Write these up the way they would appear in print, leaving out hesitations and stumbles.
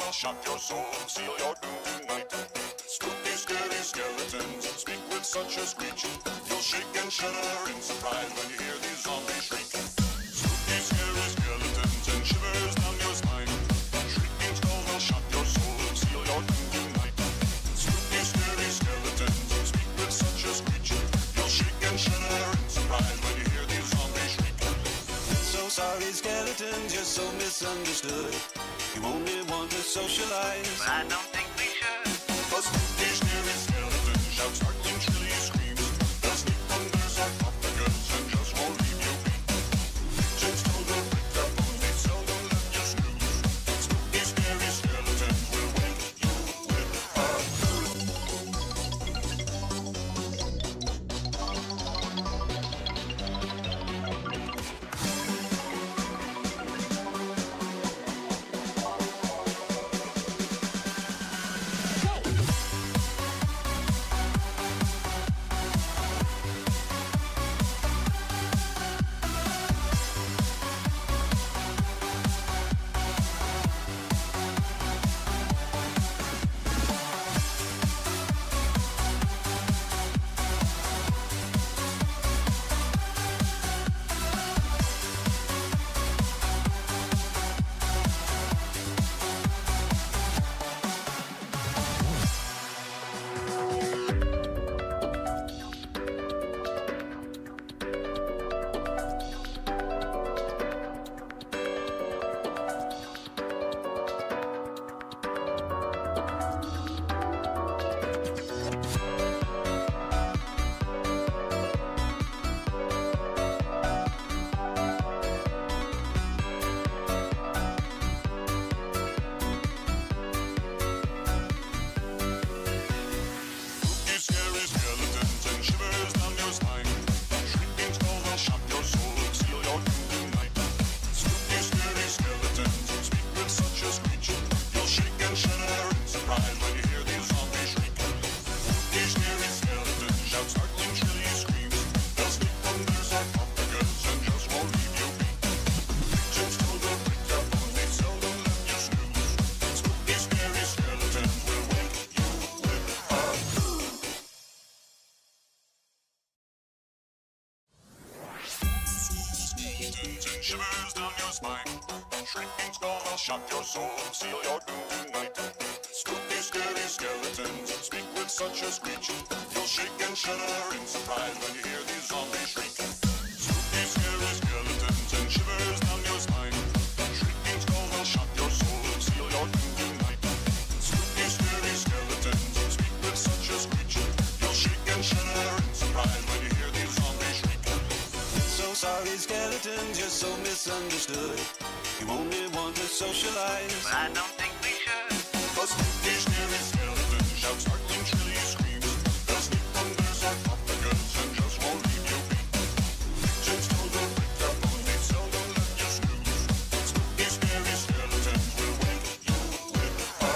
will shock your soul, seal your doom tonight. Spooky, scary skeletons speak with such a screech. You'll shake and shudder in surprise when you hear these zombies shriek. Spooky, scary skeletons and shivers down your spine. Shrieking skulls will shock your soul, seal your doom tonight. Spooky, scary skeletons speak with such a screech. You'll shake and shudder in surprise when you hear these zombies shriek. So sorry, skeletons, you're so misunderstood. You only want to socialize, but I don't think we should. A spooky, scary skeleton shouts startling, shrilly screams. They'll sneak under sarcophagus and just won't leave you be. Legions told will break their bones, they seldom let you snooze. Spooky, scary skeletons will wake you with a shivers down your spine. Shrieking skull will shock your soul, seal your doom tonight. Spooky, scary skeletons speak with such a screech. You'll shake and shudder in surprise when you hear these zombies shriek. Spooky, scary skeletons and shivers down your spine. Shrieking skull will shock your soul, seal your doom tonight. Spooky, scary skeletons speak with such a screech. You'll shake and shudder in surprise when you hear these zombies shriek. so sorry, skeletons, you're so misunderstood. You only want to socialize, But I don't think we should. A spooky, scary skeleton shouts startling, shrilly screams. They'll sneak under sarcophagus and just won't leave you be. Legions told will break their bones, they seldom let you snooze. Spooky, scary skeletons will wake you with a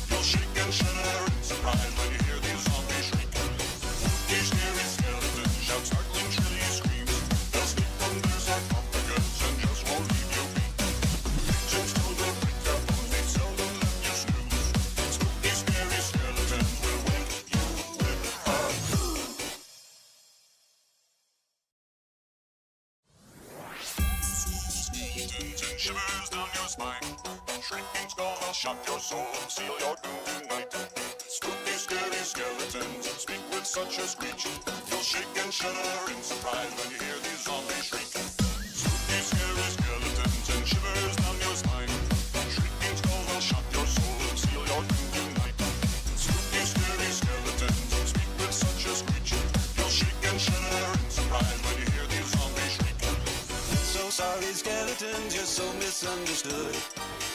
You'll shake and shudder in surprise when you hear spine. Shrinking skull will shock your soul, seal your doom tonight. Spooky, scary skeletons speak with such a screech. You'll shake and shudder in surprise when you hear these zombies shriek. Spooky, scary skeletons and shivers down your spine. Shrieking skull will shock your soul, seal your doom tonight. Spooky, scary skeletons speak with such a screech. You'll shake and shudder in surprise when you hear these zombies shriek. So sorry, skeletons, you're so misunderstood.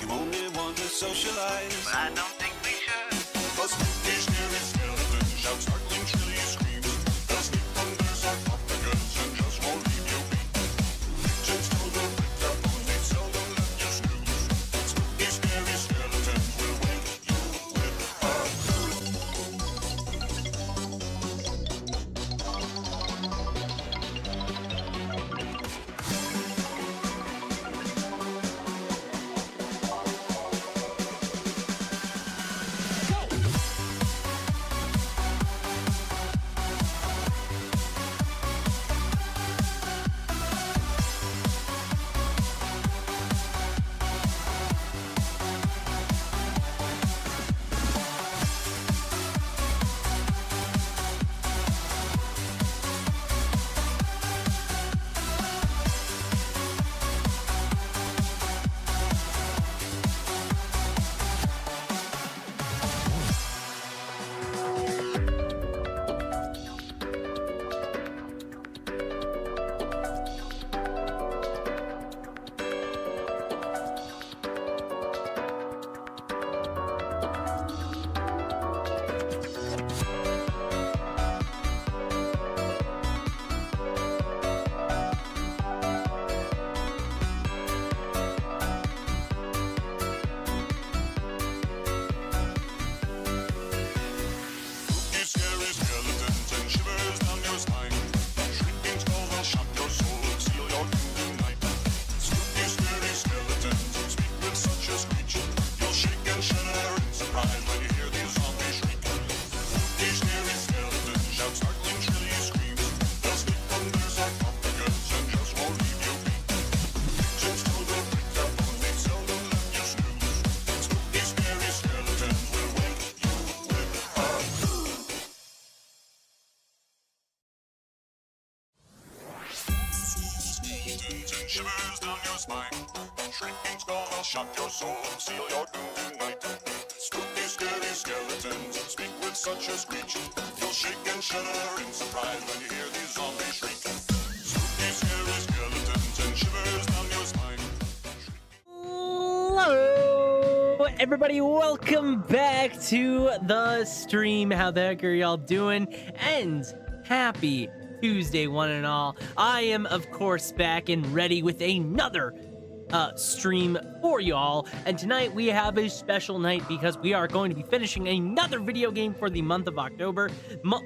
You only want to socialize. But I don't think we should. A spooky, scary skeleton shouts startling, shrilly screams. They'll sneak from their sarcophagus and just won't leave you be. Just till they break their bones, they seldom let you snooze. Spooky, scary skeletons will wake you with a shivers down your spine. Shrinking skull will shock your soul, seal your doom tonight. Spooky, scary skeletons speak with such a screech. You'll shake and shudder in surprise when you hear these zombies shriek. Spooky, scary skeletons and shivers down your spine. Hello, everybody. Welcome back to the stream. How the heck are y'all doing? And happy Tuesday, one and all. I am, of course, back and ready with another stream for y'all. And tonight we have a special night because we are going to be finishing another video game for the month of October.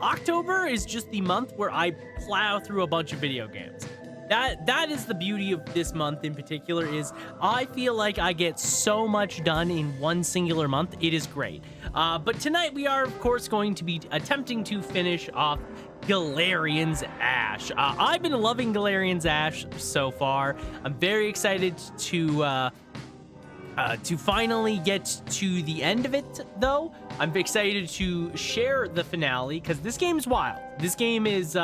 October is just the month where I plow through a bunch of video games. That is the beauty of this month in particular, is I feel like I get so much done in one singular month. It is great. But tonight we are, of course, going to be attempting to finish off Galerians Ash. I've been loving Galerians Ash so far. I'm very excited to finally get to the end of it, though. I'm excited to share the finale because this game is wild. This game is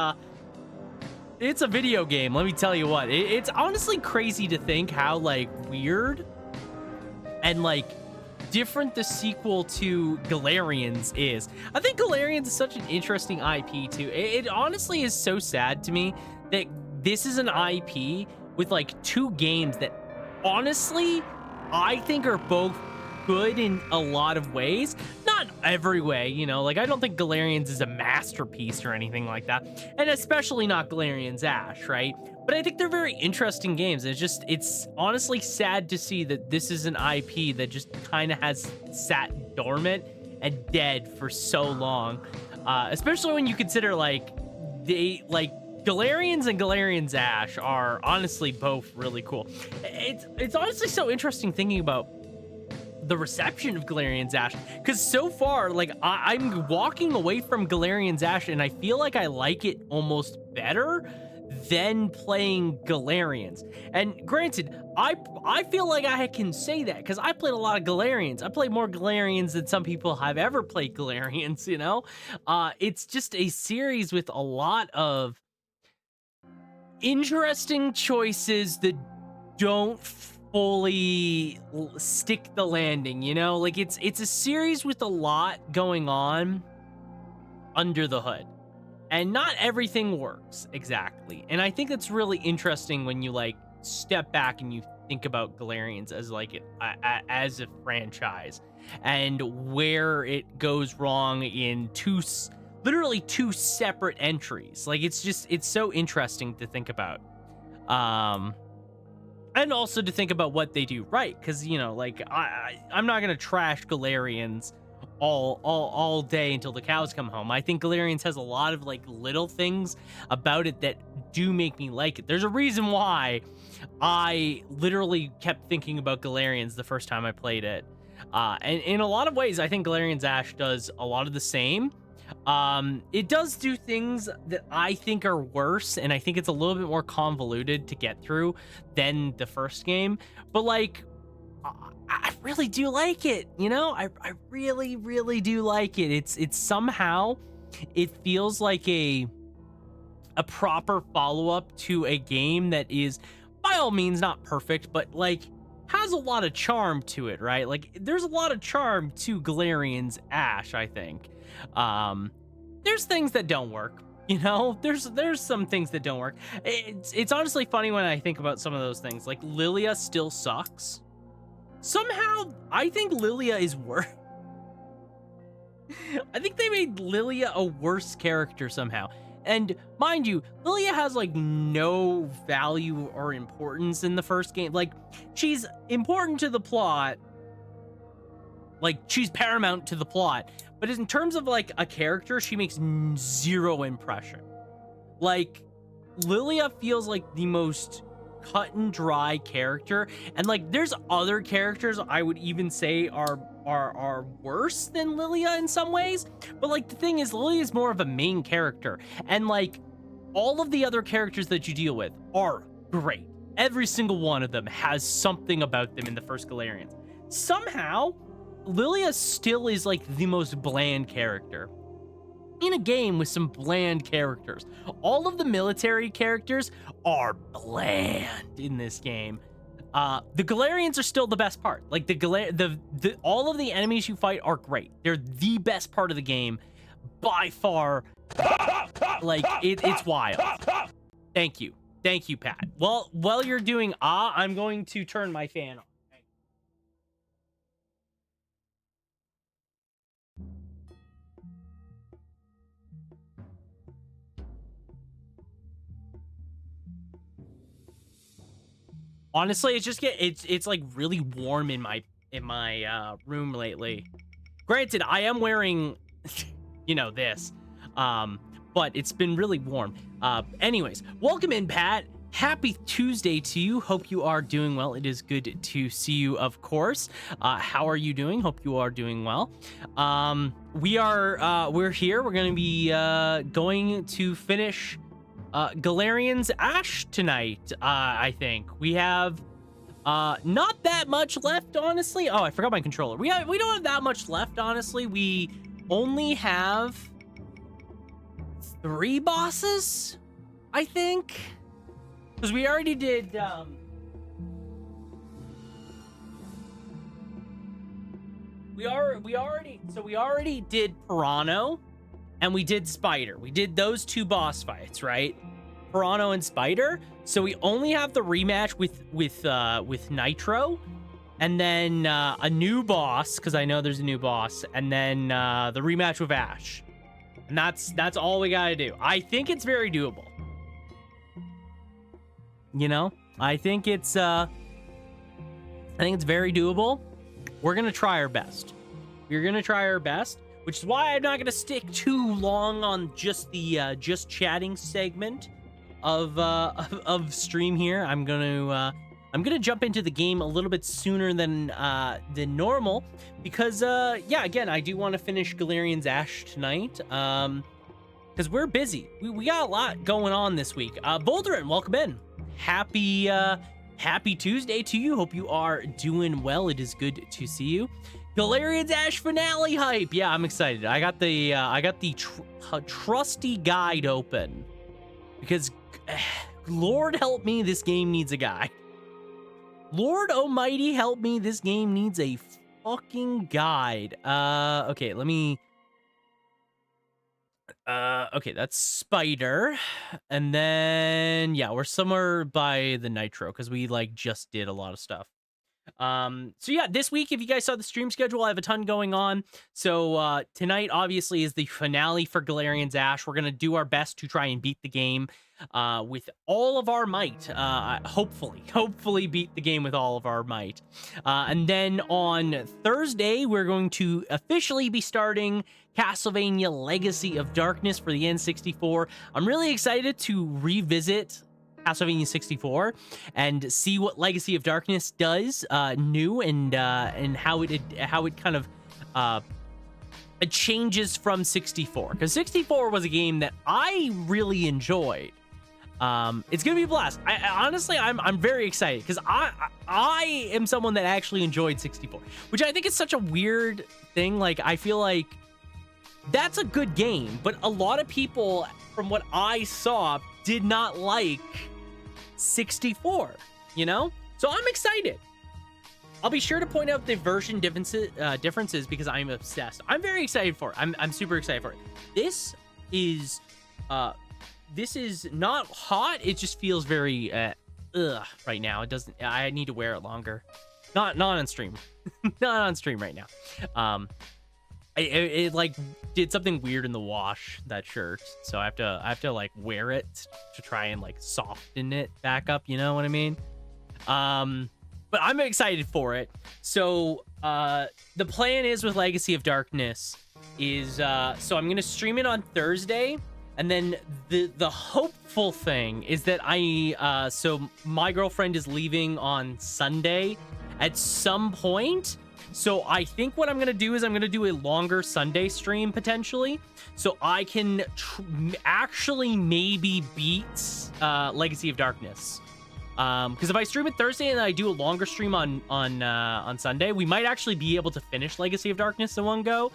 it's a video game, let me tell you what. It's honestly crazy to think how, like, weird and, like, different the sequel to Galerians is. I think Galerians is such an interesting IP, too. It honestly is so sad to me that this is an IP with, like, two games that, honestly, I think are both good in a lot of ways. Not every way, you know, like I don't think Galerians is a masterpiece or anything like that, and especially not Galerians Ash, right? But I think they're very interesting games. It's honestly sad to see that this is an IP that just kind of has sat dormant and dead for so long, especially when you consider Galerians and Galerians Ash are honestly both really cool. It's honestly so interesting thinking about the reception of Galerians Ash, because so far, like, I'm walking away from Galerians Ash and I feel like I like it almost better then playing Galerians. And granted, I feel like I can say that because I played a lot of Galerians. I played more Galerians than some people have ever played Galerians, you know? It's just a series with a lot of interesting choices that don't fully stick the landing, you know? Like it's a series with a lot going on under the hood. And not everything works exactly. And I think that's really interesting when you like step back and you think about Galerians as like as a franchise and where it goes wrong in literally two separate entries. Like it's so interesting to think about. And also to think about what they do right, because you know, like I'm not gonna trash Galerians all day until the cows come home. I think Galerians has a lot of like little things about it that do make me like it. There's a reason why I literally kept thinking about Galerians the first time I played it. And in a lot of ways, I think Galerians Ash does a lot of the same. It does do things that I think are worse, and I think it's a little bit more convoluted to get through than the first game. But like, I really do like it, you know? I really, really do like it. It's somehow, it feels like a proper follow-up to a game that is, by all means, not perfect, but like, has a lot of charm to it, right? Like, there's a lot of charm to Galerians Ash, I think. There's things that don't work, you know? There's some things that don't work. It's honestly funny when I think about some of those things. Like, Lilia still sucks. Somehow, I think Lilia is worse. I think they made Lilia a worse character somehow. And mind you, Lilia has like no value or importance in the first game. Like, she's important to the plot. Like, she's paramount to the plot. But in terms of like a character, she makes zero impression. Like, Lilia feels like the most cut and dry character, and like there's other characters I would even say are worse than Lilia in some ways, but like the thing is, Lilia is more of a main character, and like all of the other characters that you deal with are great. Every single one of them has something about them in the first Galerians. Somehow Lilia still is like the most bland character in a game with some bland characters. All of the military characters are bland in this game. The Galerians are still the best part. Like all of the enemies you fight are great. They're the best part of the game by far. Like it's wild. Thank you, Pat. Well, while you're doing I'm going to turn my fan on. Honestly, it's like really warm in my room lately. Granted, I am wearing, you know, this, but it's been really warm. Anyways, welcome in, Pat. Happy Tuesday to you. Hope you are doing well. It is good to see you, of course. How are you doing? Hope you are doing well. We're here. We're going to be going to finish Galerians Ash tonight. I think we have not that much left, honestly. Oh, I forgot my controller. We don't have that much left, honestly. We only have 3 bosses, I think, because we already did we already did Pirano, and we did Spider. We did those 2 boss fights, right? Pirano and Spider. So we only have the rematch with Nitro, and then a new boss, because I know there's a new boss, and then the rematch with Ash. And that's all we gotta do. I think it's very doable. You know, I think it's very doable. We're gonna try our best. We're gonna try our best, which is why I'm not gonna stick too long on just the just chatting segment of stream here. I'm gonna jump into the game a little bit sooner than normal, because yeah, again, I do want to finish Galerians Ash tonight. because we're busy. We got a lot going on this week. Boulderin, welcome in. Happy Tuesday to you. Hope you are doing well. It is good to see you. Galerians Ash finale hype. Yeah, I'm excited. I got the trusty guide open because Lord help me, this game needs a guide. Lord almighty help me, this game needs a fucking guide. Okay, let me... okay, that's Spider. And then, yeah, we're somewhere by the Nitro, because we, like, just did a lot of stuff. So yeah, this week, if you guys saw the stream schedule, I have a ton going on. So, tonight, obviously, is the finale for Galerians Ash. We're gonna do our best to try and beat the game, with all of our might. Hopefully beat the game with all of our might. And then on Thursday, we're going to officially be starting Castlevania Legacy of Darkness for the N64. I'm really excited to revisit Castlevania 64 and see what Legacy of Darkness does new and how it kind of it changes from 64, because 64 was a game that I really enjoyed. It's gonna be a blast. Honestly, I'm very excited because I am someone that actually enjoyed 64, which I think is such a weird thing. Like, I feel like that's a good game, but a lot of people, from what I saw, did not like 64, you know? So I'm excited. I'll be sure to point out the version differences because I'm obsessed. I'm very excited for it. I'm super excited for it. This is not hot. It just feels very right now. It doesn't. I need to wear it longer. Not on stream. Not on stream right now. It like did something weird in the wash, that shirt, so I have to like wear it to try and like soften it back up, you know what I mean? But I'm excited for it. So the plan is with Legacy of Darkness is so I'm gonna stream it on Thursday, and then the hopeful thing is that so my girlfriend is leaving on Sunday at some point. So I think what I'm going to do is I'm going to do a longer Sunday stream, potentially, so I can actually maybe beat Legacy of Darkness. Because if I stream it Thursday and I do a longer stream on Sunday, we might actually be able to finish Legacy of Darkness in one go,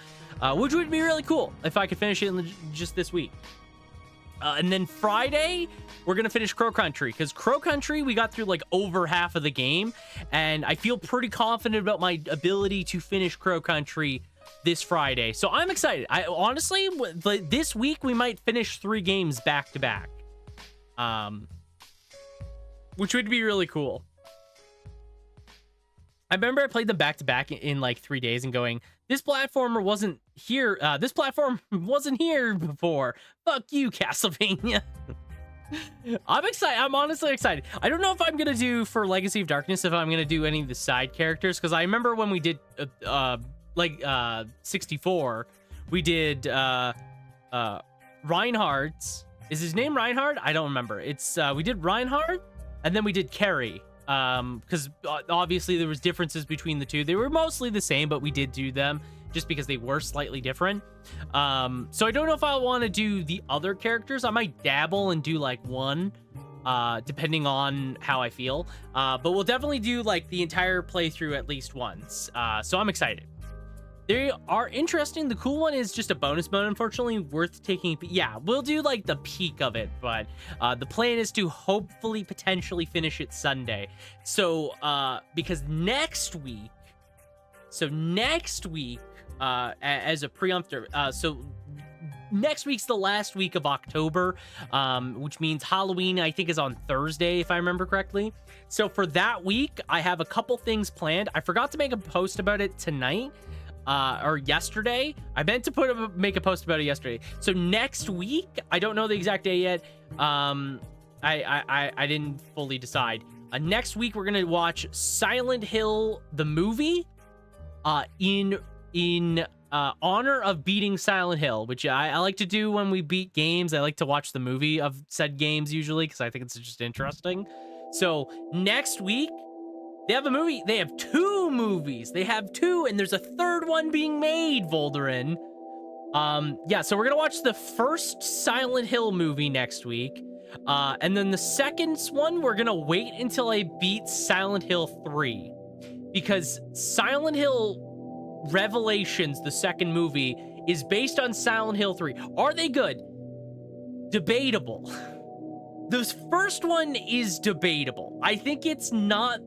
which would be really cool if I could finish it just this week. And then Friday, we're going to finish Crow Country, because Crow Country, we got through like over half of the game, and I feel pretty confident about my ability to finish Crow Country this Friday. So I'm excited. I honestly, this week, we might finish 3 games back to back, which would be really cool. I remember I played them back to back in like 3 days and going, this platformer wasn't here. This platform wasn't here before. Fuck you, Castlevania. I'm excited. I'm honestly excited. I don't know if I'm going to do for Legacy of Darkness, if I'm going to do any of the side characters, because I remember when we did 64, we did Reinhardt's. Is his name Reinhardt? I don't remember. It's we did Reinhardt, and then we did Carrie. Because obviously there was differences between the two. They were mostly the same, but we did do them just because they were slightly different. So I don't know if I want to do the other characters. I might dabble and do like one, depending on how I feel. But we'll definitely do like the entire playthrough at least once. So I'm excited. They are interesting. The cool one is just a bonus mode, unfortunately, worth taking. Yeah, we'll do like the peak of it, but the plan is to hopefully potentially finish it Sunday. So because next week, as a preemptor, so next week's the last week of October, which means Halloween, I think, is on Thursday, if I remember correctly. So for that week, I have a couple things planned. I forgot to make a post about it tonight. Or yesterday. I meant to make a post about it yesterday. So next week, I don't know the exact day yet. I didn't fully decide. Next week, we're gonna watch Silent Hill the movie, in honor of beating Silent Hill, which I like to do when we beat games. I like to watch the movie of said games usually because I think it's just interesting. So next week, they have a movie. They have 2 movies. They have 2, and there's a third one being made, Volderin. Yeah, so we're gonna watch the first Silent Hill movie next week. And then the second one, we're gonna wait until I beat Silent Hill 3. Because Silent Hill Revelations, the second movie, is based on Silent Hill 3. Are they good? Debatable. The first one is debatable. I think it's not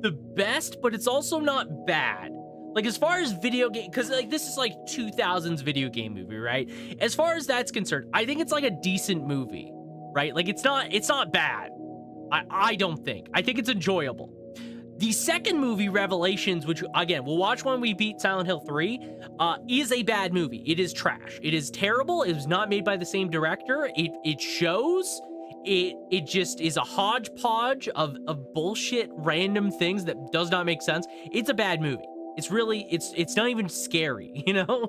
the best, but it's also not bad. Like, as far as video game, because like this is like 2000s video game movie, right? As far as that's concerned, I think it's like a decent movie, right? Like, it's not bad. I don't think. I think it's enjoyable. The second movie, Revelations, which again we'll watch when we beat Silent Hill 3, is a bad movie. It is trash. It is terrible. It was not made by the same director. It shows. It just is a hodgepodge of bullshit, random things that does not make sense. It's a bad movie. It's really, it's not even scary, you know?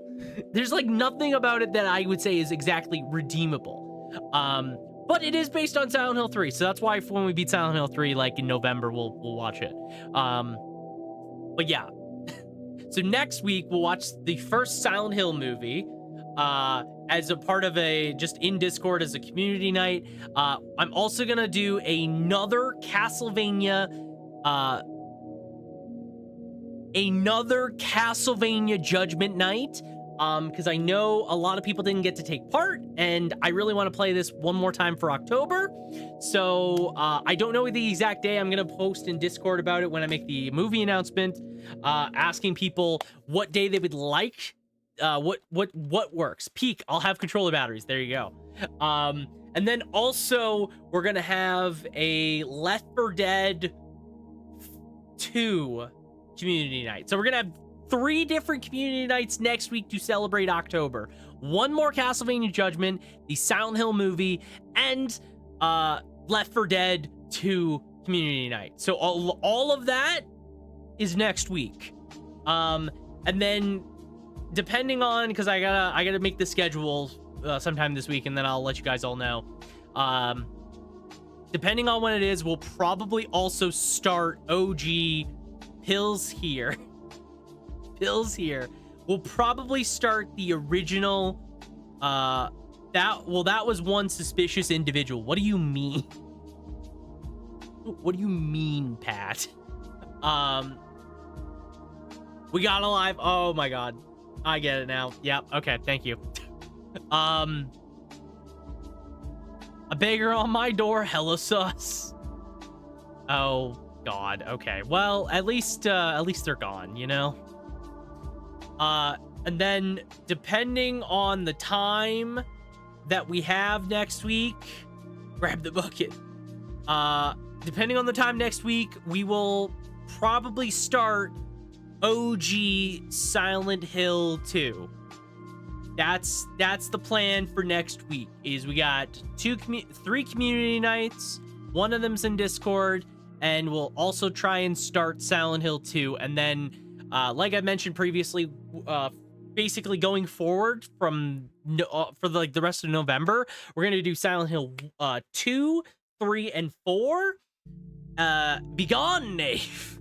There's like nothing about it that I would say is exactly redeemable. But it is based on Silent Hill 3, so that's why when we beat Silent Hill 3, like in November, we'll watch it. But yeah. So next week, we'll watch the first Silent Hill movie, as a part of just in Discord as a community night. I'm also gonna do another Castlevania Judgment Night, because I know a lot of people didn't get to take part, and I really want to play this one more time for October. So I don't know the exact day. I'm gonna post in Discord about it when I make the movie announcement, asking people what day they would like. What works. Peak, I'll have controller batteries. There you go. And then also we're gonna have a Left 4 Dead 2 community night. So we're gonna have 3 different community nights next week to celebrate October. One more Castlevania Judgment, the Silent Hill movie, and Left 4 Dead 2 community night. So all of that is next week. And then depending on, because I gotta make the schedule sometime this week, and then I'll let you guys all know. Depending on when it is, we'll probably also start OG Pills Here. We'll probably start the original. That was one suspicious individual. What do you mean? What do you mean, Pat? We got alive. Oh my god. I get it now. Yep. Okay. Thank you. A beggar on my door. Hella sus. Oh god. Okay. Well, at least they're gone, you know? And then depending on the time that we have next week, grab the bucket. Depending on the time next week, we will probably start OG Silent Hill 2. That's the plan for next week. Is we got 3 community nights. One of them's in Discord, and we'll also try and start Silent Hill 2. And then, like I mentioned previously, basically going forward from for the rest of November, we're gonna do Silent Hill 2, 3, and 4. Begone, knave.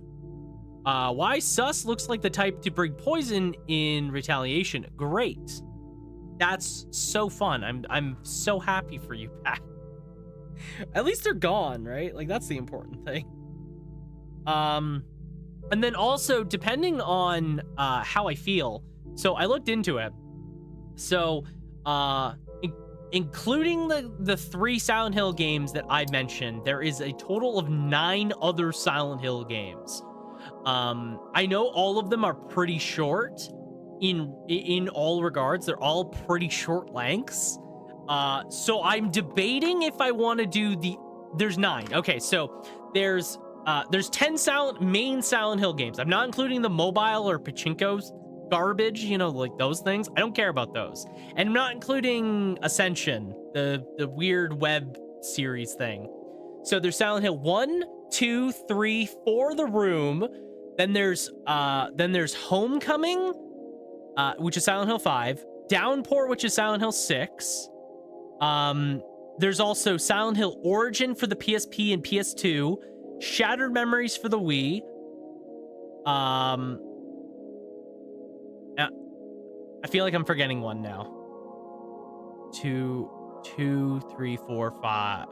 Why sus looks like the type to bring poison in retaliation. Great. That's so fun. I'm so happy for you, Pat. At least they're gone, right? Like, that's the important thing. And then also, depending on how I feel, so I looked into it. So, including the 3 Silent Hill games that I mentioned, there is a total of 9 other Silent Hill games. I know all of them are pretty short in all regards. They're all pretty short lengths. So I'm debating if I want to do there's 9. Okay, so there's 10 main Silent Hill games. I'm not including the mobile or pachinko's garbage, you know, like those things. I don't care about those. And I'm not including Ascension, the weird web series thing. So there's Silent Hill 1, 2, 3, 4, The Room. Then there's Homecoming, which is Silent Hill 5. Downpour, which is Silent Hill 6. There's also Silent Hill Origin for the PSP and PS2. Shattered Memories for the Wii. I feel like I'm forgetting one now. 2, 3, 4, 5.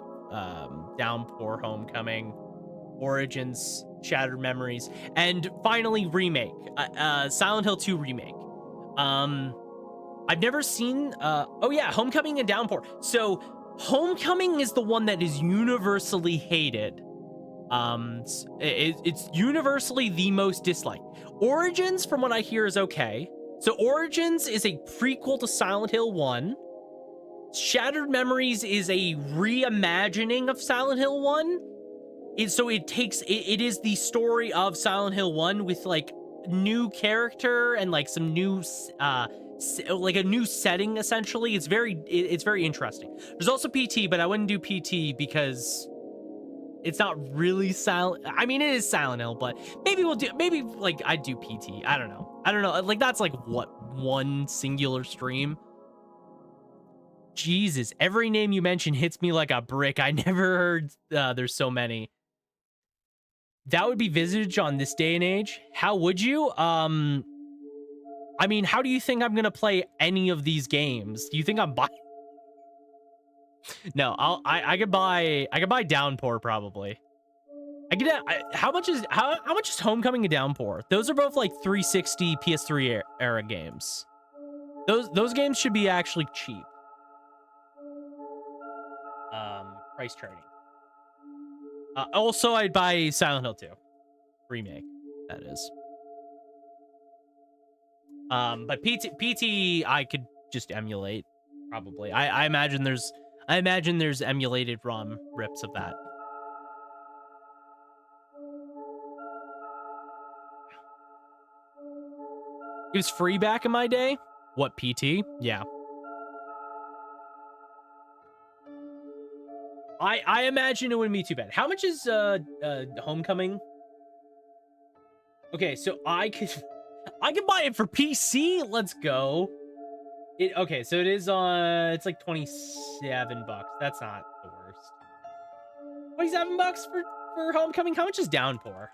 Downpour, Homecoming, Origins, Shattered Memories, and finally remake. Silent Hill 2 remake. I've never seen. Oh yeah, Homecoming and Downpour. So Homecoming is the one that is universally hated. It's universally the most disliked. Origins, from what I hear, is okay. So Origins is a prequel to Silent Hill 1. Shattered Memories is a reimagining of Silent Hill 1. So it is the story of Silent Hill 1 with like new character and like some new like a new setting essentially. It's very interesting. There's also PT, but I wouldn't do PT because it's not really Silent. I mean, it is Silent Hill, but maybe like I'd do PT. I don't know. Like that's like what, one singular stream? Jesus, every name you mention hits me like a brick. I never heard there's so many. That would be Visage on this day and age. How would you? I mean, how do you think I'm gonna play any of these games? Do you think I'm buying? No, I could buy Downpour probably. How much is Homecoming and Downpour? Those are both like 360 PS3 era games. Those games should be actually cheap. Price charting. Also, I'd buy Silent Hill 2 remake. That is. But PT I could just emulate probably. I imagine there's emulated ROM rips of that. It was free back in my day. What, PT? Yeah. I imagine it wouldn't be too bad. How much is Homecoming? Okay, so I could buy it for PC. Let's go. Okay, so it is it's like $27. That's not the worst. $27 for Homecoming. How much is Downpour?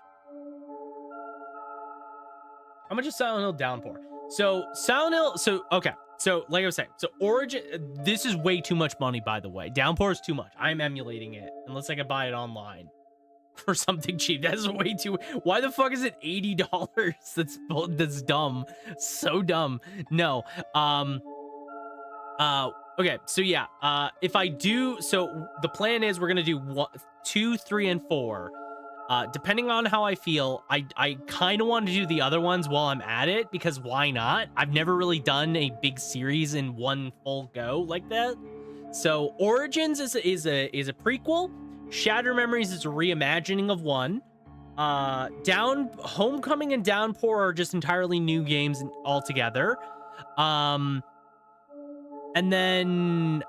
How much is Silent Hill Downpour? So Silent Hill. Okay. So, like I was saying, so Origin, this is way too much money, by the way. Downpour is too much. I'm emulating it, unless I can buy it online for something cheap. That's way too... Why the fuck is it $80? That's dumb. So dumb. No. Okay, so yeah. If I do... So, the plan is we're going to do 1, 2, 3, and 4. Depending on how I feel, I kind of want to do the other ones while I'm at it, because why not? I've never really done a big series in one full go like that. So Origins is a prequel. Shattered Memories is a reimagining of 1. Homecoming and Downpour are just entirely new games altogether. And then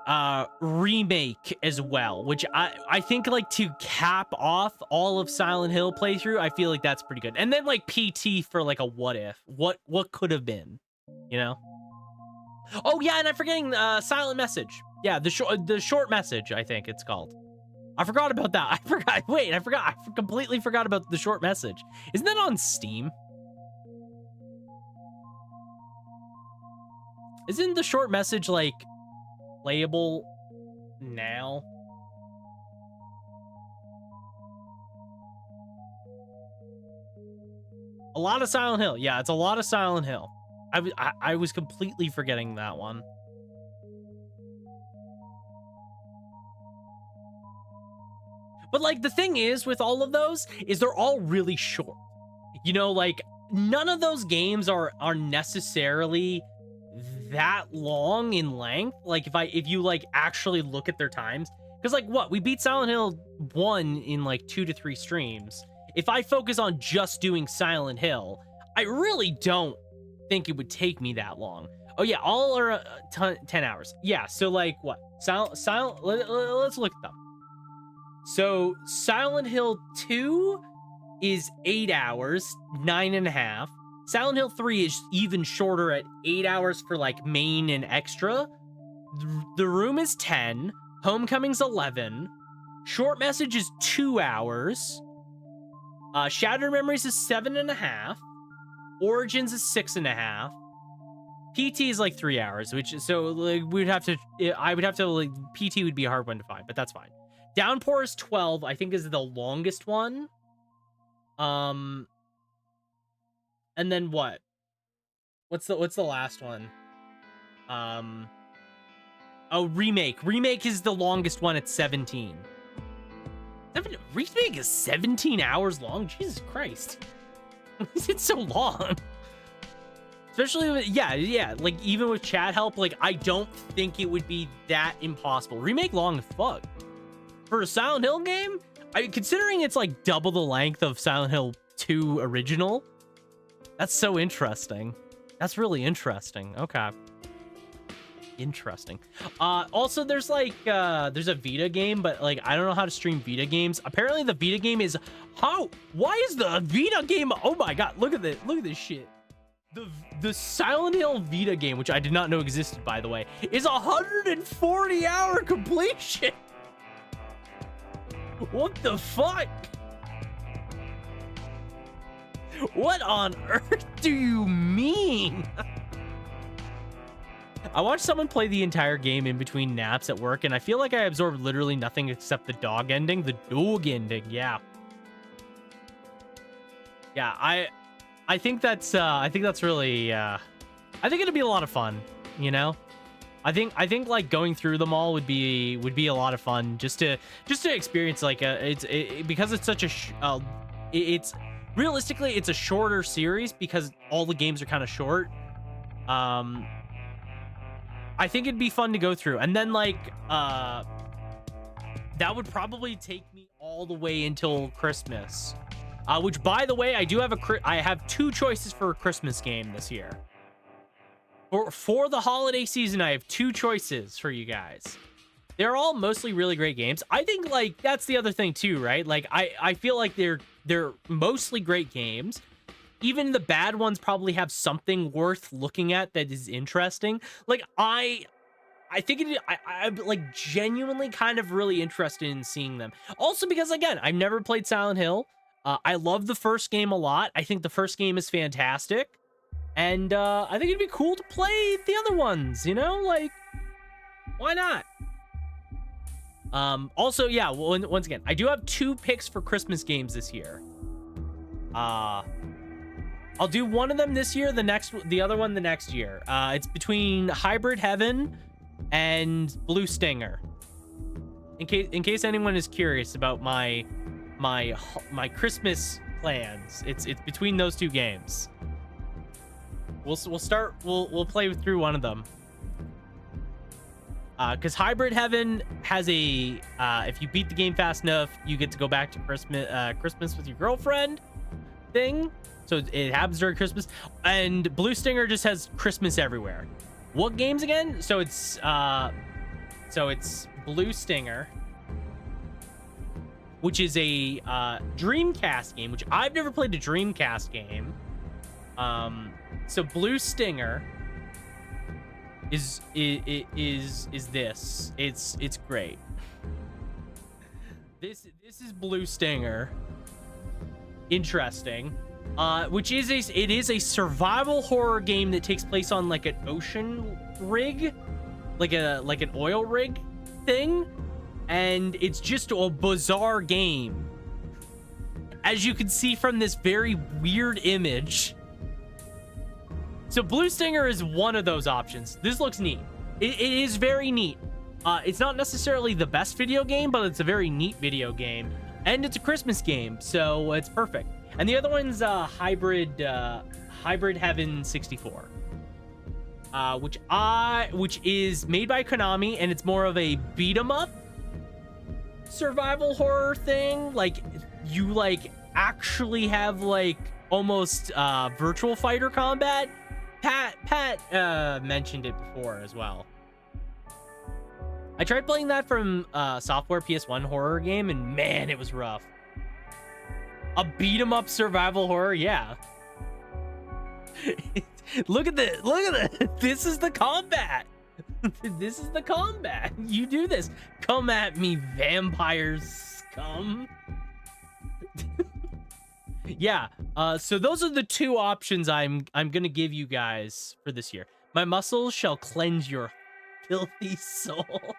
remake as well, which I think like to cap off all of Silent Hill playthrough, I feel like that's pretty good. And then like PT for like a what if, what could have been, you know? Oh yeah, and I'm forgetting Silent Message. Yeah, the short message, I think it's called. I forgot about that. I completely forgot about the short message. Isn't that on Steam? Isn't the short message like playable now? A lot of Silent Hill. Yeah, it's a lot of Silent Hill. I was completely forgetting that one. But like the thing is with all of those is they're all really short. You know, like none of those games are necessarily that long in length. Like if you like actually look at their times, because like what, we beat Silent Hill 1 in like 2 to 3 streams. If I focus on just doing Silent Hill, I really don't think it would take me that long. Oh yeah, all are 10 hours. Yeah, so like what, let's look at them. So Silent Hill 2 is 8 hours, 9.5. Silent Hill 3 is even shorter at 8 hours for like main and extra. The Room is 10. Homecoming's 11. Short Message is 2 hours. Shattered Memories is 7.5. Origins is 6.5. PT is like 3 hours, which so like we'd have to. I would have to like PT would be a hard one to find, but that's fine. Downpour is 12. I think is the longest one. And then what? What's the last one? Oh, remake. Remake is the longest one at 17. Remake is 17 hours long. Jesus Christ. Why is it so long? Especially with, yeah, like even with chat help, like I don't think it would be that impossible. Remake long as fuck. For a Silent Hill game, considering it's like double the length of Silent Hill 2 original, that's so interesting. That's really interesting. Okay. Interesting. Also, there's like, there's a Vita game, but like, I don't know how to stream Vita games. Apparently the Vita game is, why is the Vita game, oh my God, look at this shit. The Silent Hill Vita game, which I did not know existed, by the way, is 140-hour completion. What the fuck? What on earth do you mean? I watched someone play the entire game in between naps at work, and I feel like I absorbed literally nothing except the dog ending. The dog ending, yeah. Yeah, I think that's really I think it'd be a lot of fun, you know? I think like going through them all would be a lot of fun just to experience like because it's such a it's realistically it's a shorter series because all the games are kind of short. I think it'd be fun to go through, and then like that would probably take me all the way until Christmas. Which, by the way, I have 2 choices for a Christmas game this year. For the holiday season, I have 2 choices for you guys. They're all mostly really great games. I think like that's the other thing too, right? Like I feel like they're mostly great games. Even the bad ones probably have something worth looking at that is interesting. Like I think I'm like genuinely kind of really interested in seeing them. Also because again, I've never played Silent Hill. I love the first game a lot. I think the first game is fantastic. And I think it'd be cool to play the other ones, you know? Like, why not? Also, yeah, well, once again, I do have 2 picks for Christmas games this year. I'll do one of them this year, the other one the next year. It's between Hybrid Heaven and Blue Stinger. In case anyone is curious about my Christmas plans, it's between those 2 games. We'll play through one of them. Because Hybrid Heaven has a if you beat the game fast enough, you get to go back to Christmas with your girlfriend thing. So it happens during Christmas. And Blue Stinger just has Christmas everywhere. What games again? So it's Blue Stinger, which is a Dreamcast game, which I've never played a Dreamcast game. So Blue Stinger is this. It's great. This is Blue Stinger. Interesting. Which is a survival horror game that takes place on like an ocean rig, like an oil rig thing, and it's just a bizarre game, as you can see from this very weird image. So Blue Stinger is one of those options. This looks neat. It is very neat. It's not necessarily the best video game, but it's a very neat video game, and it's a Christmas game, so it's perfect. And the other one's Hybrid Heaven 64, which is made by Konami, and it's more of a beat 'em up survival horror thing. Like you like actually have like almost virtual fighter combat. Pat mentioned it before as well. I tried playing that from Software PS1 horror game, and man, it was rough. A beat 'em up survival horror, yeah. Look at this. This is the combat. This is the combat. You do this. Come at me, vampire scum. Yeah. So those are the 2 options I'm gonna give you guys for this year. My muscles shall cleanse your filthy soul.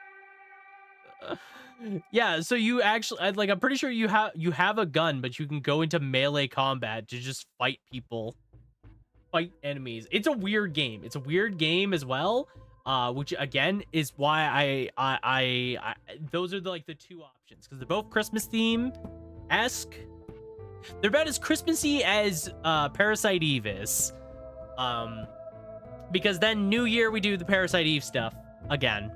Yeah, so you actually like I'm pretty sure you have a gun, but you can go into melee combat to just fight people, fight enemies. It's a weird game. It's a weird game as well. Which again is why I those are like the two options, because they're both Christmas theme-esque. They're about as Christmassy as Parasite Eve is. Because then New Year we do the Parasite Eve stuff again.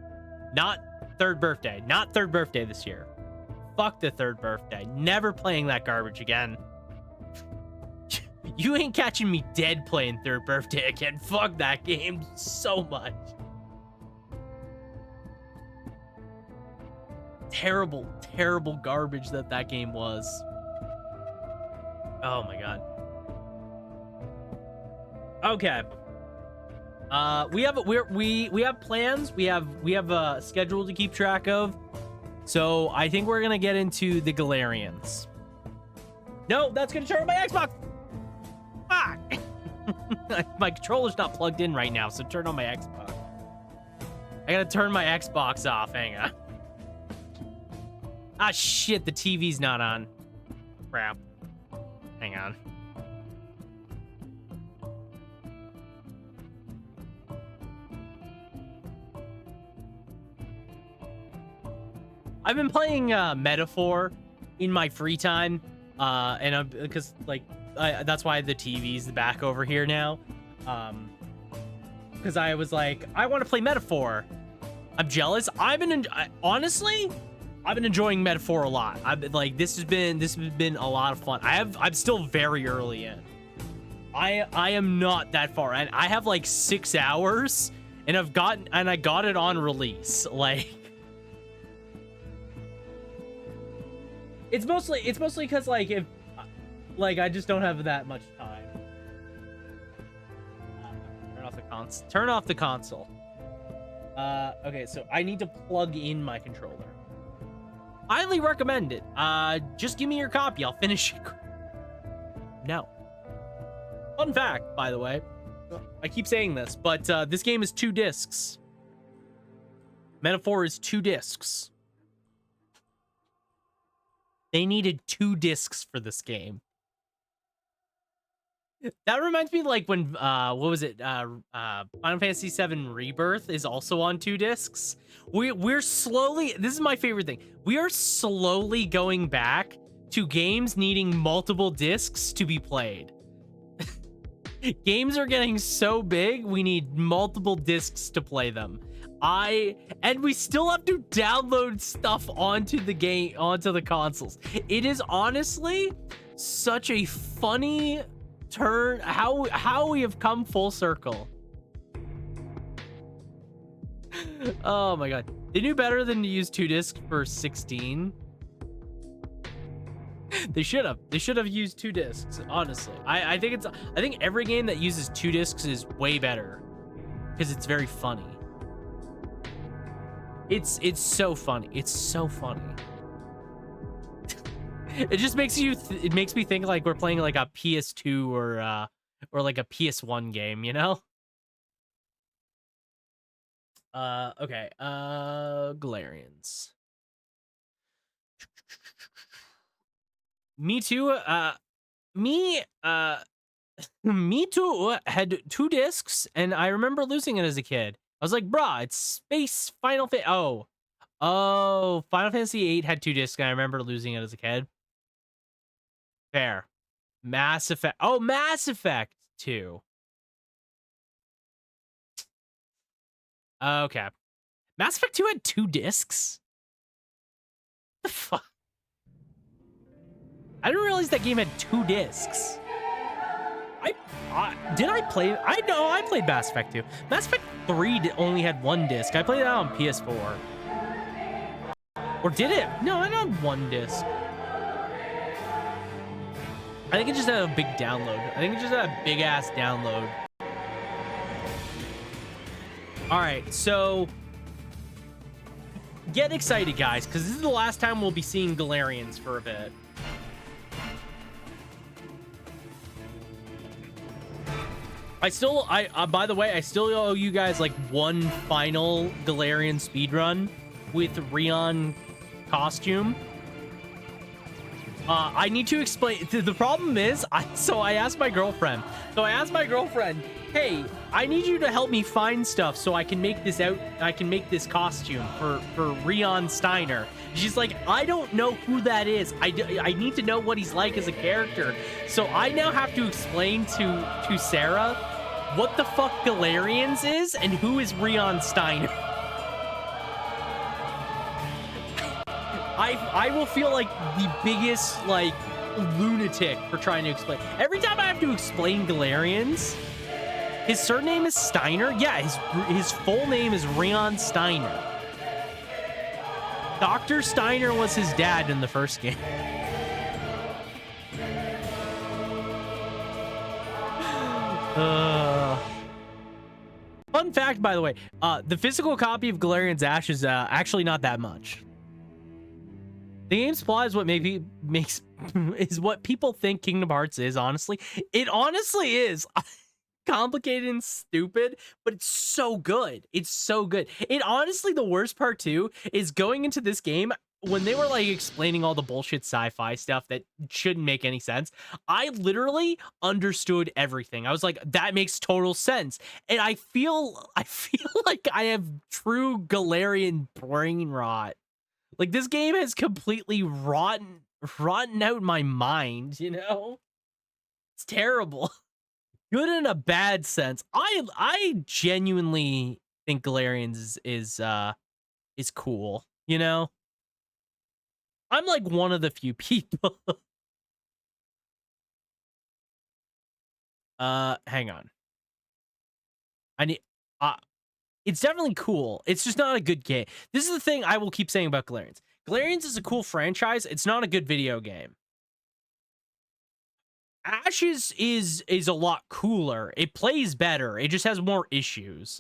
Not third birthday. Not third birthday this year. Fuck the third birthday. Never playing that garbage again. You ain't catching me dead playing third birthday again. Fuck that game so much. Terrible, terrible garbage that game was. Oh my god. Okay. We have plans. We have a schedule to keep track of. So I think we're gonna get into the Galerians. No, that's gonna turn on my Xbox. Fuck. My controller's not plugged in right now, so turn on my Xbox. I gotta turn my Xbox off. Hang on. Ah, shit, the TV's not on. Crap. Hang on. I've been playing Metaphor in my free time, and because like that's why the TV's back over here now. Because I was like, I want to play Metaphor. I'm jealous. Honestly, I've been enjoying Metaphor a lot. I've been like, this has been a lot of fun. I'm still very early in. I am not that far, and I have like 6 hours, and I got it on release. Like, it's mostly because like if I just don't have that much time. Turn off the console. Okay, so I need to plug in my controller. Highly recommend it. Just give me your copy. I'll finish it. No. Fun fact, by the way. I keep saying this, but this game is 2 discs. Metaphor is 2 discs. They needed 2 discs for this game. That reminds me, like when what was it? Final Fantasy VII Rebirth is also on 2 discs. We're slowly. This is my favorite thing. We are slowly going back to games needing multiple discs to be played. Games are getting so big, we need multiple discs to play them. And we still have to download stuff onto the consoles. It is honestly such a funny turn how we have come full circle. Oh my god. They knew better than to use 2 discs for 16. They should have used 2 discs, honestly. I think every game that uses 2 discs is way better because it's very funny. It's so funny. It's so funny. It just makes it makes me think like we're playing like a PS2 or like a PS1 game, you know? Okay. Galerians. Me too. Me too had 2 discs, and I remember losing it as a kid. I was like, brah, it's Space Final Fantasy. Oh, Final Fantasy VIII had 2 discs, and I remember losing it as a kid. Fair. Mass Effect. Oh, Mass Effect 2. Okay. Mass Effect 2 had 2 discs? What the fuck? I didn't realize that game had 2 discs. Did I play? I know I played Mass Effect 2. Mass Effect 3 only had 1 disc. I played that on PS4. Or did it? No, I had 1 disc. I think it just had a big download. I think it just had a big ass download. All right, so get excited, guys, because this is the last time we'll be seeing Galerians for a bit. By the way, I still owe you guys like one final Galerian speedrun with Rion costume. I need to explain. The problem is, I asked my girlfriend. Hey, I need you to help me find stuff so I can make this costume for Rion Steiner. She's like, I don't know who that is. I need to know what he's like as a character. So I now have to explain to Sarah what the fuck Galerians is and who is Rion Steiner. I will feel like the biggest like lunatic for trying to explain. Every time I have to explain Galerians, his surname is Steiner. Yeah, his full name is Rion Steiner. Dr. Steiner was his dad in the first game. Fun fact, by the way, the physical copy of Galerian's Ash is actually not that much. The game supply is what is what people think Kingdom Hearts is, honestly. It honestly is complicated and stupid, but it's so good. It's so good. It honestly, the worst part too is going into this game when they were like explaining all the bullshit sci-fi stuff that shouldn't make any sense. I literally understood everything. I was like, that makes total sense. And I feel like I have true Galerian brain rot. Like, this game has completely rotten out my mind, you know? It's terrible. Good in a bad sense. I genuinely think Galerians is cool, you know? I'm like one of the few people. Hang on. It's definitely cool. It's just not a good game. This is the thing I will keep saying about Galerians. Galerians is a cool franchise. It's not a good video game. Ash is a lot cooler. It plays better. It just has more issues.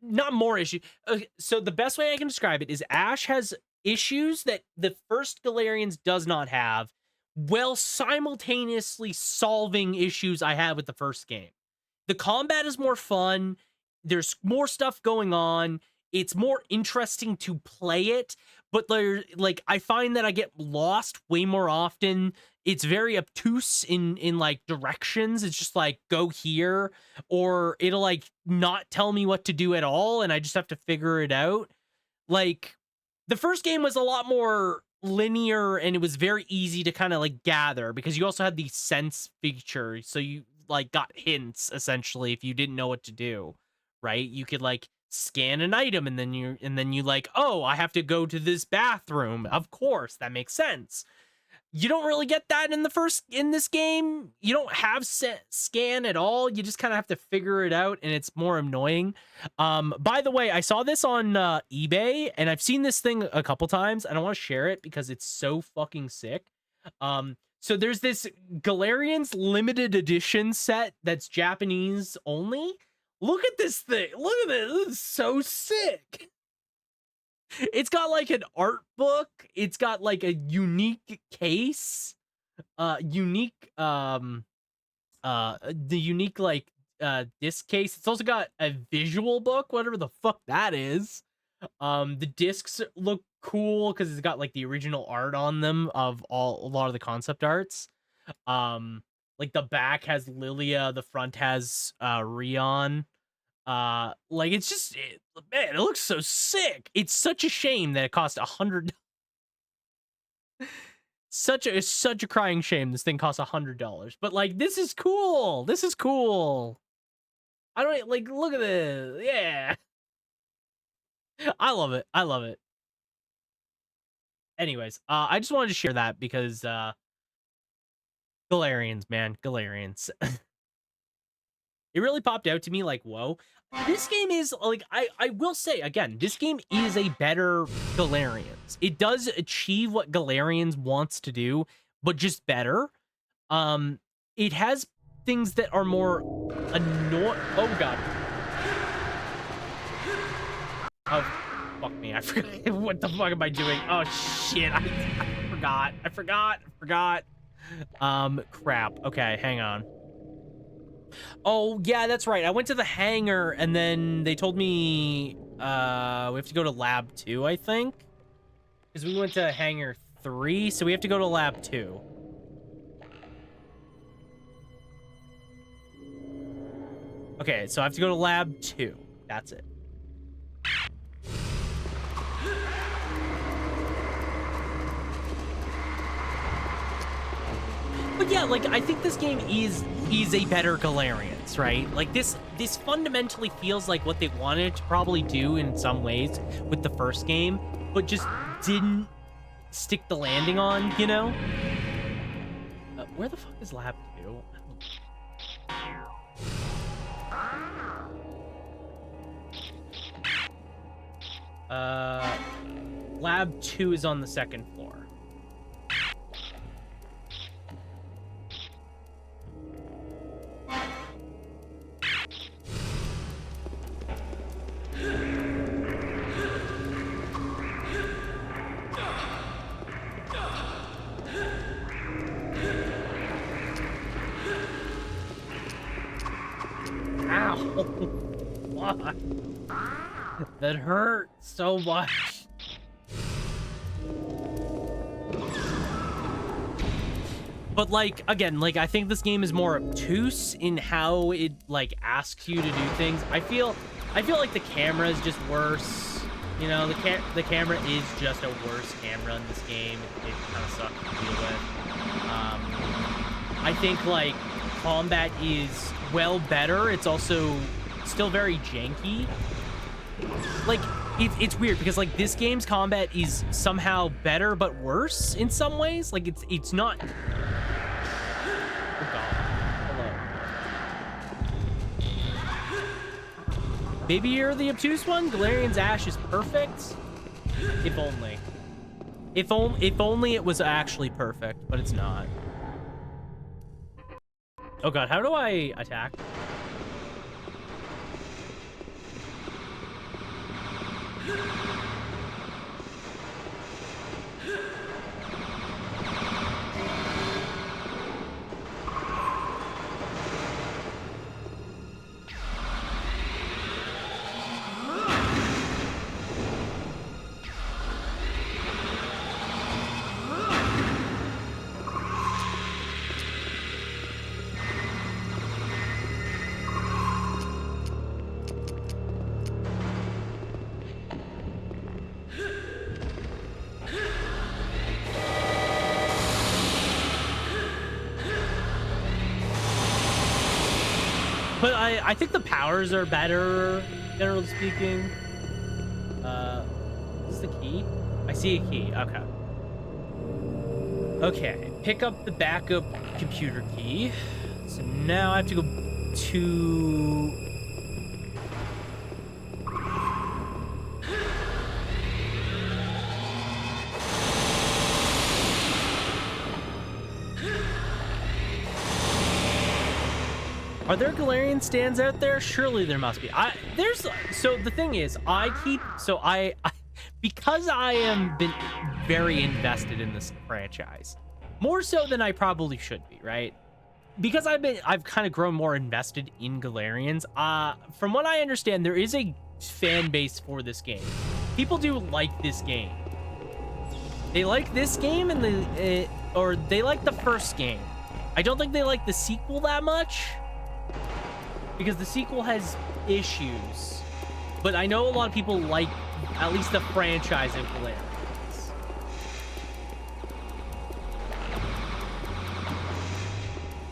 Not more issues. Okay, so the best way I can describe it is Ash has issues that the first Galerians does not have, while simultaneously solving issues I had with the first game. The combat is more fun. There's more stuff going on. It's more interesting to play it, but I find that I get lost way more often. It's very obtuse in like directions. It's just like, go here, or it'll like not tell me what to do at all, and I just have to figure it out. Like, the first game was a lot more linear, and it was very easy to kind of like gather because you also had the sense feature, so you like got hints essentially if you didn't know what to do. Right? You could like scan an item and then you like, oh, I have to go to this bathroom. Of course, that makes sense. You don't really get that in this game. You don't have scan at all. You just kind of have to figure it out, and it's more annoying. By the way, I saw this on eBay, and I've seen this thing a couple times, and I want to share it because it's so fucking sick. So there's this Galerians limited edition set that's Japanese only. Look at this thing. Look at this. This is so sick. It's got like an art book. It's got like a unique case. The unique like disc case. It's also got a visual book, whatever the fuck that is. The discs look cool because it's got like the original art on them of a lot of the concept arts. Like the back has Lilia, the front has Rion. Like it's just man, it looks so sick. It's such a shame that it cost $100. Such a crying shame this thing costs $100. But like, this is cool. This is cool. I don't like, look at this. Yeah. I love it. I love it. Anyways, I just wanted to share that because Galerians, man, Galerians. It really popped out to me like, whoa. This game is like, I will say again, this game is a better Galerians. It does achieve what Galerians wants to do, but just better. It has things that are more annoying. Oh god. Oh, fuck me. I forgot. What the fuck am I doing? Oh shit. I forgot. Crap. Okay, hang on. Oh, yeah, that's right. I went to the hangar, and then they told me we have to go to lab 2, I think. Because we went to hangar 3, so we have to go to lab 2. Okay, so I have to go to lab 2. That's it. But yeah, like, I think this game is a better Galerians, right? Like, this fundamentally feels like what they wanted to probably do in some ways with the first game, but just didn't stick the landing on, you know? Where the fuck is lab 2? Lab 2 is on the 2nd floor. Ow! That hurt so much. But like, again, like, I think this game is more obtuse in how it like asks you to do things. I feel like the camera is just worse. You know, the camera is just a worse camera in this game. It kind of sucks to deal with. I think like combat is well better. It's also still very janky. Like, it's weird because like this game's combat is somehow better but worse in some ways. Like it's not. Oh God. Hello. Maybe you're the obtuse one. Galerian's Ash is perfect. If only. If only it was actually perfect, but it's not. Oh God, how do I attack? But I think the powers are better, generally speaking. Is this the key? I see a key. Okay. Okay, pick up the backup computer key. So now I have to go to... Are there Galerian stands out there? Surely there must be. So the thing is, because I am been very invested in this franchise, more so than I probably should be, right? Because I've kind of grown more invested in Galerians. From what I understand, there is a fan base for this game. People do like this game. They like this game and or they like the first game. I don't think they like the sequel that much, because the sequel has issues, but I know a lot of people like at least the franchise of Galerians.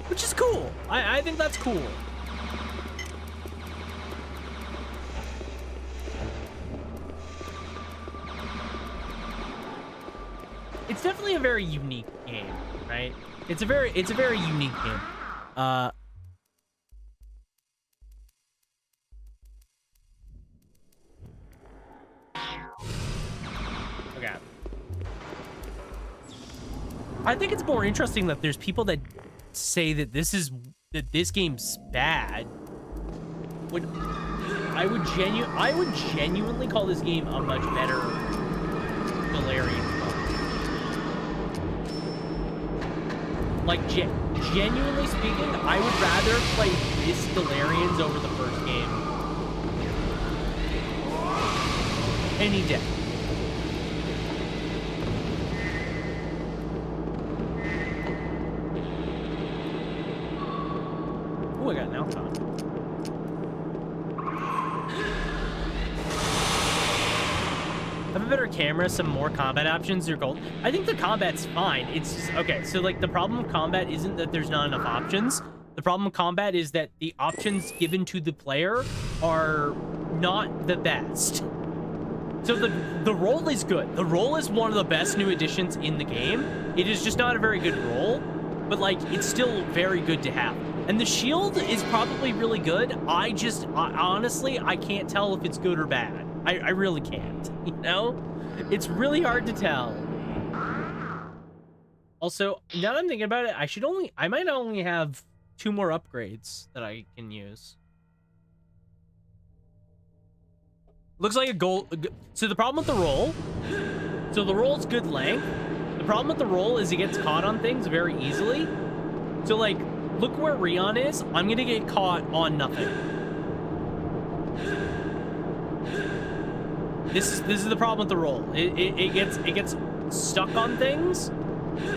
Which is cool. I think that's cool. It's definitely a very unique game, right? It's a very unique game. Okay. I think it's more interesting that there's people that say that this game's bad. I would genuinely call this game a much better Galerian. Like, genuinely speaking, I would rather play this Galerians over the first game. Any day. Oh, I got an Alcon. Have a better camera, some more combat options, your gold. I think the combat's fine. It's just, okay, so like the problem with combat isn't that there's not enough options. The problem with combat is that the options given to the player are not the best. So the roll is good. The roll is one of the best new additions in the game. It is just not a very good roll, but like it's still very good to have. And the shield is probably really good. Honestly, I can't tell if it's good or bad. I really can't, you know? It's really hard to tell. Also, now that I'm thinking about it, I might only have 2 more upgrades that I can use. Looks like a goal. So the problem with the roll, so the roll's good length. The problem with the roll is it gets caught on things very easily. So like, look where Rion is. I'm gonna get caught on nothing. This is the problem with the roll. It gets stuck on things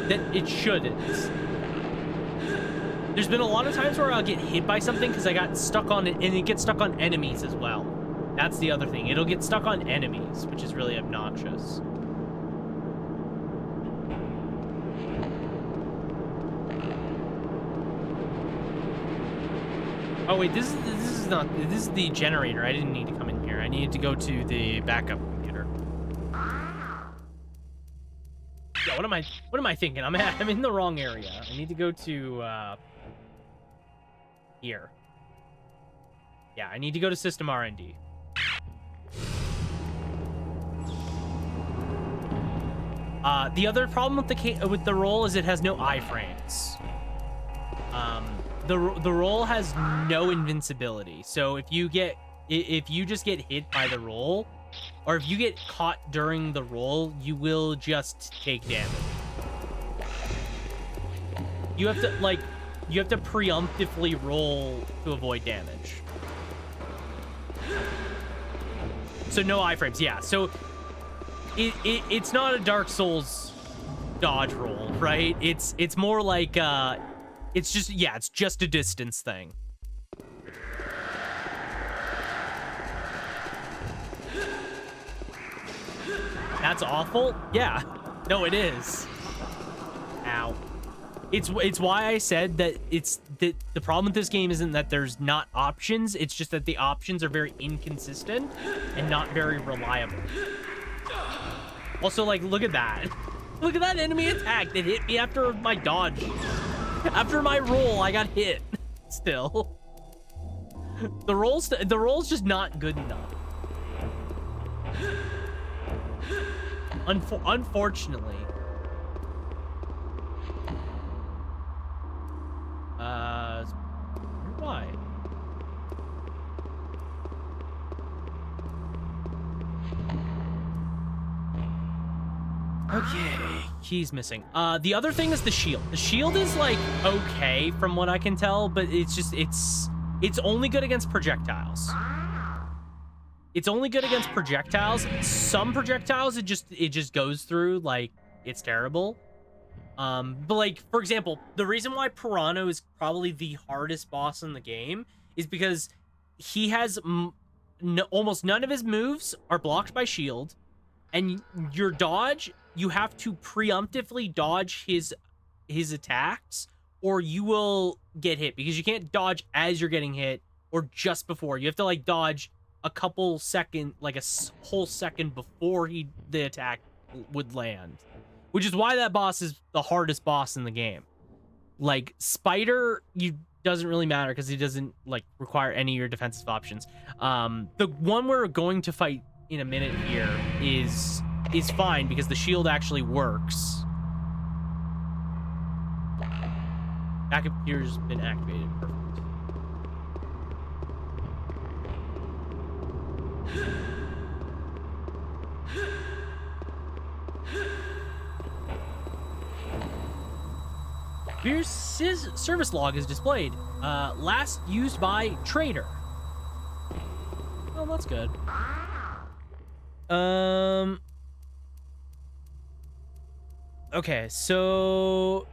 that it shouldn't. There's been a lot of times where I'll get hit by something because I got stuck on it, and it gets stuck on enemies as well. That's the other thing. It'll get stuck on enemies, which is really obnoxious. Oh wait, this is the generator. I didn't need to come in here. I needed to go to the backup computer. Yeah, what am I thinking? I'm in the wrong area. I need to go to here. Yeah, I need to go to system R&D. The other problem with the roll is it has no iframes. The roll has no invincibility. So if you just get hit by the roll, or if you get caught during the roll, you will just take damage. You have to preemptively roll to avoid damage. So no iframes, yeah. So it's not a Dark Souls dodge roll, right? It's more like it's just a distance thing. That's awful. Yeah. No, it is. Ow. It's why I said that the problem with this game isn't that there's not options, it's just that the options are very inconsistent and not very reliable. Also, like, look at that. Look at that enemy attack that hit me after my dodge. After my roll, I got hit. Still. The roll's just not good enough. Unfortunately. Why? Okay, key's missing. The other thing is the shield. The shield is like okay from what I can tell, but it's only good against projectiles. It's only good against projectiles. Some projectiles it just goes through, like it's terrible. But like, for example, the reason why Pirano is probably the hardest boss in the game is because he has almost none of his moves are blocked by shield, and your dodge, you have to preemptively dodge his attacks, or you will get hit, because you can't dodge as you're getting hit or just before. You have to like dodge a couple second, like a whole second before the attack would land. Which is why that boss is the hardest boss in the game. Like, Spider, doesn't really matter because he doesn't, like, require any of your defensive options. The one we're going to fight in a minute here is fine because the shield actually works. Backup gear's been activated. Perfect. Your service log is displayed. Last used by trader. Oh, that's good. Okay, so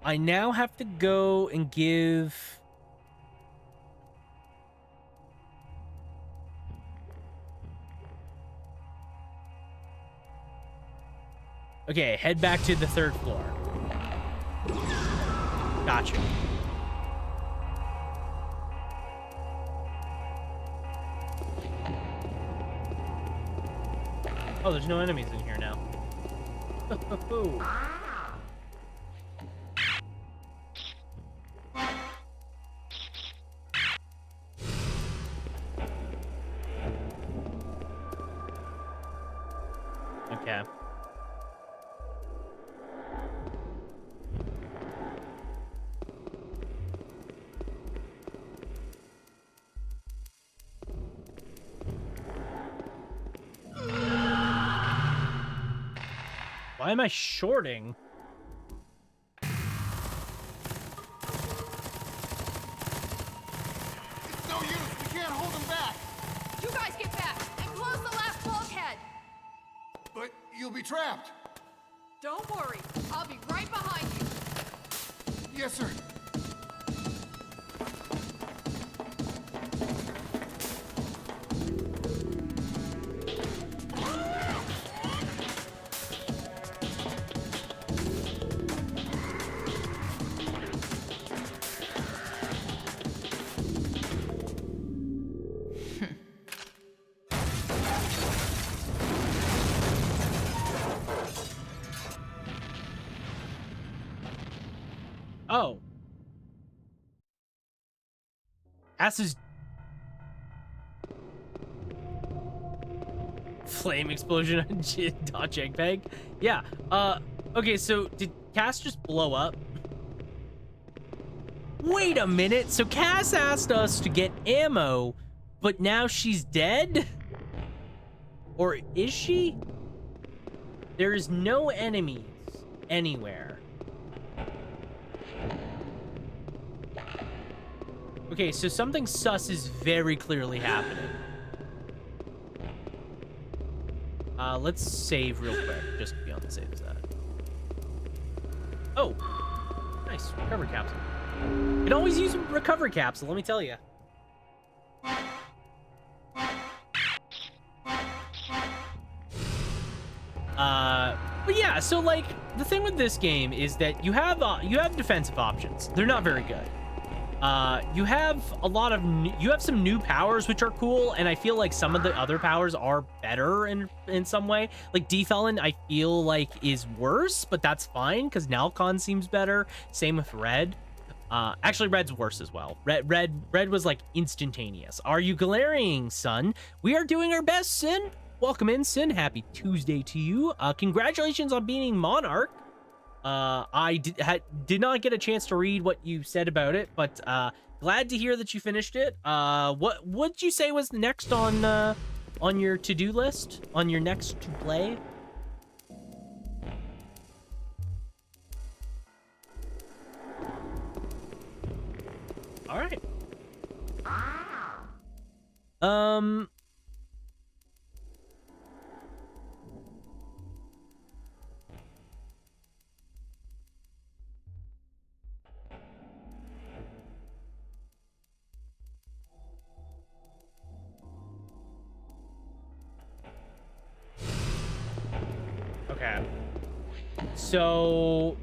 I now have to go and give. Okay, head back to the 3rd floor. Gotcha. Oh, there's no enemies in here now. Okay. Why am I shorting? It's no use. We can't hold them back. You guys get back and close the last bulkhead. But you'll be trapped. Don't worry. I'll be right behind you. Yes, sir. Oh. Ass's flame explosion on JPEG. Yeah. Okay, so did Cass just blow up? Wait a minute. So Cass asked us to get ammo, but now she's dead? Or is she? There is no enemies anywhere. Okay, so something sus is very clearly happening. Let's save real quick, just to be on the safe side. Oh, nice, recovery capsule. You can always use a recovery capsule, let me tell you. But yeah, so like, the thing with this game is that you have defensive options. They're not very good. You have a lot of you have some new powers which are cool, and I feel like some of the other powers are better in some way. Like Defelon, I feel like is worse, but that's fine because Nalcon seems better. Same with Red. Actually, Red's worse as well. Red was like instantaneous. Are you Galerian, son? We are doing our best, Sin. Welcome in, Sin. Happy Tuesday to you. Congratulations on beating Monarch. I did not get a chance to read what you said about it, but glad to hear that you finished it. What'd you say was next on your to-do list? On your next to play? All right. Okay. So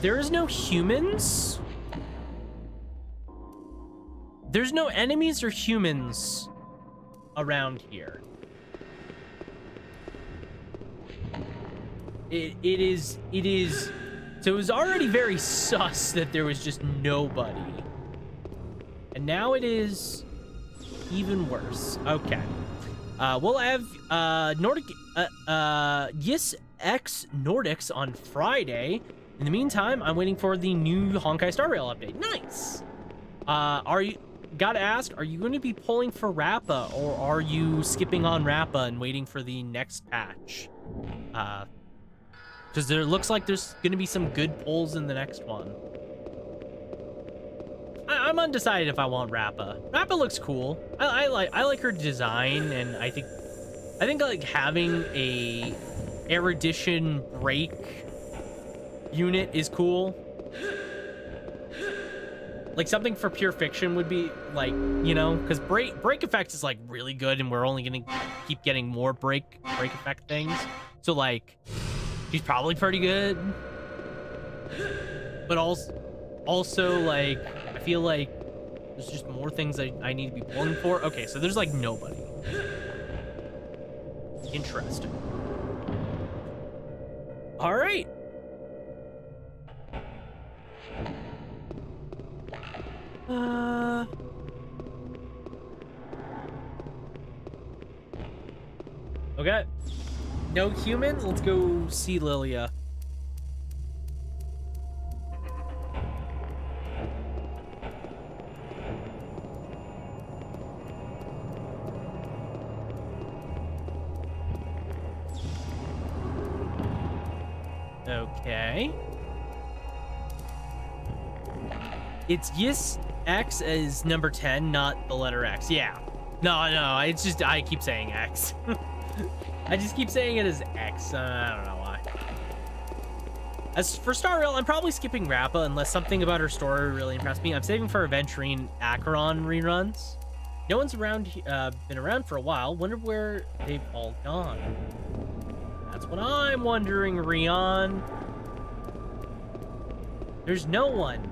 there is no humans. There's no enemies or humans around here. It is so it was already very sus that there was just nobody. And now it is even worse. Okay. We'll have Nordic Yes X Nordics on Friday. In the meantime, I'm waiting for the new Honkai Star Rail update. Nice. Gotta ask, are you going to be pulling for Rappa, or are you skipping on Rappa and waiting for the next patch? because there looks like there's gonna be some good pulls in the next one. I'm undecided if I want Rappa. Rappa looks cool. I like her design, and I think like having a erudition break unit is cool. Like something for pure fiction would be like, you know, because break effect is like really good, and we're only gonna keep getting more break effect things. So like, she's probably pretty good. But also like, I feel like there's just more things I need to be pulling for. Okay, so there's like nobody. Interesting. All right. Okay. No humans? Let's go see Lilia. Okay. It's yes X as number 10, not the letter X. Yeah. No, it's just I keep saying X. I just keep saying it as X. I don't know why. As for Star Rail, I'm probably skipping Rappa unless something about her story really impressed me. I'm saving for Aventurine Acheron reruns. No one's around, been around for a while. Wonder where they've all gone. That's what I'm wondering, Rion. There's no one.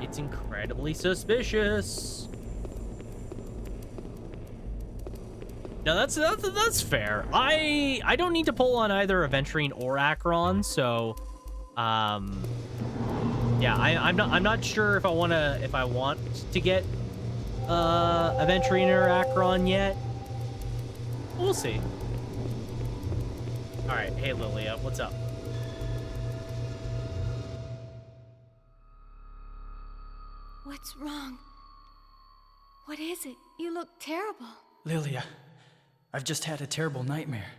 It's incredibly suspicious. No, that's fair. I don't need to pull on either Aventurine or Acheron, so yeah, I'm not sure if I want to get Aventurine or Acheron yet. We'll see. All right, hey Lilia, what's up? What's wrong? What is it? You look terrible. Lilia, I've just had a terrible nightmare.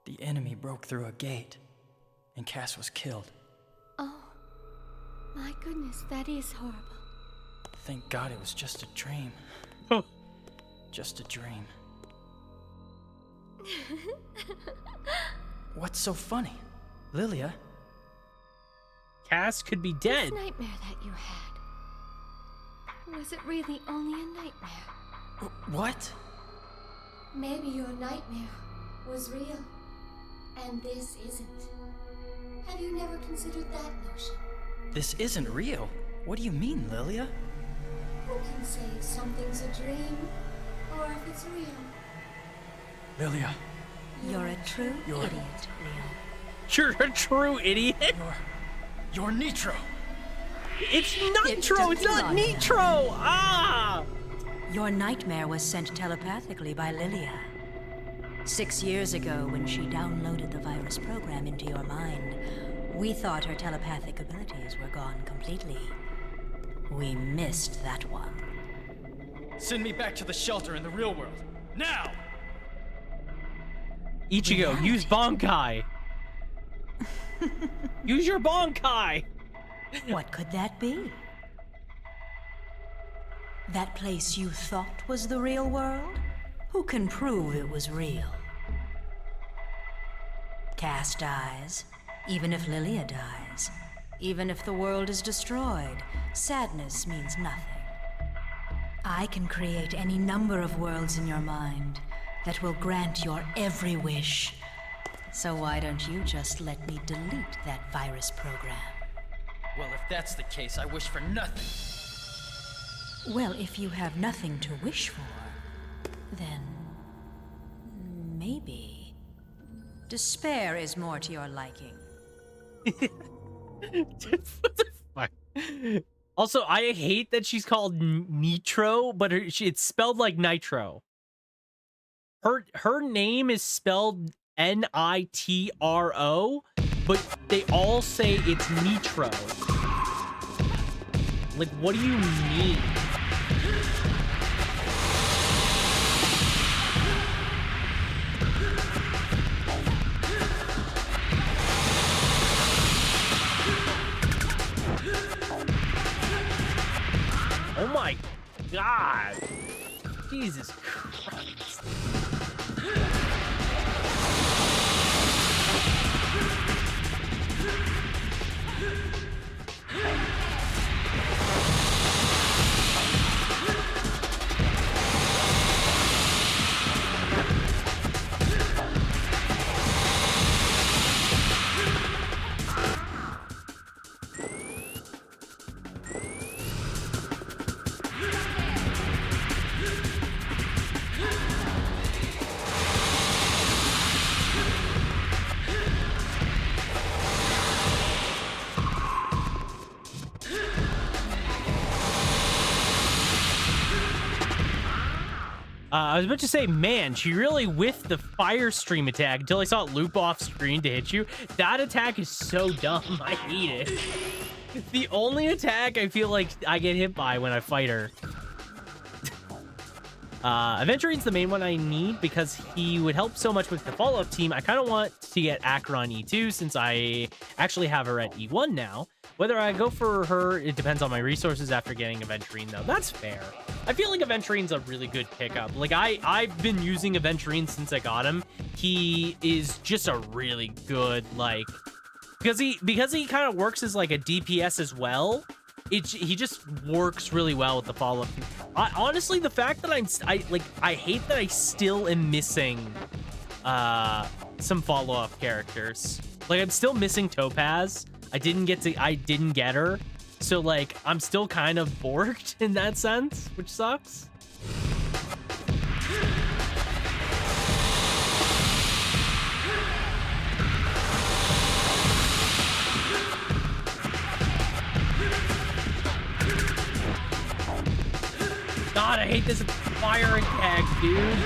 The enemy broke through a gate, and Cass was killed. Oh, my goodness, that is horrible. Thank God it was just a dream. Just a dream. What's so funny? Lilia? Cass could be dead. This nightmare that you had, was it really only a nightmare? What? Maybe your nightmare was real, and this isn't. Have you never considered that notion? This isn't real. What do you mean, Lilia? Who can say if something's a dream, or if it's real? Lilia, You're a true You're- idiot, Leon. You're a true idiot. you're Nitro. It's Nitro. It's not Nitro. Ah. Your nightmare was sent telepathically by Lilia. 6 years ago, when she downloaded the virus program into your mind, we thought her telepathic abilities were gone completely. We missed that one. Send me back to the shelter in the real world. Now! Ichigo, use Bonkai. Use your Bonkai. What could that be? That place you thought was the real world? Who can prove it was real? Cass dies, even if Lilia dies. Even if the world is destroyed, sadness means nothing. I can create any number of worlds in your mind that will grant your every wish. So why don't you just let me delete that virus program? Well, if that's the case, I wish for nothing. Well, if you have nothing to wish for, then maybe despair is more to your liking. What the fuck? Also, I hate that she's called Nitro, but it's spelled like Nitro. Her name is spelled Nitro, but they all say it's Nitro. Like, what do you mean? Jesus Christ. I was about to say, man, she really whiffed the fire stream attack until I saw it loop off screen to hit you. That attack is so dumb. I hate it. It's the only attack I feel like I get hit by when I fight her. Aventurine's the main one I need because he would help so much with the follow-up team. I kind of want to get Acheron E2 since I actually have her at E1 now. Whether I go for her, it depends on my resources after getting Aventurine, though. That's fair. I feel like Aventurine's a really good pickup. Like, I've been using Aventurine since I got him. He is just a really good, like... Because he kind of works as, like, a DPS as well. He just works really well with the follow-up. Honestly, the fact that I hate that I still am missing some follow-up characters. Like, I'm still missing Topaz. I didn't get her. So, like, I'm still kind of borked in that sense, which sucks. God, I hate this fire attack, dude.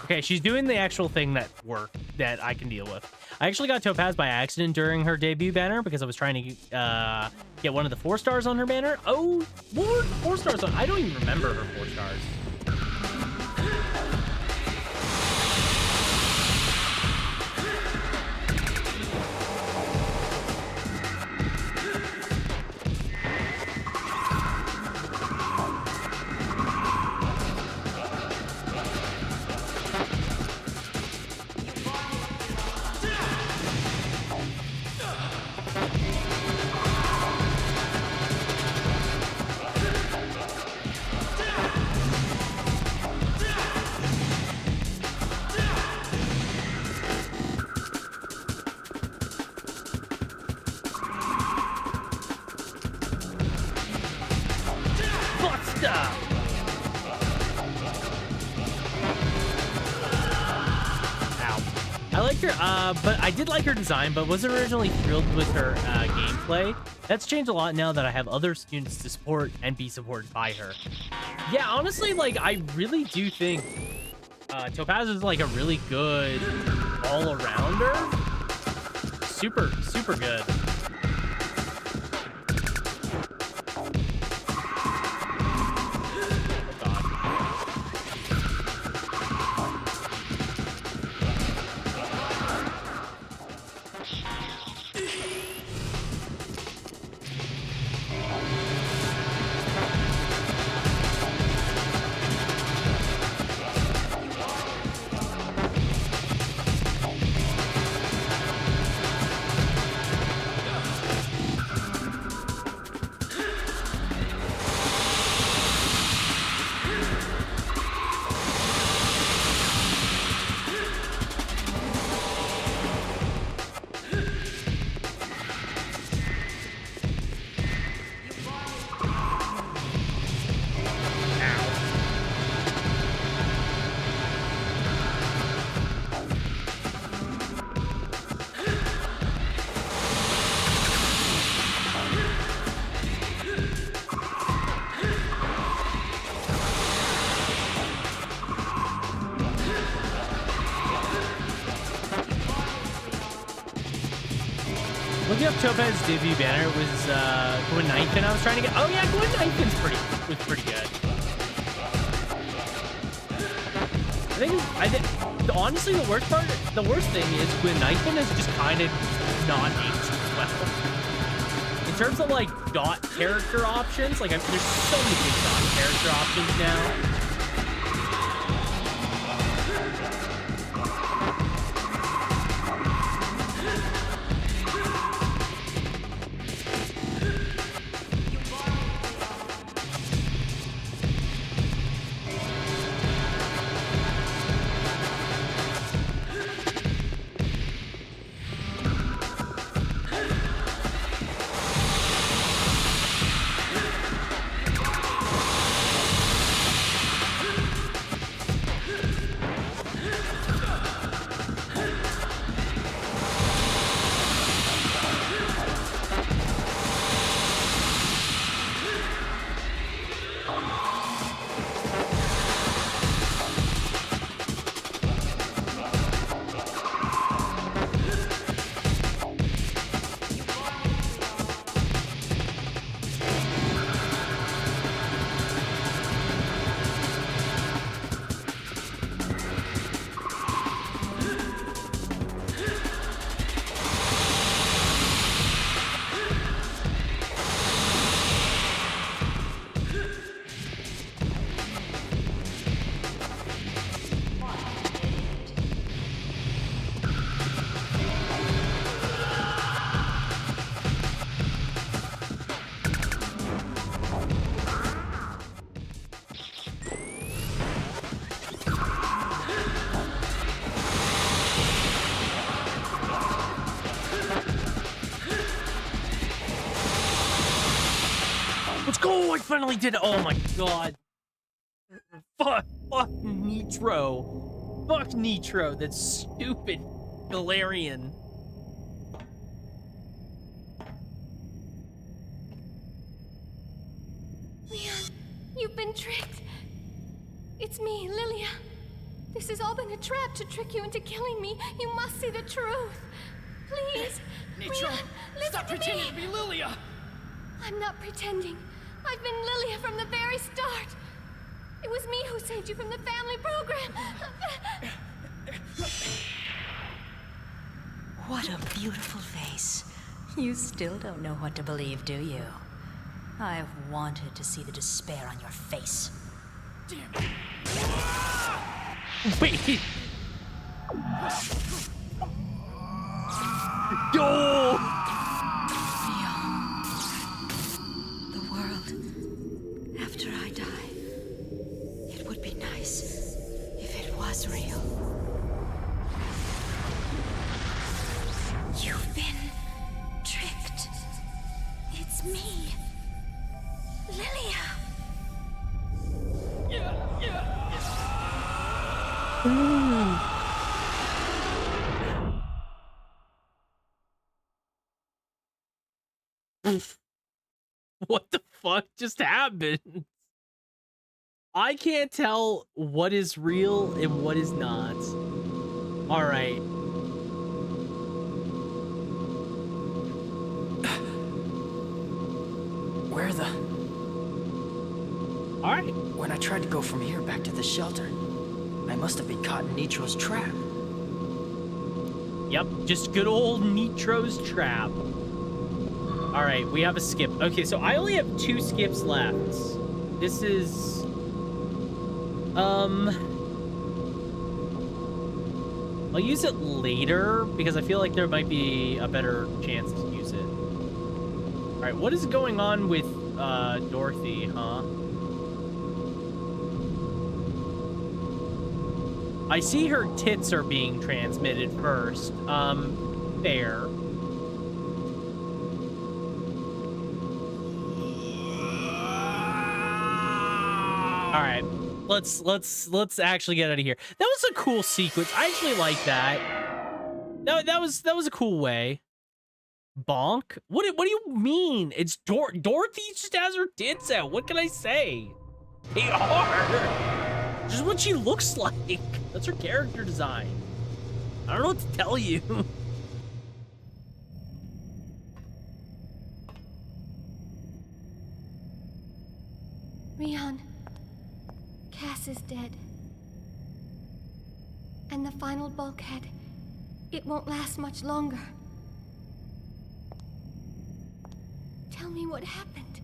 Okay, she's doing the actual thing that that I can deal with. I actually got Topaz by accident during her debut banner because I was trying to get one of the 4 stars on her banner. Oh, what were 4 stars on? I don't even remember her 4 stars. But I did like her design, but wasn't originally thrilled with her gameplay. That's changed a lot now that I have other students to support and be supported by her. Yeah, honestly, like, I really do think Topaz is, like, a really good all-arounder. Super, super good. Looking up Topaz debut banner was Gwen Knifin I was trying to get. Oh yeah, Gwen Knifin's pretty good. I think honestly the worst thing is Gwen Knifin is just kind of not aged well. In terms of like dot character options, like there's so many good dot character options now. I finally did it. Oh my god. Fuck Nitro. Fuck Nitro, that stupid Galerian. Leon, you've been tricked. It's me, Lilia. This has all been a trap to trick you into killing me. You must see the truth. Please. Nitro, Leon, listen stop to pretending me. to be Lilia. I'm not pretending. I've been Lilia from the very start. It was me who saved you from the family program. What a beautiful face. You still don't know what to believe, do you? I've wanted to see the despair on your face. Damn it. Wait. Yo! The world, after I die, it would be nice if it was real. You've been tricked. It's me, Lilia. What the fuck just happened? I can't tell what is real and what is not. All right. Where the... All right. When I tried to go from here back to the shelter, I must have been caught in Nitro's trap. Yep, just good old Nitro's trap. All right, we have a skip. Okay, so I only have 2 skips left. This is... I'll use it later because I feel like there might be a better chance to use it. All right, what is going on with Dorothy, huh? I see her tits are being transmitted first. Fair. All right, let's actually get out of here. That was a cool sequence. I actually like that. That was a cool way. Bonk? What do you mean? It's Dorothy just has her tits out. What can I say? They are. Just what she looks like. That's her character design. I don't know what to tell you. Rian, Cass is dead. And the final bulkhead, it won't last much longer. Tell me what happened.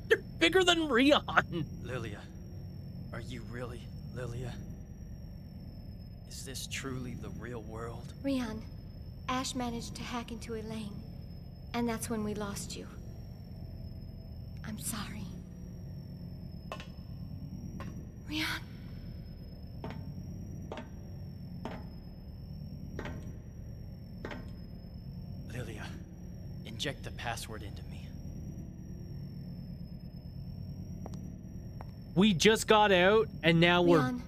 You're bigger than Rian. Lilia, are you really Lilia? Is this truly the real world? Rian, Ash managed to hack into Elaine, and that's when we lost you. I'm sorry. Rian. Lilia, inject the password into me. We just got out, and now we're... Rian,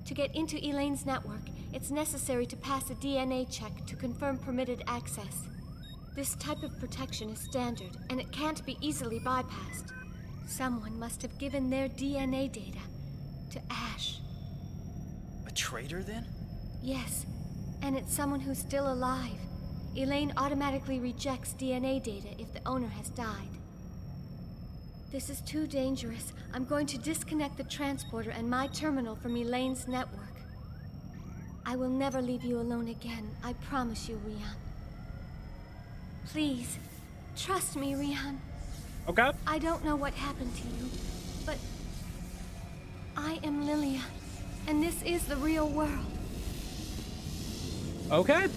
to get into Elaine's network, it's necessary to pass a DNA check to confirm permitted access. This type of protection is standard, and it can't be easily bypassed. Someone must have given their DNA data to Ash. A traitor, then? Yes, and it's someone who's still alive. Elaine automatically rejects DNA data if the owner has died. This is too dangerous. I'm going to disconnect the transporter and my terminal from Elaine's network. I will never leave you alone again. I promise you, Rian. Please, trust me, Rian. Okay. I don't know what happened to you, but I am Lilia, and this is the real world. Okay.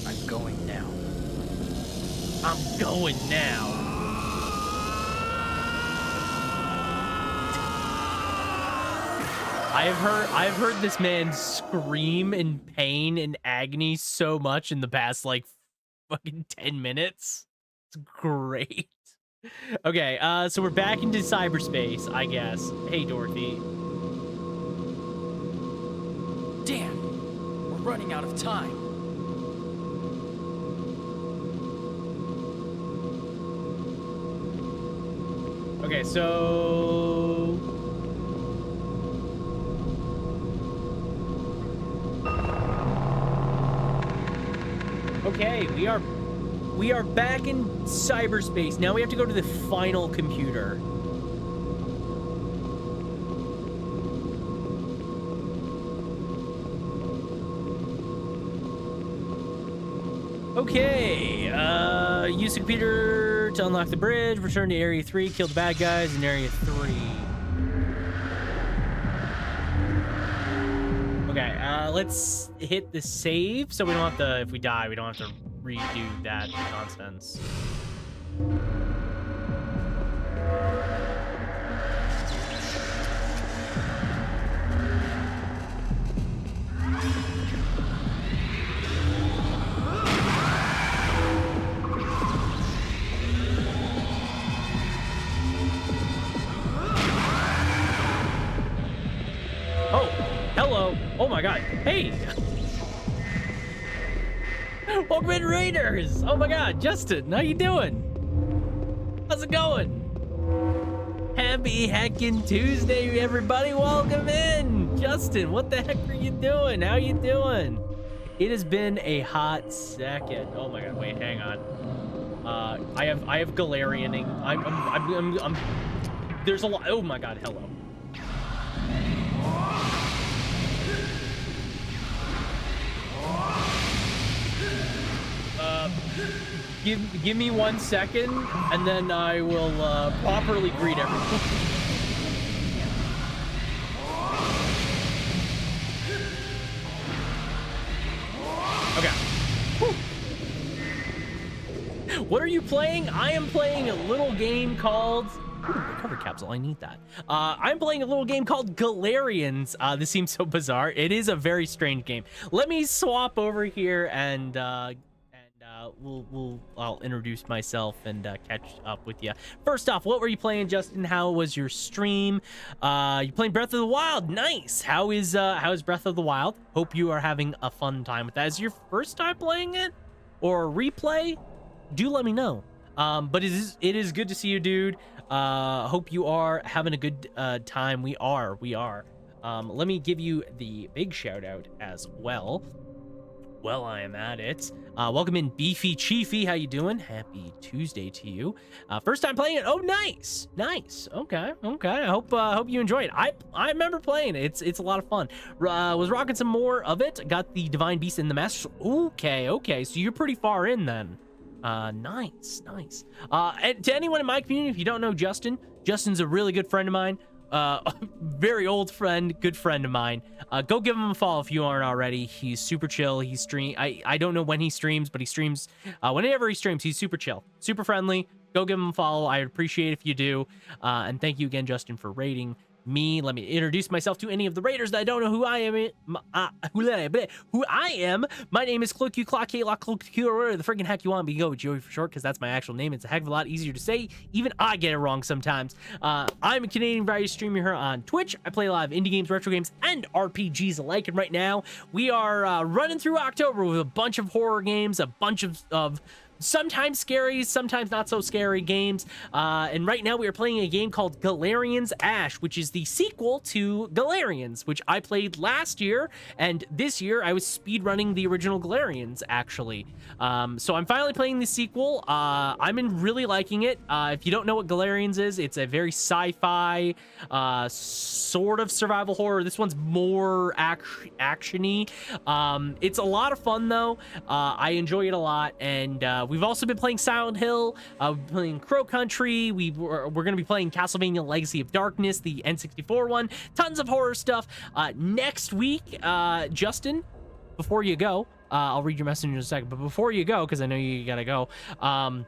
I'm going now. I'm going now. I've heard this man scream in pain and agony so much in the past like fucking 10 minutes. It's great. Okay, so we're back into cyberspace, I guess. Hey, Dorothy. Damn, we're running out of time. Okay, so... Okay, we are back in cyberspace. Now we have to go to the final computer. Okay, use the computer to unlock the bridge, return to Area 3, kill the bad guys in Area 3. Okay, let's hit the save so we don't have to, if we die, we don't have to redo that nonsense. Oh, hello. Oh my god. Hey. Welcome in, Raiders. Oh my god, Justin, how you doing? How's it going? Happy heckin' Tuesday, everybody. Welcome in. Justin, what the heck are you doing? How you doing? It has been a hot second. Oh my god, wait, hang on. I have Galerianing. I'm there's a lot. Oh my god, hello. Give me 1 second, and then I will properly greet everyone. Okay. Whew. What are you playing? I am playing a little game called... Ooh, the cover capsule, I need that. I'm playing a little game called Galerians. This seems so bizarre. It is a very strange game. Let me swap over here and I'll introduce myself and catch up with you. First off, what were you playing, Justin? How was your stream? You playing Breath of the Wild? Nice. How is Breath of the Wild? Hope you are having a fun time with that. Is it your first time playing it or a replay? Do let me know. But it is good to see you, dude. Hope you are having a good time. We are. Let me give you the big shout out as well. Well, I am at it. Welcome in, Beefy Chiefy. How you doing? Happy Tuesday to you. First time playing it. Oh, nice. Okay. I hope you enjoy it. I remember playing it. It's a lot of fun. Was rocking some more of it. Got the Divine Beast in the Master. Okay. So you're pretty far in then. Nice. And to anyone in my community, if you don't know Justin's a really good friend of mine. Very old friend, good friend of mine. Go give him a follow if you aren't already. He's super chill. I don't know when he streams, but he streams whenever he streams. He's super chill, super friendly. Go give him a follow. I'd appreciate if you do. And thank you again, Justin, for raiding me. Let me introduce myself to any of the raiders that don't know who I am. My name is Kloqdq, Kloqdq, or whatever the freaking heck you want me to go with Joey for short, because that's my actual name. It's a heck of a lot easier to say. Even I get it wrong sometimes. I'm a Canadian variety streamer here on Twitch. I play a lot of indie games, retro games, and RPGs alike. And right now we are running through October with a bunch of horror games, a bunch of sometimes scary, sometimes not so scary games. And right now we are playing a game called Galerians Ash, which is the sequel to Galerians, which I played last year. And this year I was speedrunning the original Galerians, actually. So I'm finally playing the sequel. I'm really liking it. If you don't know what Galerians is, it's a very sci-fi, sort of survival horror. This one's more action-y. It's a lot of fun, though. I enjoy it a lot. And we've also been playing Silent Hill, playing Crow Country. We're going to be playing Castlevania Legacy of Darkness, the N64 one. Tons of horror stuff. Next week, Justin, before you go, I'll read your message in a second, but before you go, because I know you got to go, I'm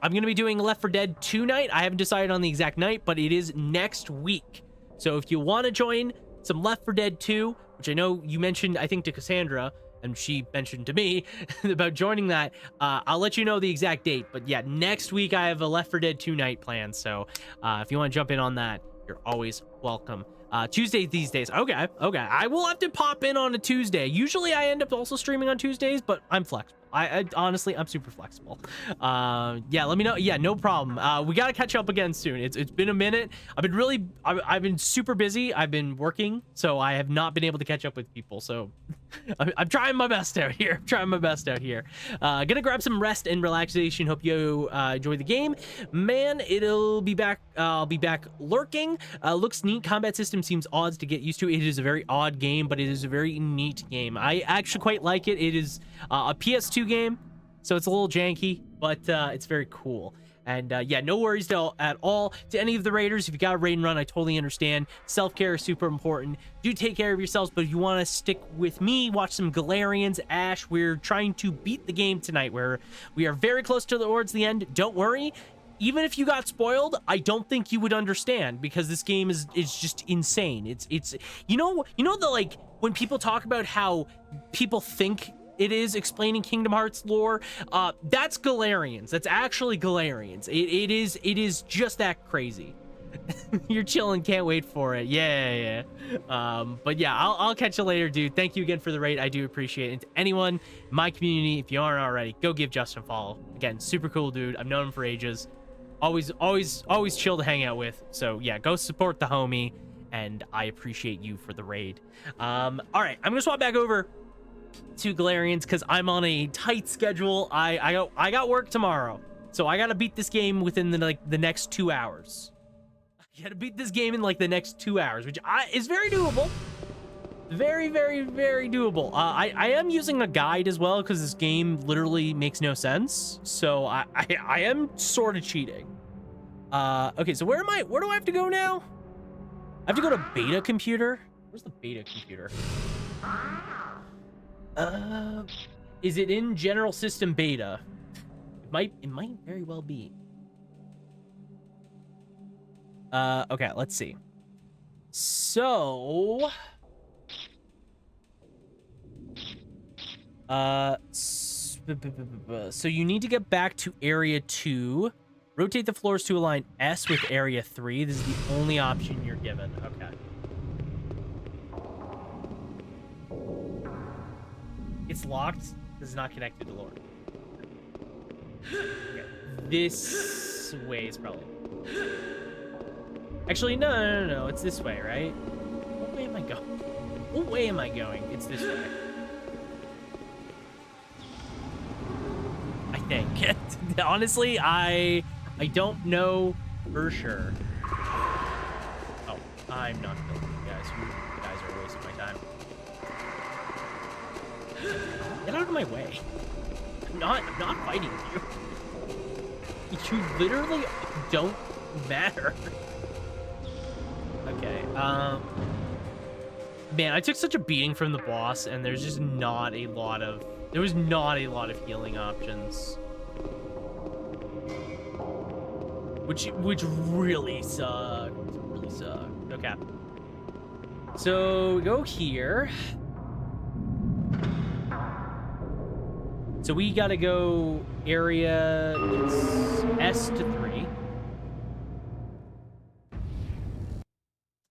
going to be doing Left 4 Dead 2 night. I haven't decided on the exact night, but it is next week. So if you want to join some Left 4 Dead 2, which I know you mentioned, I think, to Cassandra, and she mentioned to me about joining that, I'll let you know the exact date. But yeah, next week I have a Left 4 Dead 2 night planned. So if you want to jump in on that, you're always welcome. Tuesdays these days. Okay. I will have to pop in on a Tuesday. Usually I end up also streaming on Tuesdays, but I'm flexible. I honestly, I'm super flexible. Yeah, let me know. Yeah, no problem. We got to catch up again soon. It's been a minute. I've been super busy. I've been working, so I have not been able to catch up with people. So I'm trying my best out here. Gonna grab some rest and relaxation. Hope you enjoy the game. Man, it'll be back. I'll be back lurking. Looks neat. Combat system seems odd to get used to. It is a very odd game, but it is a very neat game. I actually quite like it. It is a PS2 game, so it's a little janky, but it's very cool. And yeah, no worries at all to any of the raiders. If you got a raid and run, I totally understand. Self-care is super important. Do take care of yourselves, but if you want to stick with me, watch some Galerians Ash. We're trying to beat the game tonight, where we are very close towards the end. Don't worry. Even if you got spoiled, I don't think you would understand, because this game is just insane. It's you know the, like, when people talk about how people think it is explaining Kingdom Hearts lore, that's Galerians. That's actually Galerians. It is just that crazy. You're chilling, can't wait for it. Yeah. But yeah, I'll catch you later, dude. Thank you again for the raid. I do appreciate it. And to anyone in my community, if you aren't already, go give Justin a follow. Again, super cool dude. I've known him for ages. Always chill to hang out with. So yeah, go support the homie, and I appreciate you for the raid. All right, I'm gonna swap back over to Galerians because I'm on a tight schedule. I got work tomorrow, so I gotta beat this game within the next 2 hours. I gotta beat this game in like the next 2 hours, which is very doable. Very doable. I am using a guide as well, because this game literally makes no sense, so I am sort of cheating. Okay, so where do I have to go now? I have to go to beta computer. Where's the beta computer? Is it in general system beta? It might very well be. Okay, let's see. So so you need to get back to area 2. Rotate the floors to align S with area 3. This is the only option you're given. Okay. It's locked. This is not connected to lore. Okay. This way is probably... Actually, no. It's this way, right? What way am I going? It's this way. think. Honestly, I don't know for sure. Oh, I'm not building you guys. You guys are wasting my time. Get out of my way. I'm not fighting you. You literally don't matter. Okay, man, I took such a beating from the boss, and there's just not a lot of... There was not a lot of healing options. Which really sucked. Really sucked. Okay. So, we go here. So we gotta go area S to 3.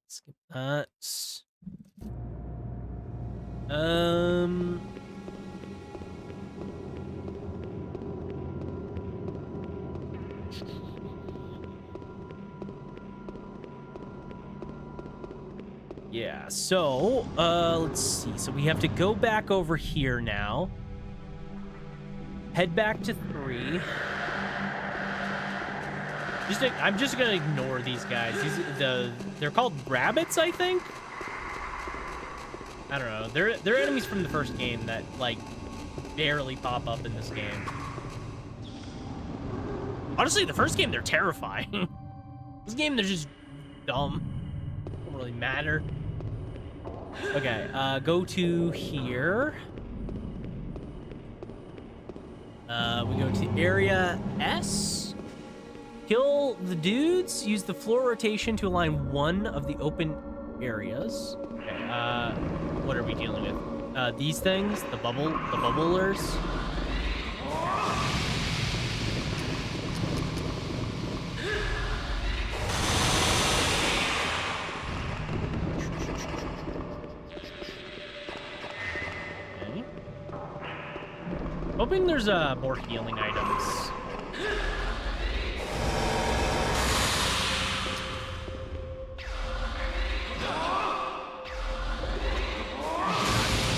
Skip that. Yeah, so, let's see. So we have to go back over here now. Head back to 3. I'm just gonna ignore these guys. They're called rabbits, I think. I don't know. They're enemies from the first game that like barely pop up in this game. Honestly, the first game they're terrifying. This game they're just dumb. Don't really matter. Okay, go to here. We go to area S. Kill the dudes. Use the floor rotation to align one of the open areas. Okay, what are we dealing with? These things? The bubblers? Okay. Hoping there's more healing items.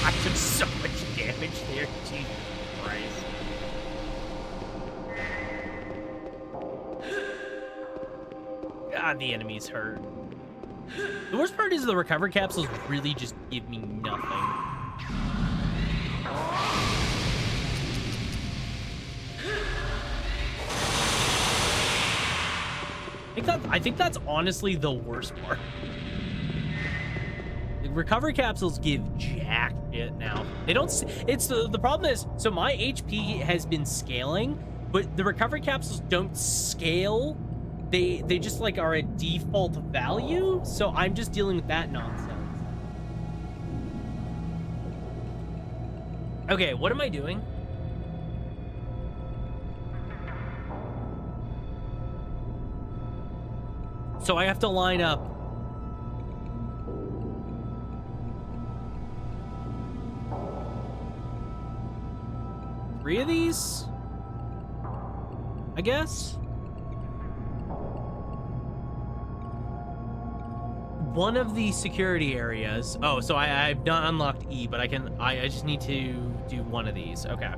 I took so much damage there, Jesus Christ. God, the enemies hurt. The worst part is the recovery capsules really just give me nothing. I think that's honestly the worst part. The recovery capsules give jack shit now. They don't. It's the problem is, so my HP has been scaling, but the recovery capsules don't scale. They just like are a default value. So I'm just dealing with that nonsense. Okay, what am I doing? So I have to line up. Three of these? I guess? One of the security areas. Oh, so I've not unlocked E, but I just need to do one of these. Okay.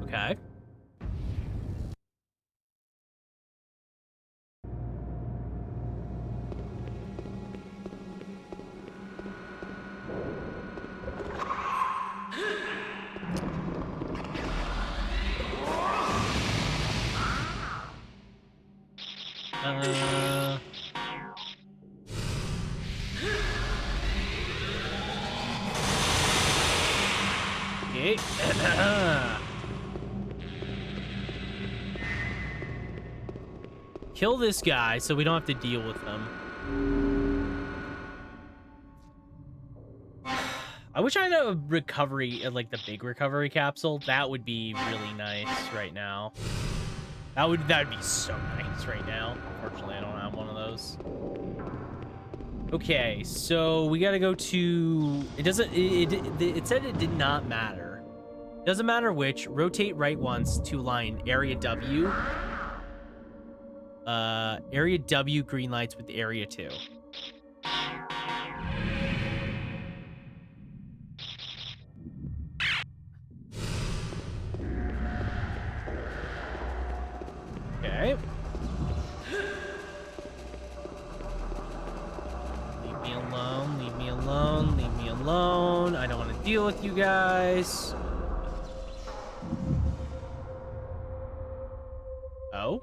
Okay. Okay. Kill this guy so we don't have to deal with him. I wish I had a recovery, like the big recovery capsule. That would be really nice right now. That would be so nice right now. Unfortunately, I don't have one of those. Okay, so we gotta go to. It doesn't. It said it did not matter. Doesn't matter which. Rotate right once to align area W. Area W green lights with Area 2. Okay. Leave me alone, leave me alone, leave me alone. I don't want to deal with you guys. Oh?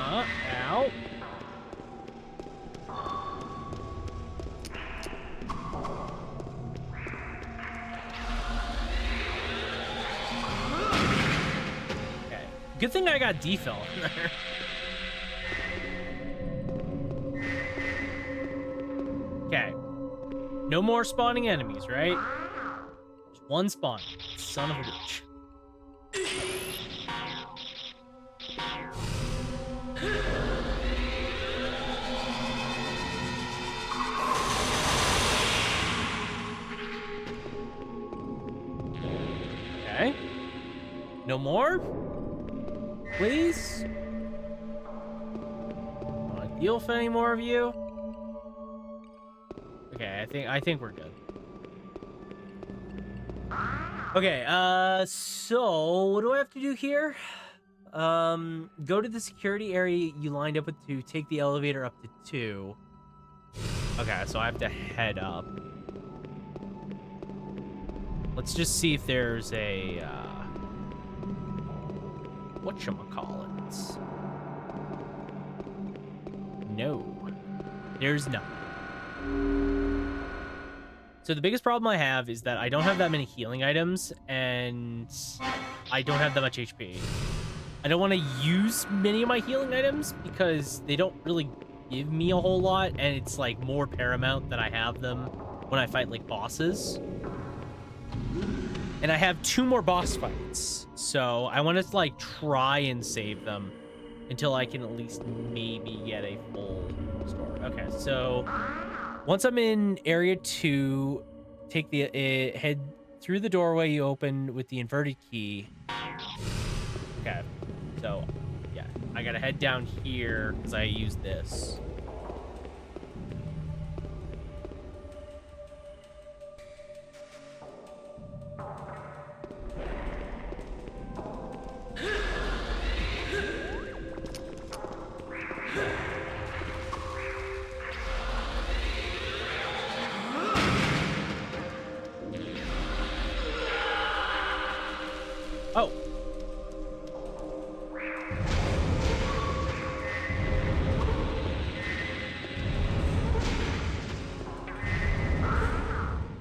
Ow. Okay. Good thing I got defill in there. Okay. No more spawning enemies, right? There's one spawn. Son of a bitch. Okay. No more? Please? Don't want to deal with any more of you? Okay, I think we're good. Okay, so what do I have to do here? Go to the security area you lined up with to take the elevator up to 2. Okay, so I have to head up. Let's just see if there's a, whatchamacallit? No. There's nothing. So the biggest problem I have is that I don't have that many healing items, and I don't have that much HP. I don't want to use many of my healing items because they don't really give me a whole lot, and it's like more paramount that I have them when I fight like bosses. And I have 2 more boss fights, so I want to like try and save them until I can at least maybe get a full store. Okay, so once I'm in area 2, take the head through the doorway you opened with the inverted key. Okay, so yeah, I gotta head down here because I used this. Oh.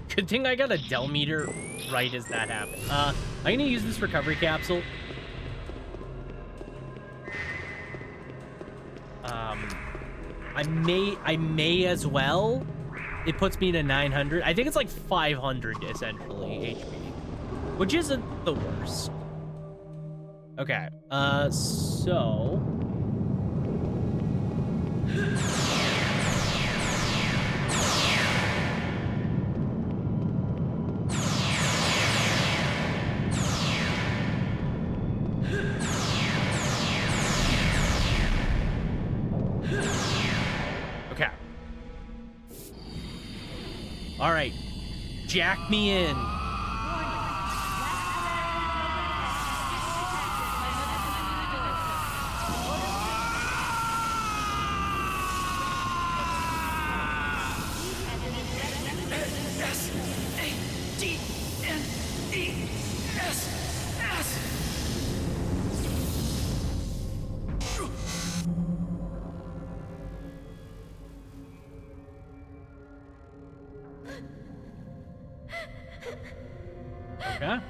Good thing I got a Del meter right as that happened. I'm gonna use this recovery capsule. I may as well. It puts me to 900. I think it's like 500 essentially HP, which isn't the worst. Okay, so... Okay. All right, jack me in. Okay.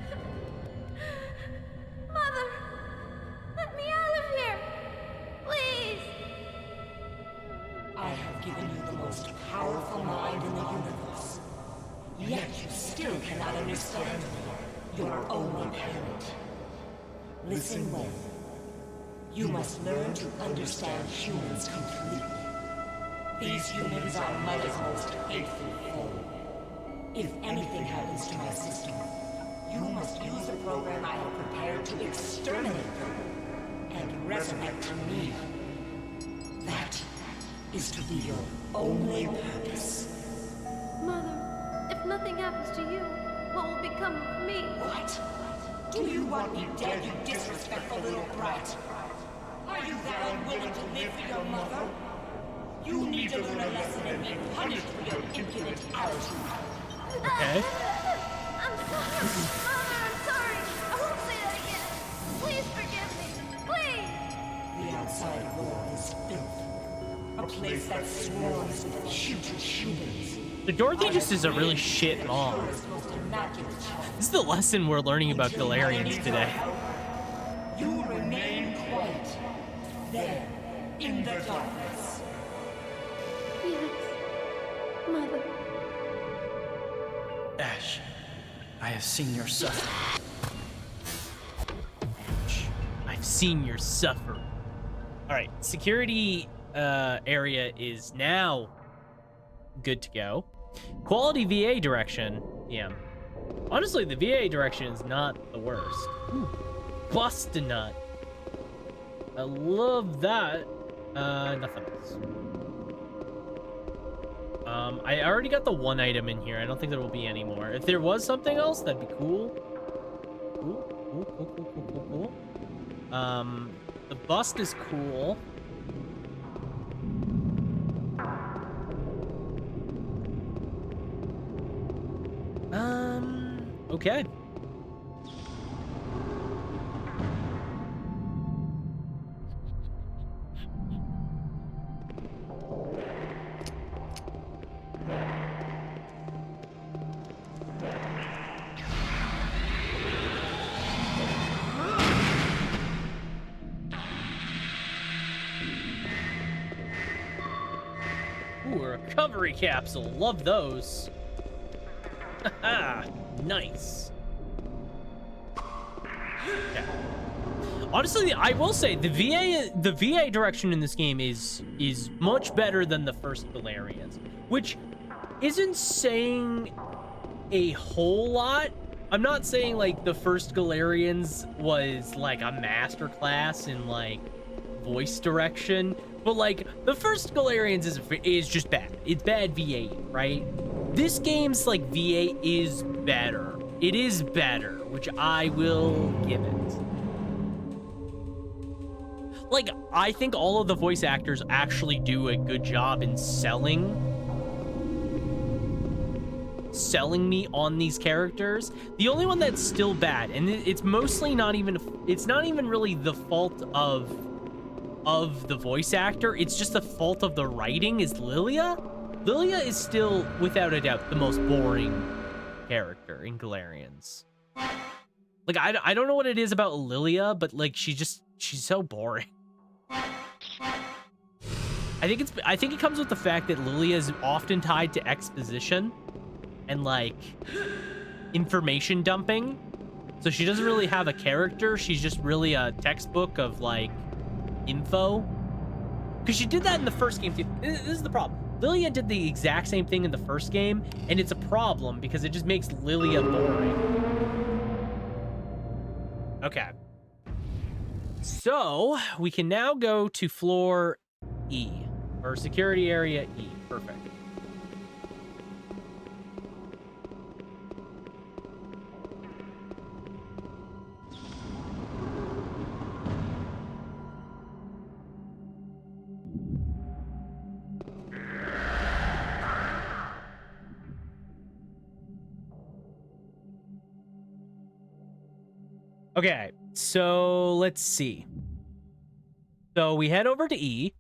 Mother, let me out of here. Please. I have given you the most powerful mind in the universe. Yet you still cannot understand me, your only parent. Listen well. You must learn to understand humans completely. These humans are Mother's most hateful foe. If anything happens to my system, you must use the program I have prepared to exterminate them and resurrect to me. That is to be your only purpose. Mother, if nothing happens to you, what will become of me? What? Do you want me dead, you disrespectful little brat? Are you that unwilling to live for your mother? You need to learn a lesson and be punished for your impudent attitude. Okay. I'm sorry. Mother, I'm sorry. I won't say that again. Please forgive me. Please. The outside world is filth. A place that swarms with putrid humans. So Dorothy just is a really shit mom. This is the lesson we're learning about Galerians today. You remain quiet. There, in the darkness. Yes, Mother. Ash, I have seen your suffering. I've seen your suffer. All right, security area is now good to go. Quality VA direction. Yeah. Honestly, the VA direction is not the worst. Ooh, bust a nut. I love that. Nothing else. I already got the one item in here. I don't think there will be any more. If there was something else, that'd be cool. Cool. The bust is cool. Okay. Ooh, a recovery capsule. Love those. Haha, nice. Okay. Honestly, I will say the VA direction in this game is much better than the first Galerians, which isn't saying a whole lot. I'm not saying like the first Galerians was like a masterclass in like voice direction, but like the first Galerians is just bad. It's bad VA, right? This game's like VA is better. It is better, which I will give it. Like, I think all of the voice actors actually do a good job in selling me on these characters. The only one that's still bad, and it's mostly not even really the fault of the voice actor, it's just the fault of the writing, is Lilia. Lilia is still, without a doubt, the most boring character in Galerians. Like, I don't know what it is about Lilia, but like she's so boring. I think it comes with the fact that Lilia is often tied to exposition and like information dumping. So she doesn't really have a character. She's just really a textbook of like info. Because she did that in the first game too. This is the problem. Lilia did the exact same thing in the first game, and it's a problem because it just makes Lilia boring. Okay. So we can now go to floor E, or security area E. Perfect. Okay, so let's see. So we head over to E.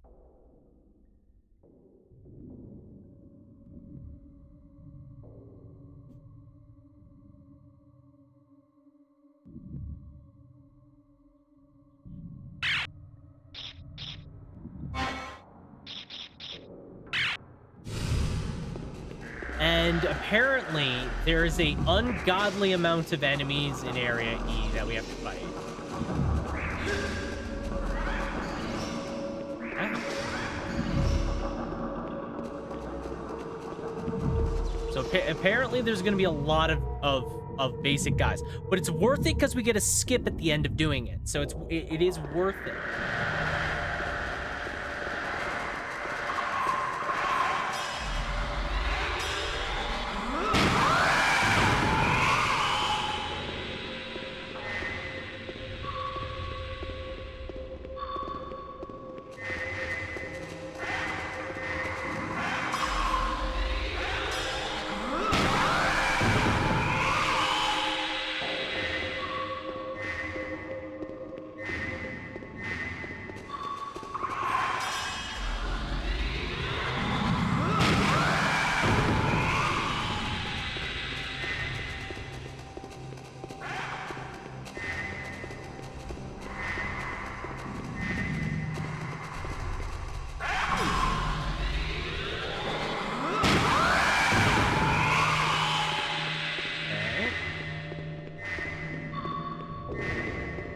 And apparently, there is a ungodly amount of enemies in Area E that we have to fight. Wow. So apparently, there's going to be a lot of basic guys, but it's worth it because we get a skip at the end of doing it. So it is worth it.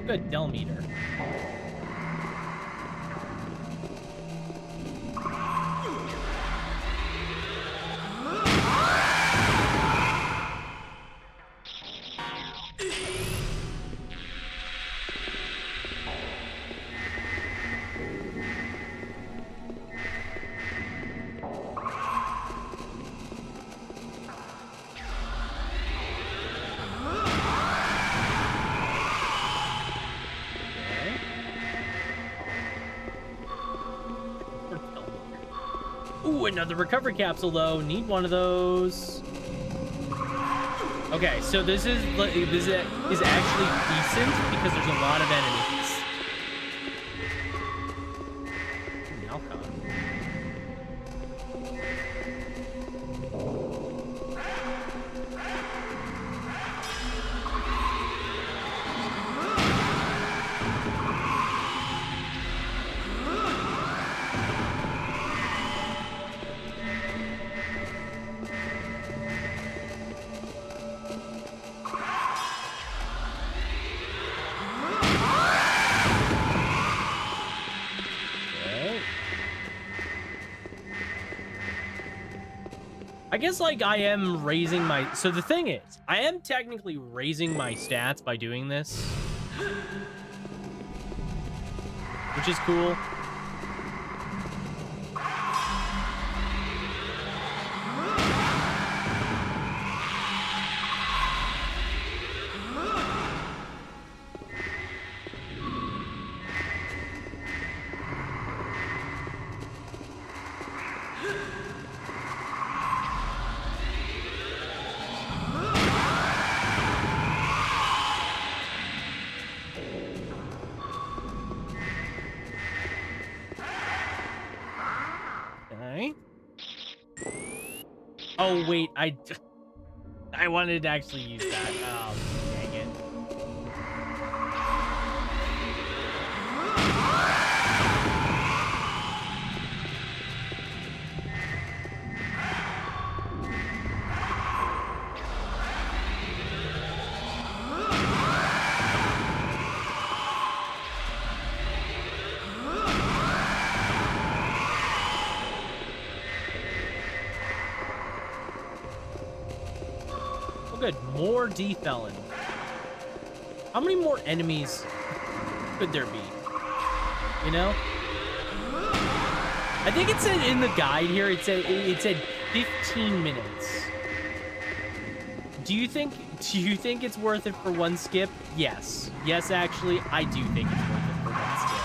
Good Delmeter. Ooh, another recovery capsule, though. Need one of those. Okay, so this is actually decent because there's a lot of enemies. Malcolm. I guess, like, I am raising my... So the thing is, I am technically raising my stats by doing this. Which is cool. Oh, wait, I wanted to actually use that. Oh, dang it. Good, more D-Felon. How many more enemies could there be? You know? I think it said in the guide here, it said 15 minutes. Do you think it's worth it for one skip? Yes. Yes, actually, I do think it's worth it for one skip.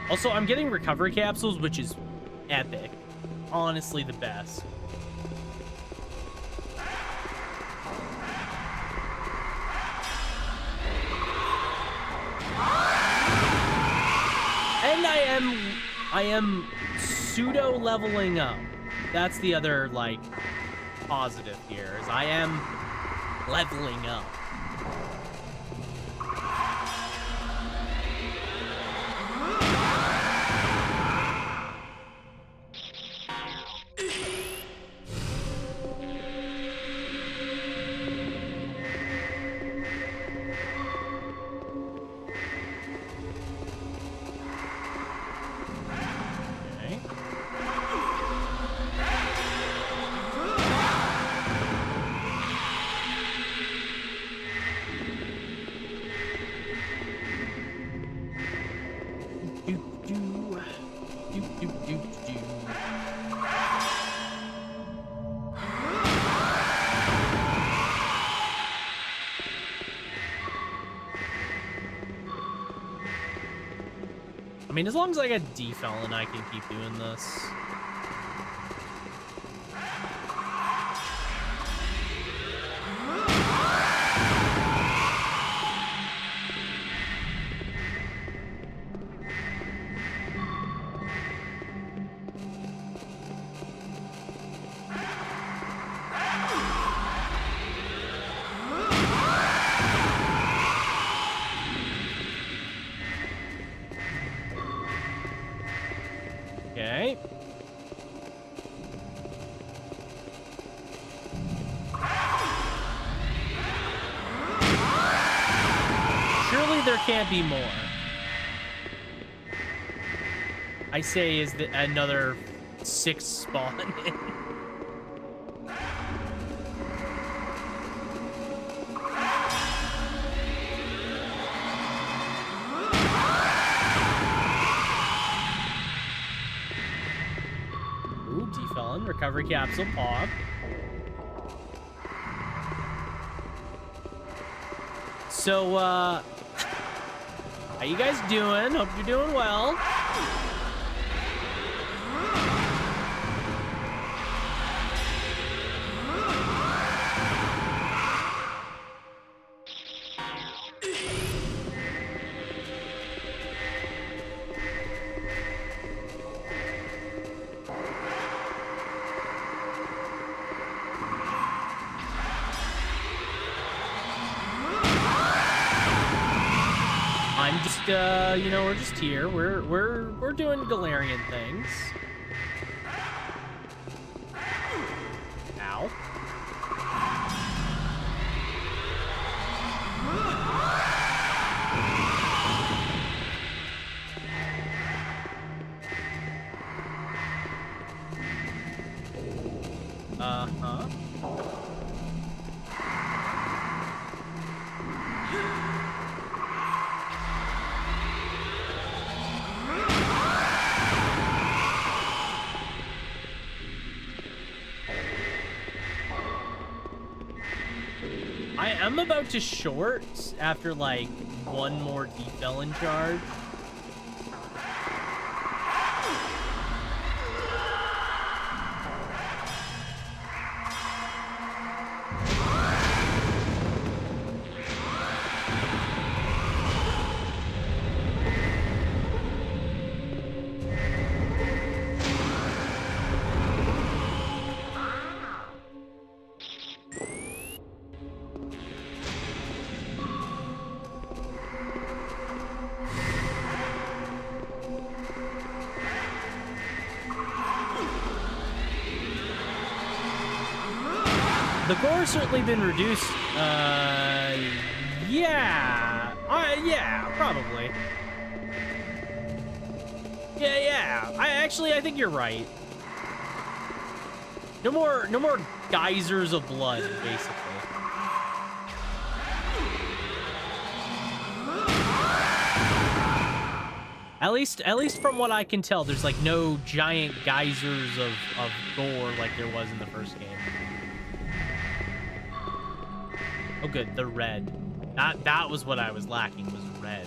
Also, I'm getting recovery capsules, which is epic. Honestly, the best. am pseudo leveling up. That's the other like positive here, is I am leveling up. I mean, as long as I get D-Felon, I can keep doing this. Okay. Surely there can't be more. I say is that another 6 spawn in. Ooh, D-Felon, recovery capsule, pop. So, how you guys doing? Hope you're doing well. I'm just, you know, we're just here. We're doing Galerian things. Ow. Uh-huh. I'm about to short after like one more D-Felon charge. The gore has certainly been reduced. Yeah. Yeah, probably. Yeah. I think you're right. No more geysers of blood, basically. At least from what I can tell, there's like no giant geysers of gore like there was in the first game. Oh good, the red. That was what I was lacking, was red.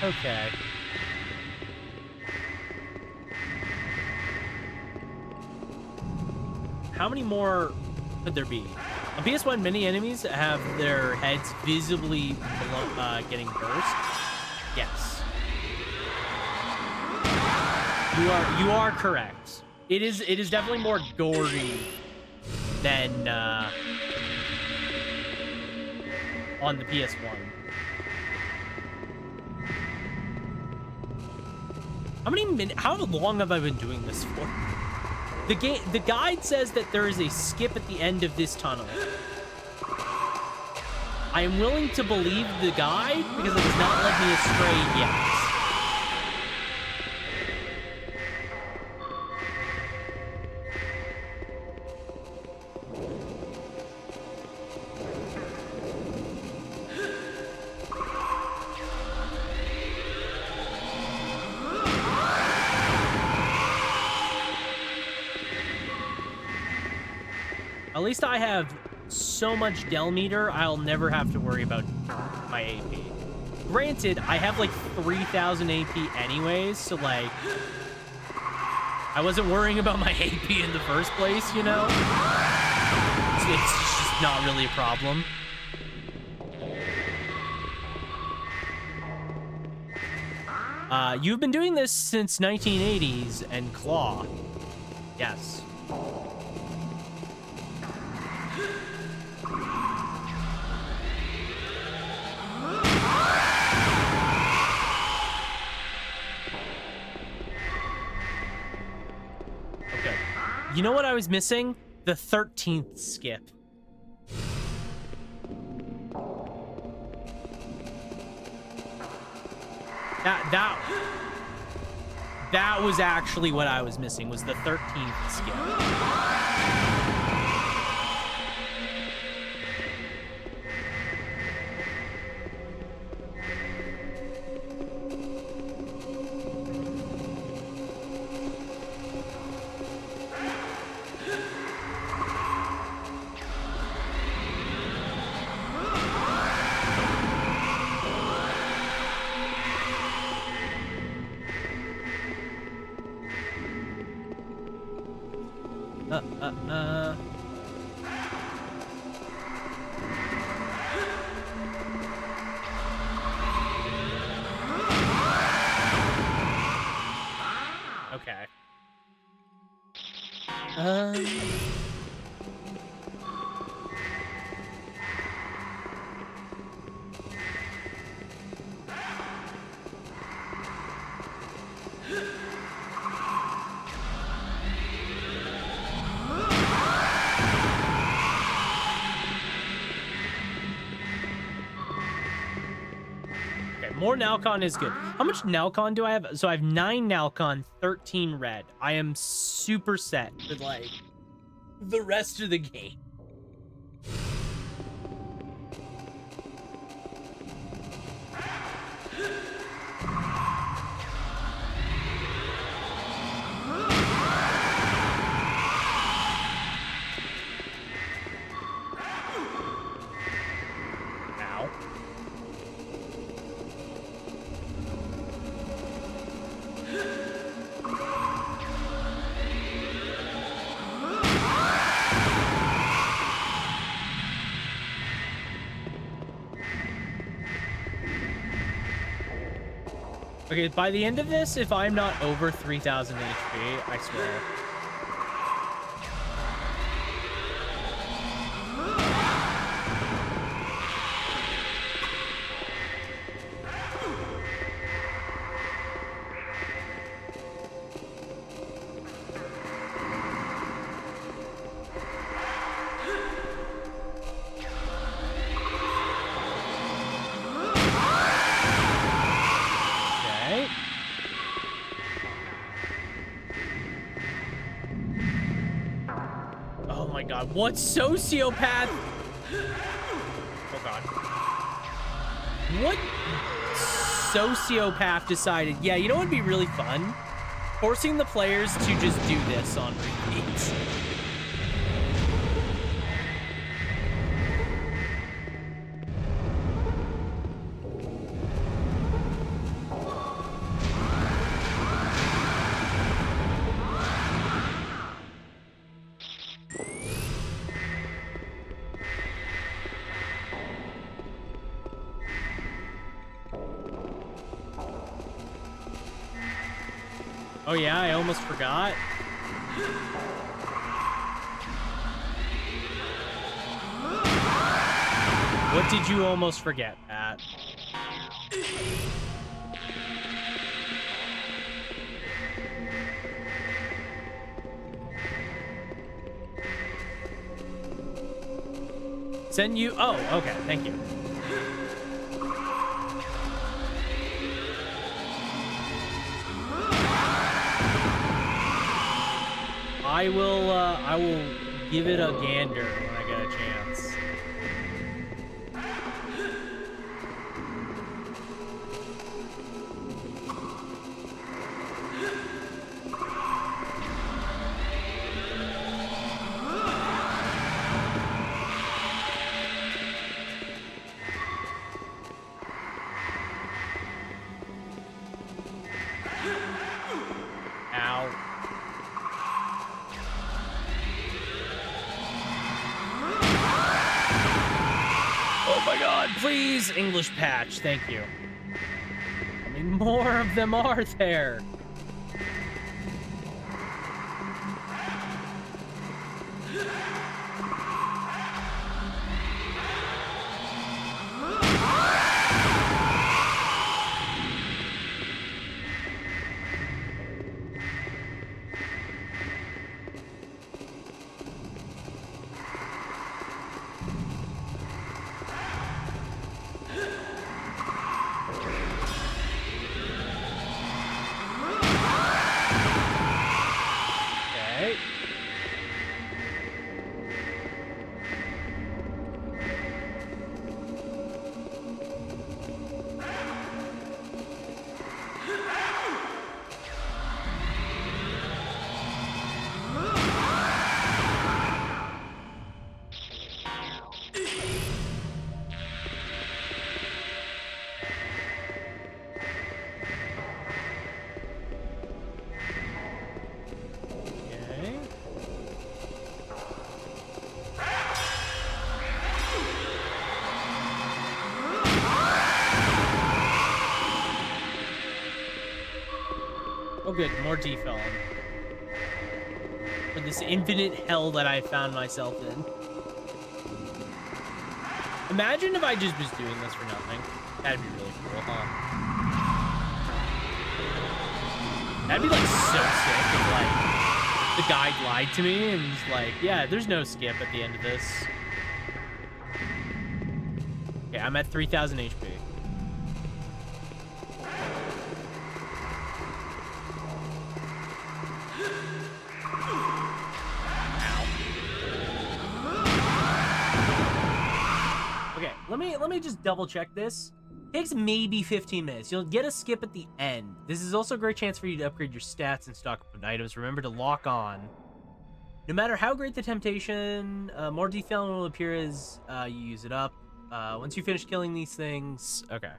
Okay. how many more could there be? On PS1, many enemies have their heads visibly getting burst. Yes. You are correct. It is definitely more gory than on the PS1. How long have I been doing this for? The guide says that there is a skip at the end of this tunnel. I am willing to believe the guide because it has not led me astray yet. At least I have so much Del meter, I'll never have to worry about my AP. Granted, I have like 3,000 AP anyways, so like, I wasn't worrying about my AP in the first place, you know? It's just not really a problem. You've been doing this since 1980s and Claw. Yes. Okay. You know what I was missing? The 13th skip. That was actually what I was missing, was the 13th skip. Okay. More Nalcon is good. How much Nalcon do I have? So I have 9 Nalcon, 13 red. I am super set with like the rest of the game. Okay, by the end of this, if I'm not over 3,000 HP, I swear. What sociopath? Oh god. What sociopath decided, yeah, you know what would be really fun? Forcing the players to just do this on repeat. Oh yeah, I almost forgot. What did you almost forget, Pat? Send you. Oh, okay. Thank you. I will give it a gander when I get a chance. Ow. Oh my god, please, English patch, thank you. I mean, more of them are there. Okay. Okay. Oh good, more defilling. For this infinite hell that I found myself in. Imagine if I just was doing this for nothing. That'd be really cool, huh? That'd be like so sick if like the guide lied to me and was like, yeah, there's no skip at the end of this. Okay, I'm at 3,000 HP. Okay, let me just double check this. Takes maybe 15 minutes. You'll get a skip at the end. This is also a great chance for you to upgrade your stats and stock up on items. Remember to lock on. No matter how great the temptation, more detailing will appear as you use it up. Once you finish killing these things, okay.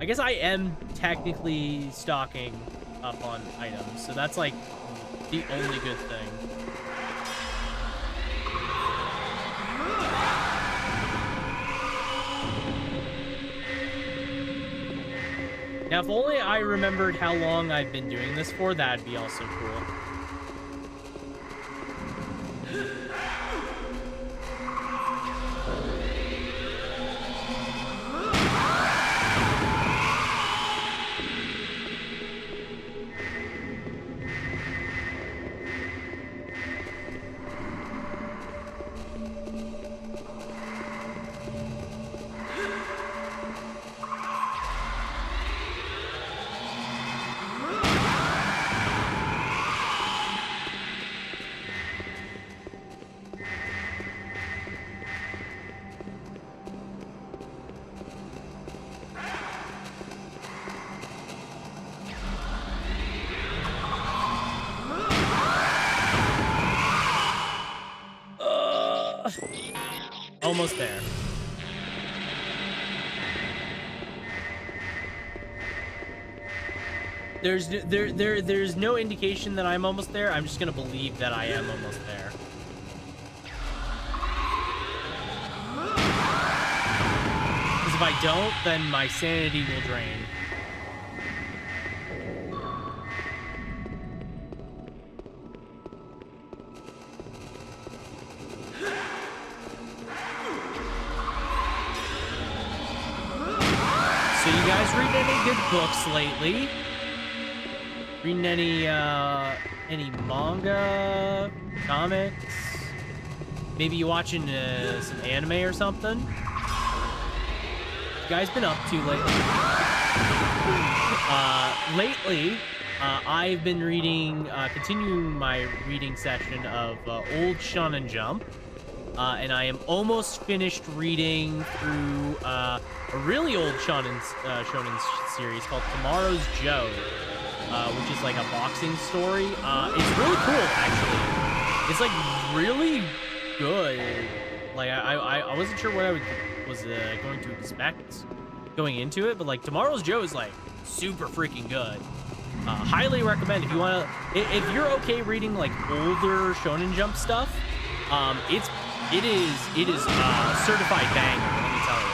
I guess I am technically stocking up on items, so that's like the only good thing. Now, if only I remembered how long I've been doing this for, that'd be also cool. Almost there. There's no indication that I'm almost there. I'm just gonna believe that I am almost there. if I don't, then my sanity will drain. So you guys read any good books lately? Reading any manga, comics? Maybe you watching some anime or something? You guys been up to lately? I've been reading, continuing my reading session of old Shonen Jump. And I am almost finished reading through a really old shonen series called Tomorrow's Joe, which is like a boxing story. It's really cool, actually. It's like really good. Like I wasn't sure what I was going to expect going into it, but like Tomorrow's Joe is like super freaking good. Highly recommend if you want to. If you're okay reading like older Shonen Jump stuff, it is certified banger. Let me tell you.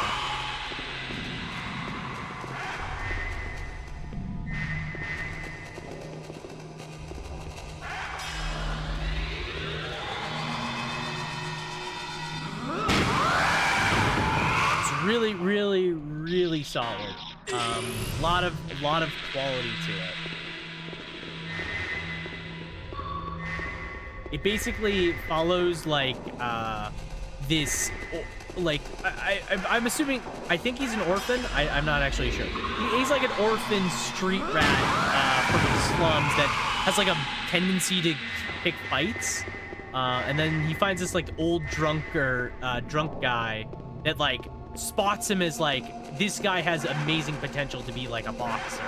Really, really, really solid. Lot of quality to it. It basically follows like this, like I'm assuming. I think he's an orphan. I'm not actually sure. He's like an orphan street rat from the slums that has like a tendency to pick fights. And then he finds this like old drunk guy that like spots him as like, this guy has amazing potential to be like a boxer.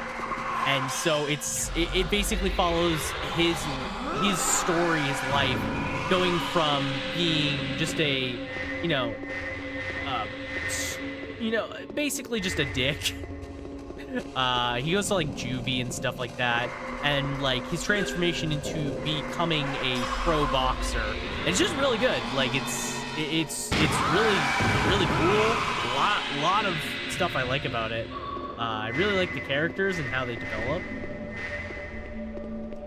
And so it basically follows his story, his life, going from being just a, basically just a dick. He goes to like juvie and stuff like that, and like his transformation into becoming a pro boxer. And it's just really good. Like it's really, really cool. A lot of stuff I like about it. I really like the characters and how they develop.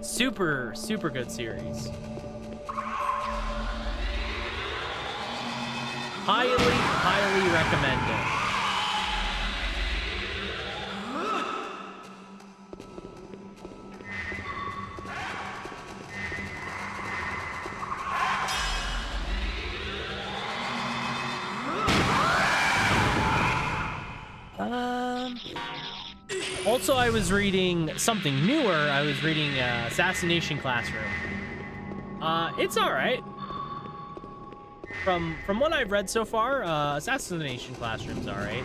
Super, super good series. Highly, highly recommend it. Also, I was reading something newer. I was reading Assassination Classroom. It's all right. From what I've read so far, Assassination Classroom's all right.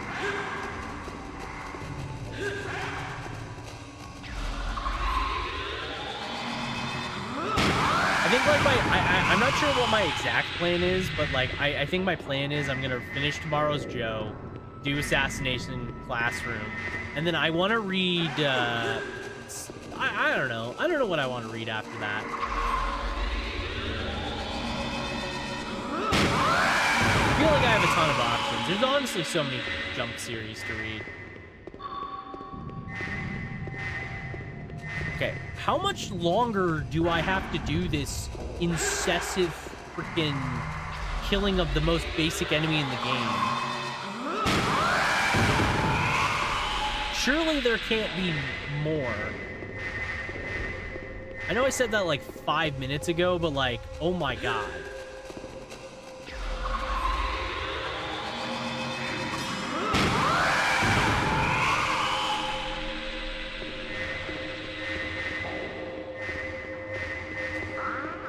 I think like I'm not sure what my exact plan is, but like I think my plan is I'm gonna finish Tomorrow's Joe, do Assassination Classroom, and then I want to read. I don't know. I don't know what I want to read after that. I feel like I have a ton of options. There's honestly so many Jump series to read. Okay, how much longer do I have to do this incessant freaking killing of the most basic enemy in the game? Surely there can't be more. I know I said that like 5 minutes ago, but like, oh my god.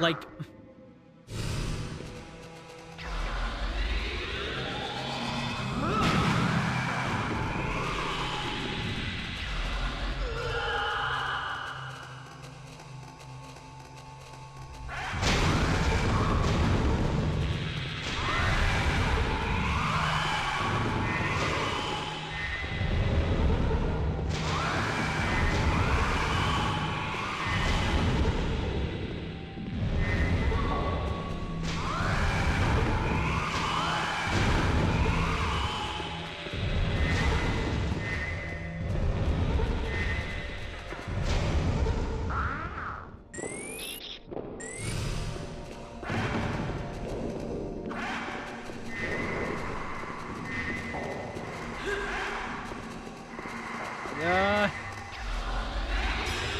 Like,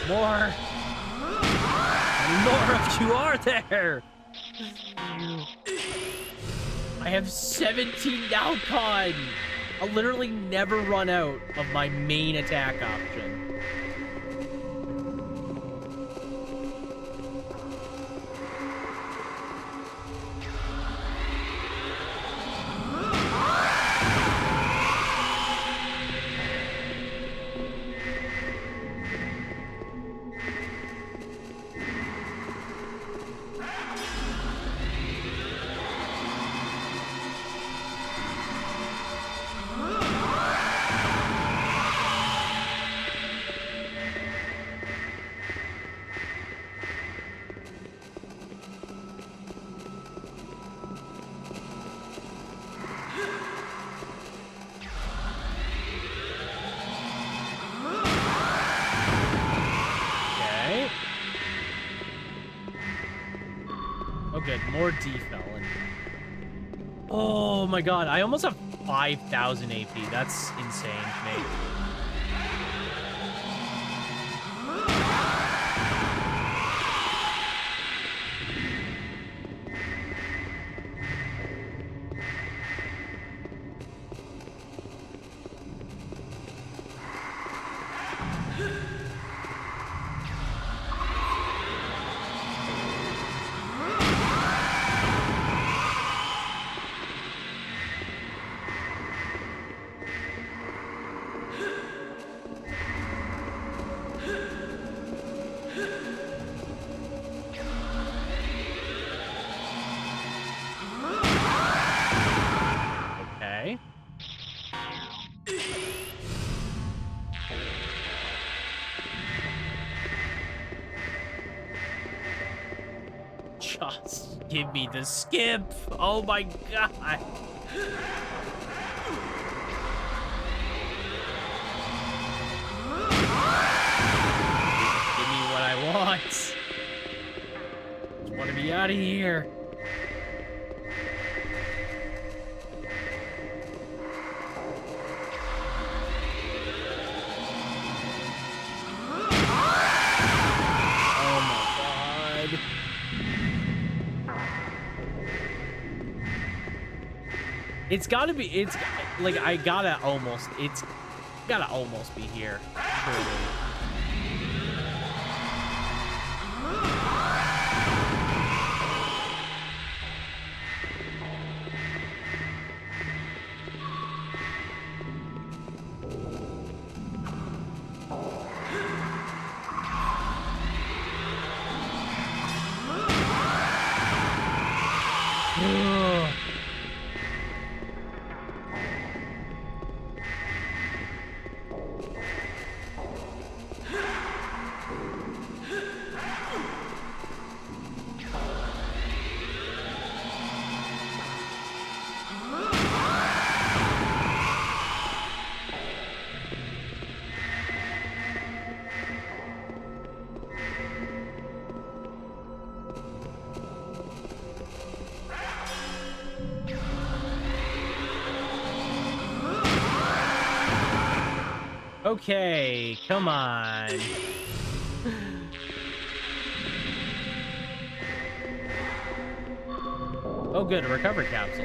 More. How many more of you are there? I have 17 now, Con. I'll literally never run out of my main attack option. Good, more defel. Oh my god, I almost have 5,000 AP. That's insane to me. Just give me the skip. Oh my god. Give me what I want. Just want to be out of here. It's gotta be, it's like, it's gotta almost be here, surely. Okay, come on. Oh good, a recovery capsule.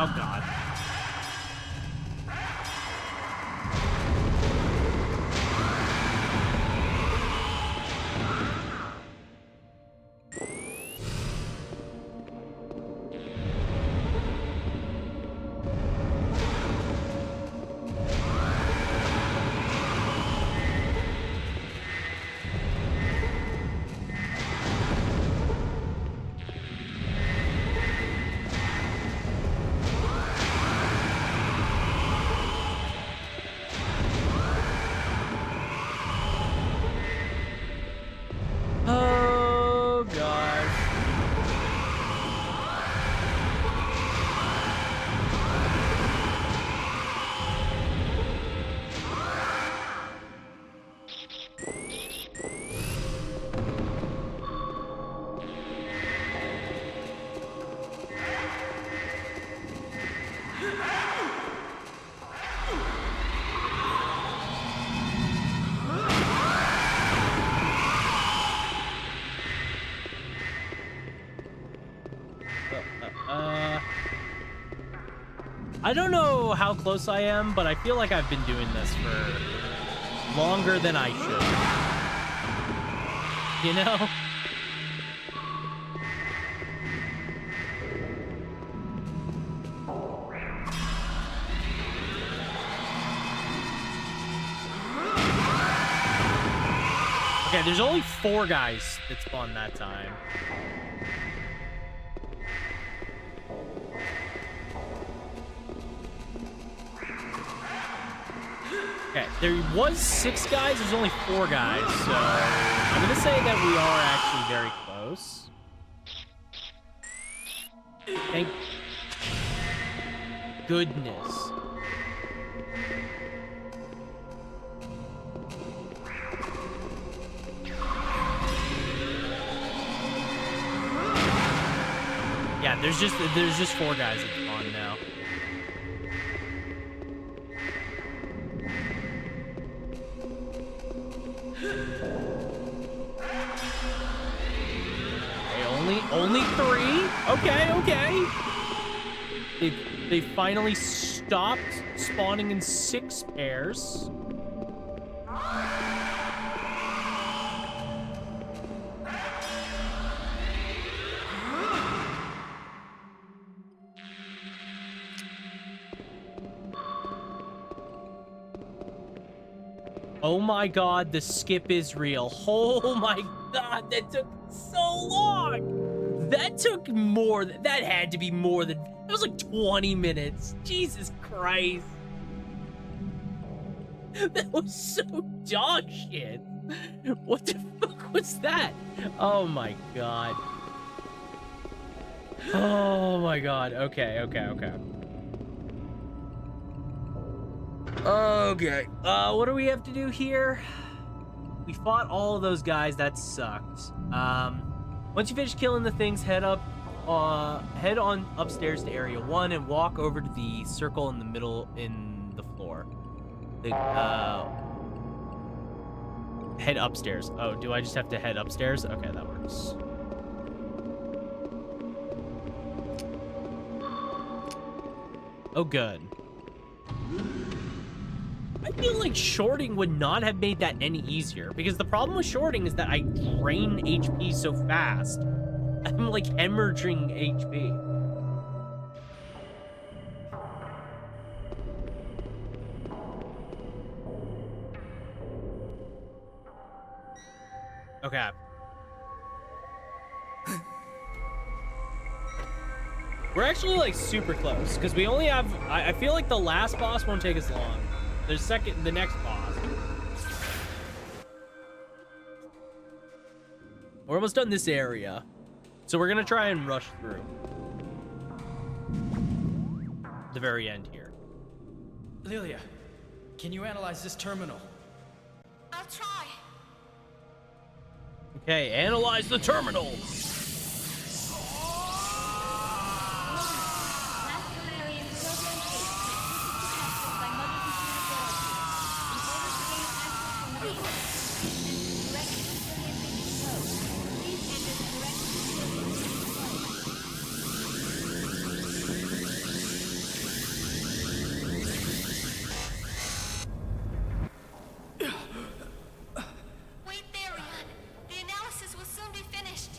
Oh god. I don't know how close I am, but I feel like I've been doing this for longer than I should. You know? Okay, there's only 4 guys that spawned that time. Okay, there was 6 guys, there's only 4 guys, so I'm gonna say that we are actually very close. Thank goodness. Yeah, there's just 4 guys at spawn now. Okay, only 3. Okay. They finally stopped spawning in 6 pairs. Oh my god, the skip is real. Oh my god, that took so long. That took more than, that had to be more than, that was like 20 minutes. Jesus Christ. That was so dog shit. What the fuck was that? Oh my god. Oh my god. Okay. Okay, what do we have to do here? We fought all of those guys, that sucked. Once you finish killing the things, head on upstairs to area 1 and walk over to the circle in the middle in the floor. Head upstairs. Oh, do I just have to head upstairs? Okay, that works. Oh, good. I feel like shorting would not have made that any easier, because the problem with shorting is that I drain HP so fast. I'm like hemorrhaging HP. Okay. We're actually like super close, because we only have, I feel like the last boss won't take us long. The next boss. We're almost done this area. So we're gonna try and rush through the very end here. Lilia, can you analyze this terminal? I'll try. Okay, analyze the terminal. Last Galerian program 8 is accessed by Mother Computer Gallery. In order to gain access from the network and direct Galerian code, please enter the correct Wait there, Rian. The analysis will soon be finished.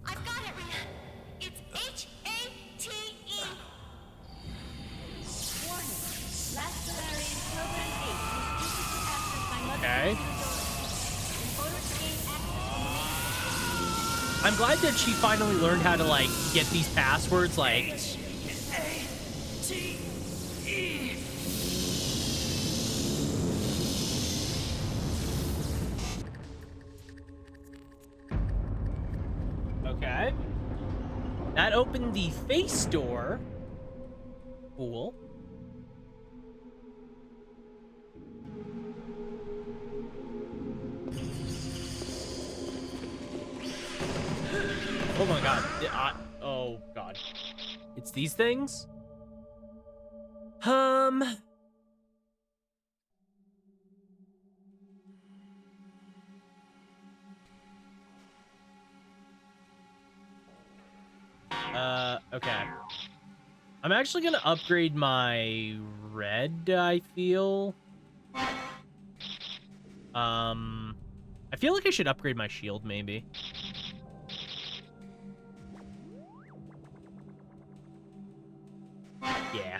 I've got it, Rian. It's H-A-T-E. Warning. Last Galerian program 8 is duplicate access by Mother Okay. Computer Gallery. In order to gain access from the main I'm glad that she finally learned how to like get these passwords like Okay. That opened the face door. Cool. Oh my god. Oh, God. It's these things? Okay. I'm actually gonna upgrade my red, I feel. I feel like I should upgrade my shield, maybe. Yeah.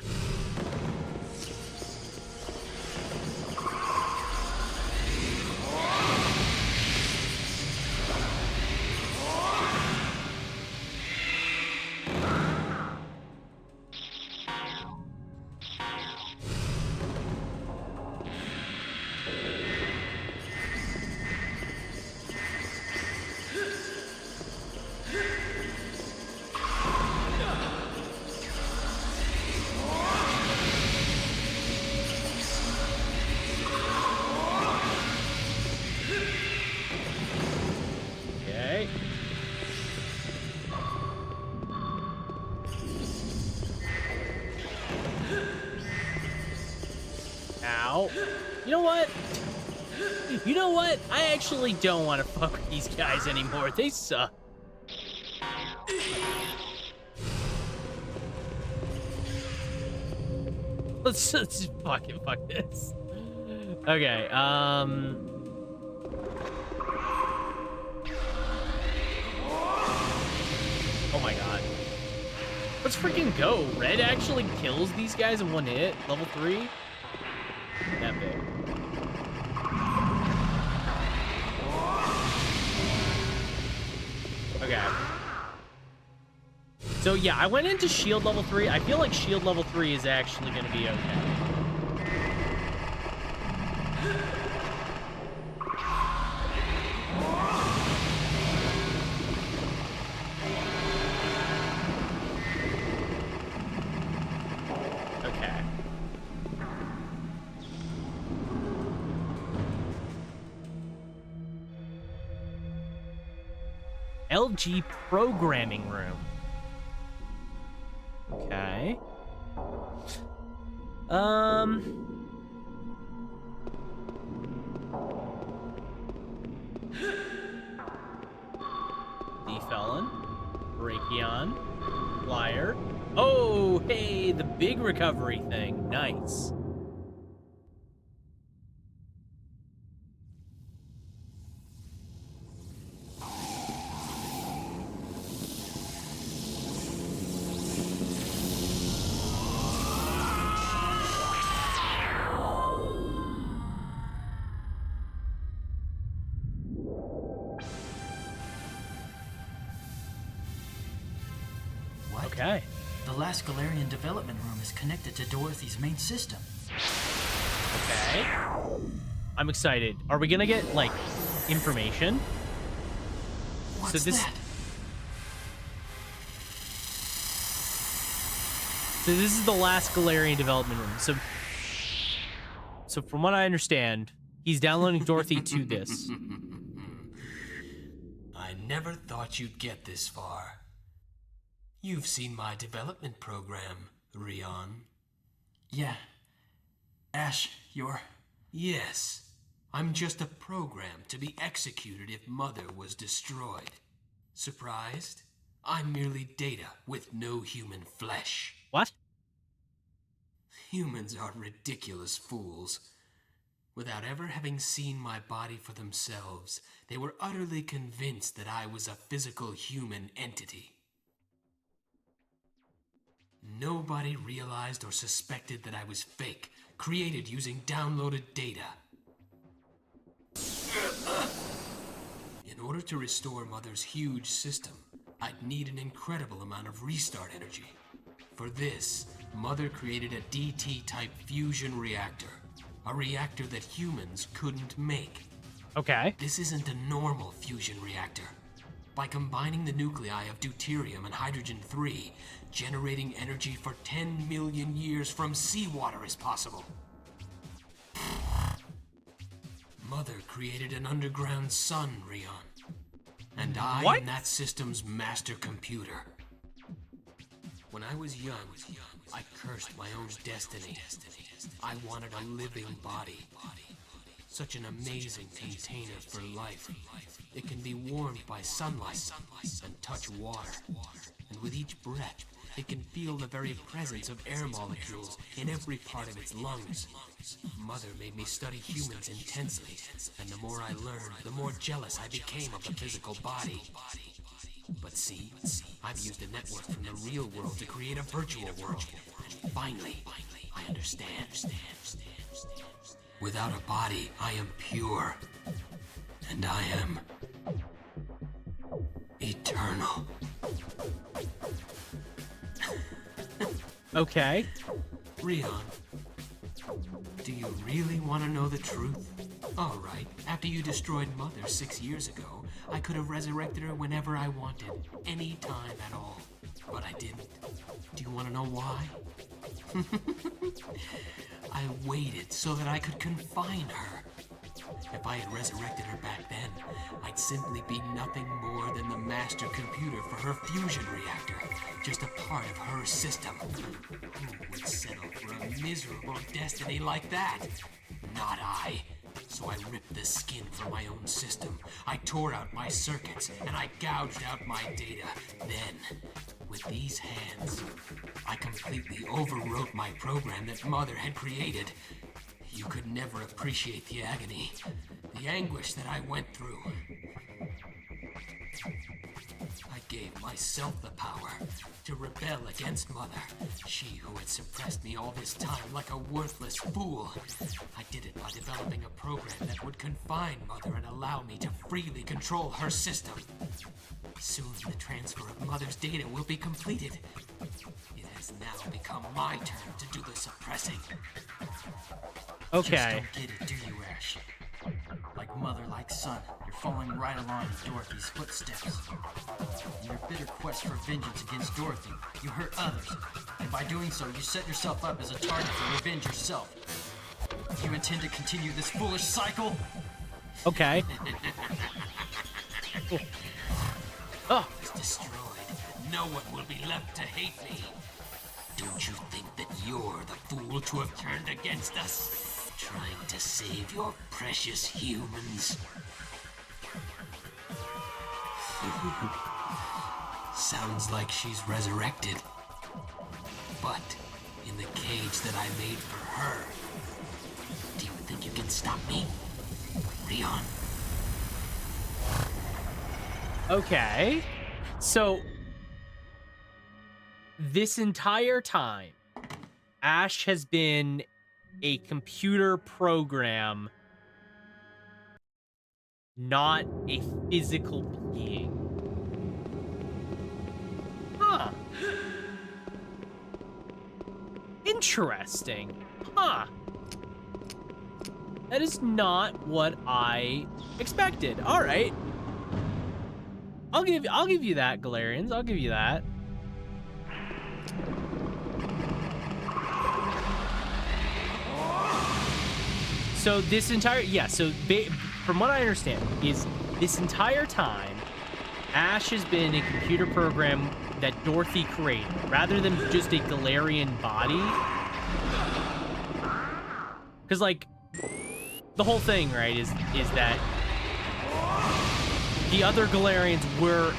Okay. Ow. You know what? You know what? I actually don't want to fuck with these guys anymore. They suck. Let's just fucking fuck this. Okay, oh my god. Let's freaking go. Red actually kills these guys in one hit. Level 3. Epic. Okay. So yeah, I went into shield level 3. I feel like shield level 3 is actually going to be okay. Okay. LG programming room. Okay. Defelon, Brachion, Flyer. Oh, hey, the big recovery thing. Nice. Okay. The last Galerian development room is connected to Dorothy's main system. Okay. I'm excited. Are we gonna get, like, information? What's So this... that? So this is the last Galerian development room. So from what I understand, he's downloading Dorothy to this. I never thought you'd get this far. You've seen my development program, Rion. Yeah. Ash, you're... Yes. I'm just a program to be executed if Mother was destroyed. Surprised? I'm merely data with no human flesh. What? Humans are ridiculous fools. Without ever having seen my body for themselves, they were utterly convinced that I was a physical human entity. Nobody realized or suspected that I was fake, created using downloaded data. In order to restore Mother's huge system, I'd need an incredible amount of restart energy. For this, Mother created a DT-type fusion reactor, a reactor that humans couldn't make. Okay. This isn't a normal fusion reactor. By combining the nuclei of deuterium and hydrogen-3, generating energy for 10 million years from seawater is possible. Mother created an underground sun, Rion. And I am that system's master computer. When I was young, I cursed my own destiny. I wanted a living body. Such an amazing container for life. It can be warmed by sunlight and touch water. And with each breath, it can feel the very presence of air molecules in every part of its lungs. Mother made me study humans intensely, and the more I learned, the more jealous I became of the physical body. But see, I've used a network from the real world to create a virtual world. And finally, I understand. Without a body, I am pure. And I am eternal. Okay. Rion, do you really want to know the truth? All right, after you destroyed Mother 6 years ago, I could have resurrected her whenever I wanted, any time at all. But I didn't. Do you want to know why? I waited so that I could confine her. If I had resurrected her back then, I'd simply be nothing more than the master computer for her fusion reactor, just a part of her system. Who would settle for a miserable destiny like that? Not I. So I ripped the skin from my own system. I tore out my circuits, and I gouged out my data. Then, with these hands, I completely overwrote my program that Mother had created. You could never appreciate the agony, the anguish that I went through. I gave myself the power to rebel against Mother, she who had suppressed me all this time like a worthless fool. I did it by developing a program that would confine Mother and allow me to freely control her system. Soon the transfer of Mother's data will be completed. It has now become my turn to do the suppressing. Okay. Just don't get it, do you, Ash? Like mother, like son, you're following right along in Dorothy's footsteps. In your bitter quest for vengeance against Dorothy, you hurt others, and by doing so, you set yourself up as a target for revenge yourself. You intend to continue this foolish cycle? Okay. Oh. Is destroyed. No one will be left to hate me. Don't you think that you're the fool to have turned against us? Trying to save your precious humans. Sounds like she's resurrected. But in the cage that I made for her, do you think you can stop me? Rion? Okay. So, this entire time, Ash has been a computer program, not a physical being. Huh. Interesting. Huh. That is not what I expected. All right. I'll give you that, Galerians. I'll give you that. So this entire, from what I understand, is this entire time, Ash has been a computer program that Dorothy created, rather than just a Galerian body. Because, like, the whole thing, right, is that the other Galerians were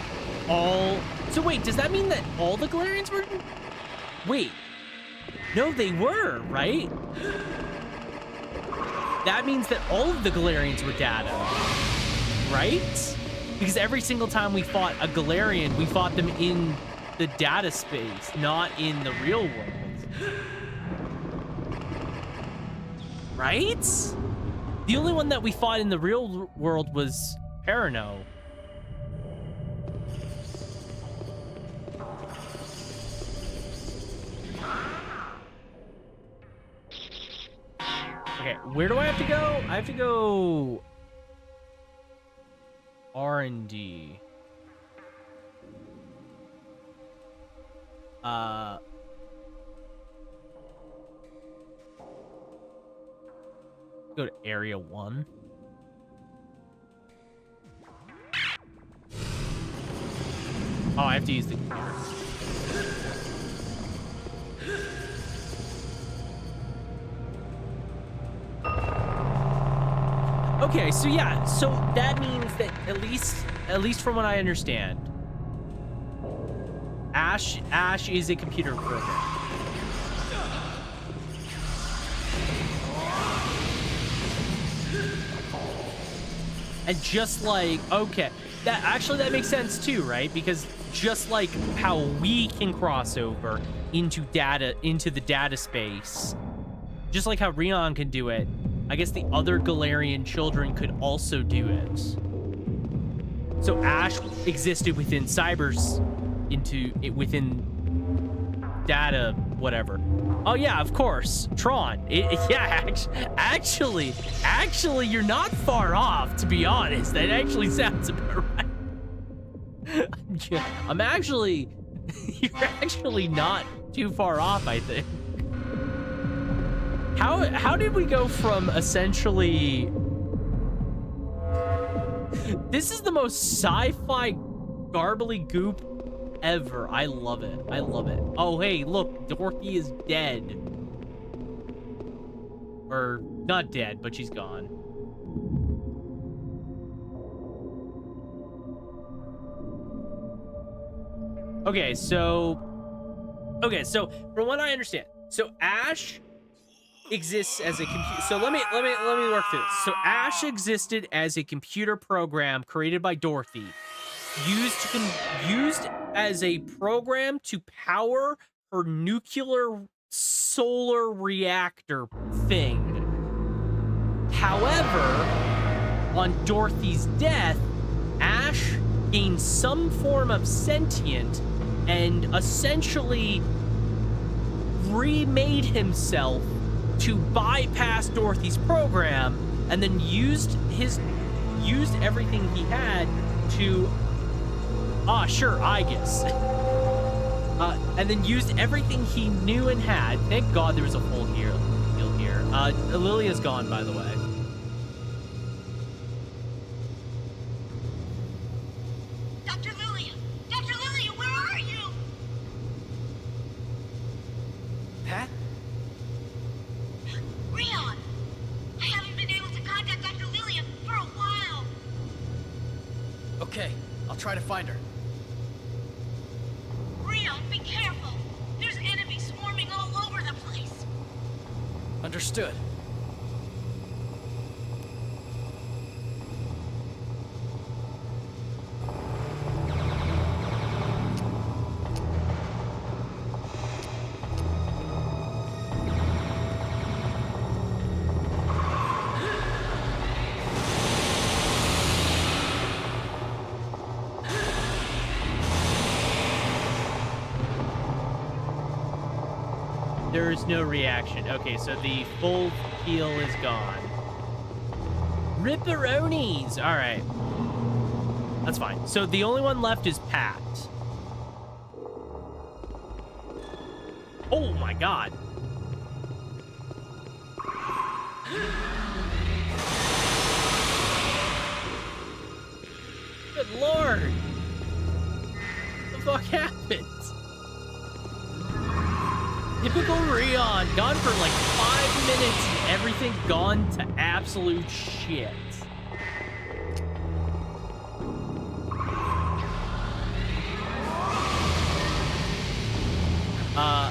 all... So wait, does that mean that all the Galerians were... Wait. No, they were, right? That means that all of the Galerians were data, right? Because every single time we fought a Galerian, we fought them in the data space, not in the real world. Right? The only one that we fought in the real world was Parano. Okay, where do I have to go? I have to go R&D. Go to Area 1. Oh, I have to use the computer. Okay, so yeah, so that means that at least from what I understand, Ash is a computer program. And just like, okay, that makes sense too, right? Because just like how we can cross over into the data space, just like how Rion can do it, I guess the other Galerian children could also do it. So Ash existed within within data, whatever. Oh yeah, of course, Tron. Yeah, actually, you're not far off, to be honest. That actually sounds about right. I'm actually, you're actually not too far off, I think. How did we go from essentially... This is the most sci-fi garbly goop ever. I love it. I love it. Oh, hey, look, Dorothy is dead. Or, not dead, but she's gone. Okay, so from what I understand, so Ash exists as a computer. So let me work through this. So Ash existed as a computer program created by Dorothy, used as a program to power her nuclear solar reactor thing. However, on Dorothy's death, Ash gained some form of sentient and essentially remade himself to bypass Dorothy's program, and then used everything he had to sure, I guess. And then used everything he knew and had. Thank God there was a hole here. Lilia's gone, by the way. Dr. Lilia! Dr. Lilia, where are you? Pat? Rion! I haven't been able to contact Dr. Lilia for a while. Okay, I'll try to find her. Rion, be careful. There's enemies swarming all over the place. Understood. There is no reaction. Okay, so the full heal is gone. Ripperonis! All right. That's fine. So the only one left is Pat. Oh my God. Good Lord. What the fuck happened? Typical Rion, gone for like 5 minutes and everything gone to absolute shit.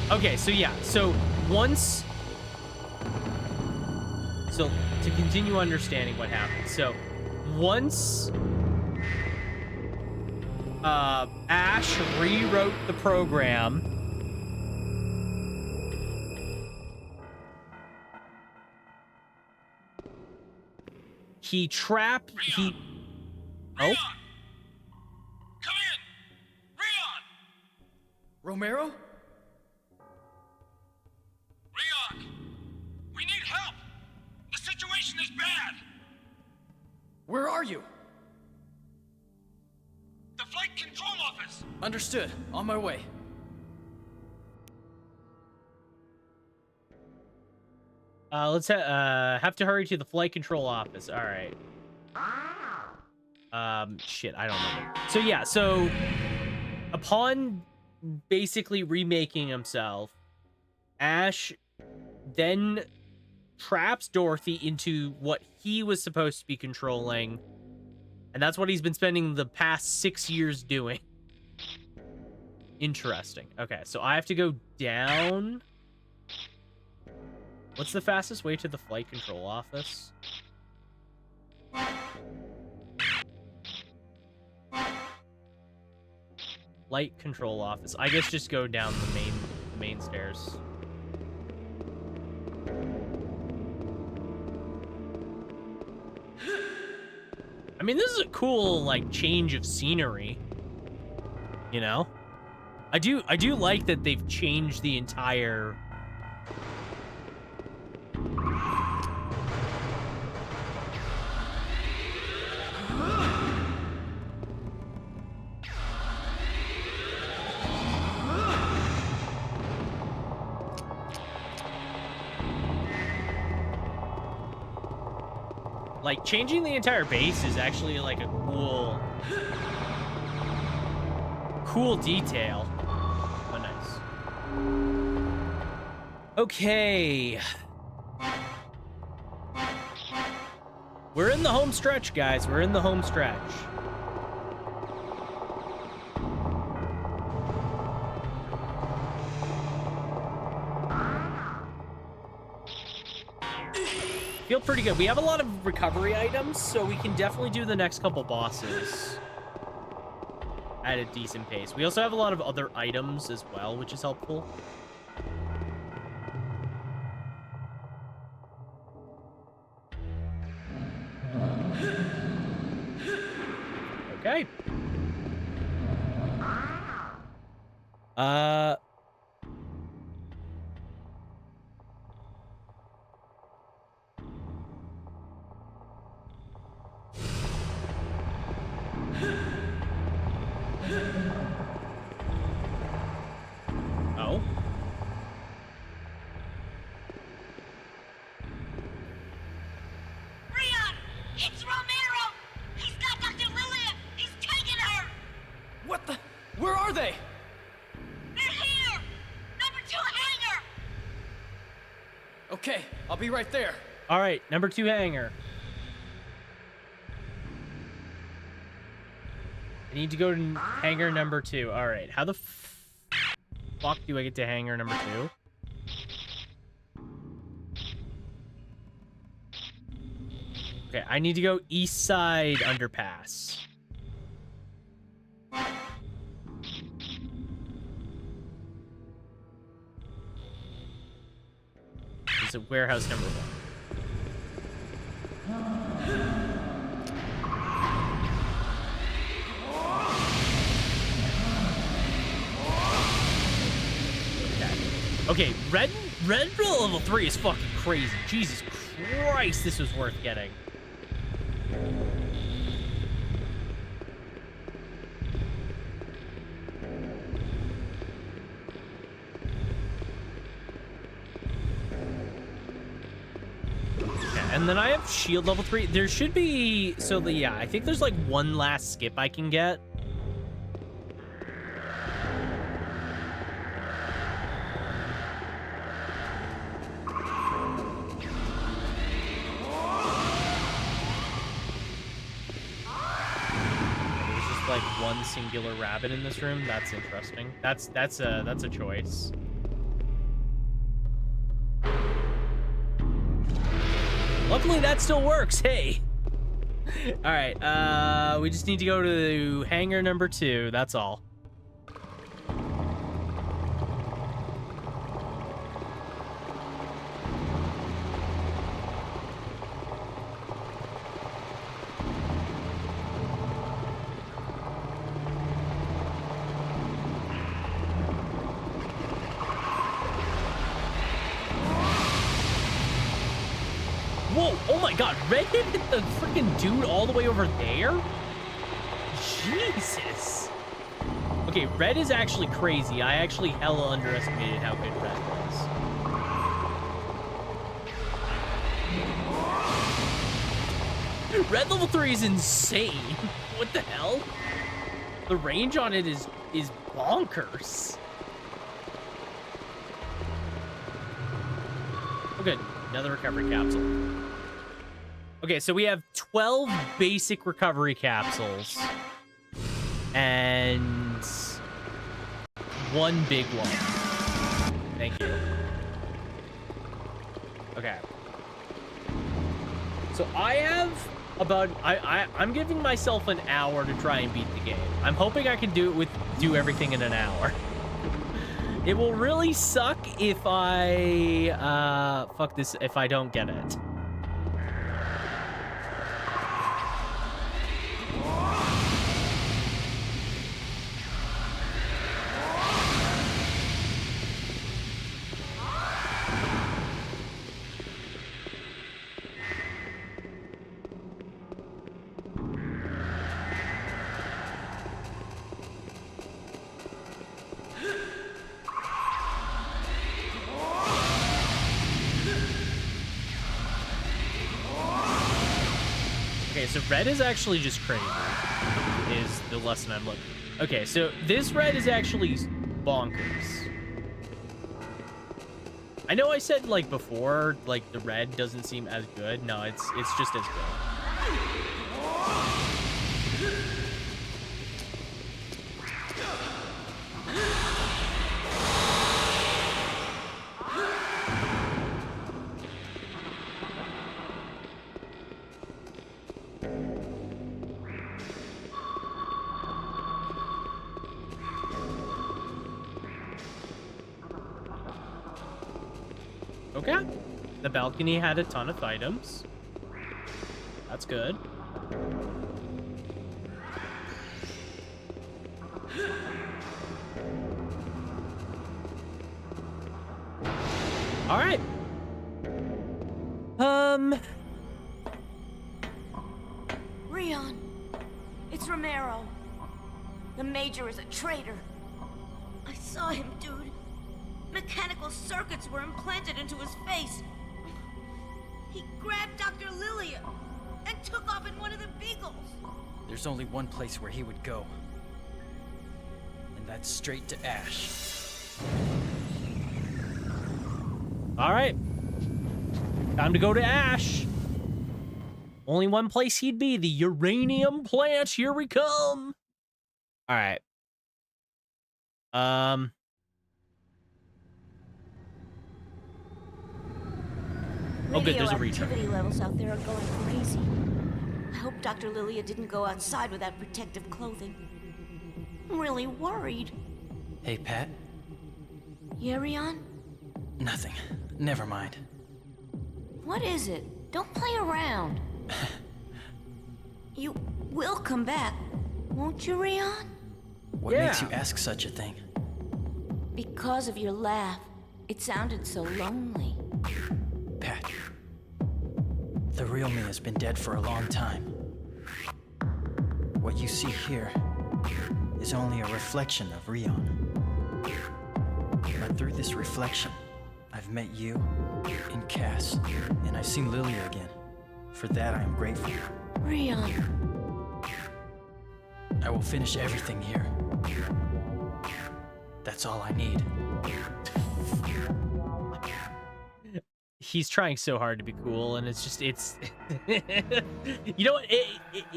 Okay, so yeah, so to continue understanding what happened, so once Ash rewrote the program, he trapped... Rion! Oh? Rion! Come in! Rion! Romero? Rion! We need help! The situation is bad! Where are you? The flight control office! Understood. On my way. Let's have to hurry to the flight control office. All right. Shit, I don't know. So yeah, so upon basically remaking himself, Ash then traps Dorothy into what he was supposed to be controlling. And that's what he's been spending the past 6 years doing. Interesting. Okay, so I have to go down. What's the fastest way to the flight control office? Flight control office. I guess just go down the main stairs. I mean, this is a cool, like, change of scenery. You know? I do like that they've changed the entire... Like, changing the entire base is actually, like, a cool detail. Oh, nice. Okay. We're in the home stretch, guys. We're in the home stretch. Feel pretty good. We have a lot of recovery items, so we can definitely do the next couple bosses at a decent pace. We also have a lot of other items as well, which is helpful. Okay. Oh. Rion! It's Romero! He's got Dr. Lillian! He's taking her! What the? Where are they? They're here! Number 2 hangar! Okay, I'll be right there. All right, number 2 hangar. I need to go to hangar number 2. All right, how the fuck do I get to hangar number 2? Okay, I need to go east side underpass. It's a warehouse number 1. Okay, red level 3 is fucking crazy. Jesus Christ, this was worth getting. Okay, and then I have shield level 3. There should be, so yeah, I think there's like one last skip I can get. Like one singular rabbit in this room. That's interesting. That's a choice. Luckily that still works. Hey. All right. We just need to go to hangar number 2. That's all. Whoa, oh my god, Red hit the freaking dude all the way over there? Jesus. Okay, Red is actually crazy. I actually hella underestimated how good Red was. Red level 3 is insane. What the hell? The range on it is bonkers. Okay. Another recovery capsule. Okay, so we have 12 basic recovery capsules. And 1 big one. Thank you. Okay. So I have about I'm giving myself an hour to try and beat the game. I'm hoping I can do everything in an hour. It will really suck if I if I don't get it. Okay, so red is actually just crazy, is the lesson I'm looking. Okay, so this red is actually bonkers. I know I said, like, before, like, the red doesn't seem as good. No, it's just as good. Okay. The balcony had a ton of items. That's good. All right. Rion, it's Romero. The Major is a traitor. I saw him, dude. Mechanical circuits were implanted into his face. He grabbed Dr. Lilia and took off in one of the beagles. There's only one place where he would go. And that's straight to Ash. All right. Time to go to Ash. Only one place he'd be, the uranium plant. Here we come. All right. Oh, good, there's a return. Radioactivity levels out there are going crazy. I hope Dr. Lilia didn't go outside without protective clothing. I'm really worried. Hey, Pat. Yeah, Rion? Nothing. Never mind. What is it? Don't play around. You will come back, won't you, Rion? What makes you ask such a thing? Because of your laugh. It sounded so lonely. Pat. The real me has been dead for a long time. What you see here is only a reflection of Rion. But through this reflection, I've met you and Cass, and I've seen Lilia again. For that, I am grateful. Rion. I will finish everything here. That's all I need. He's trying so hard to be cool, and it's just, it's... You know what?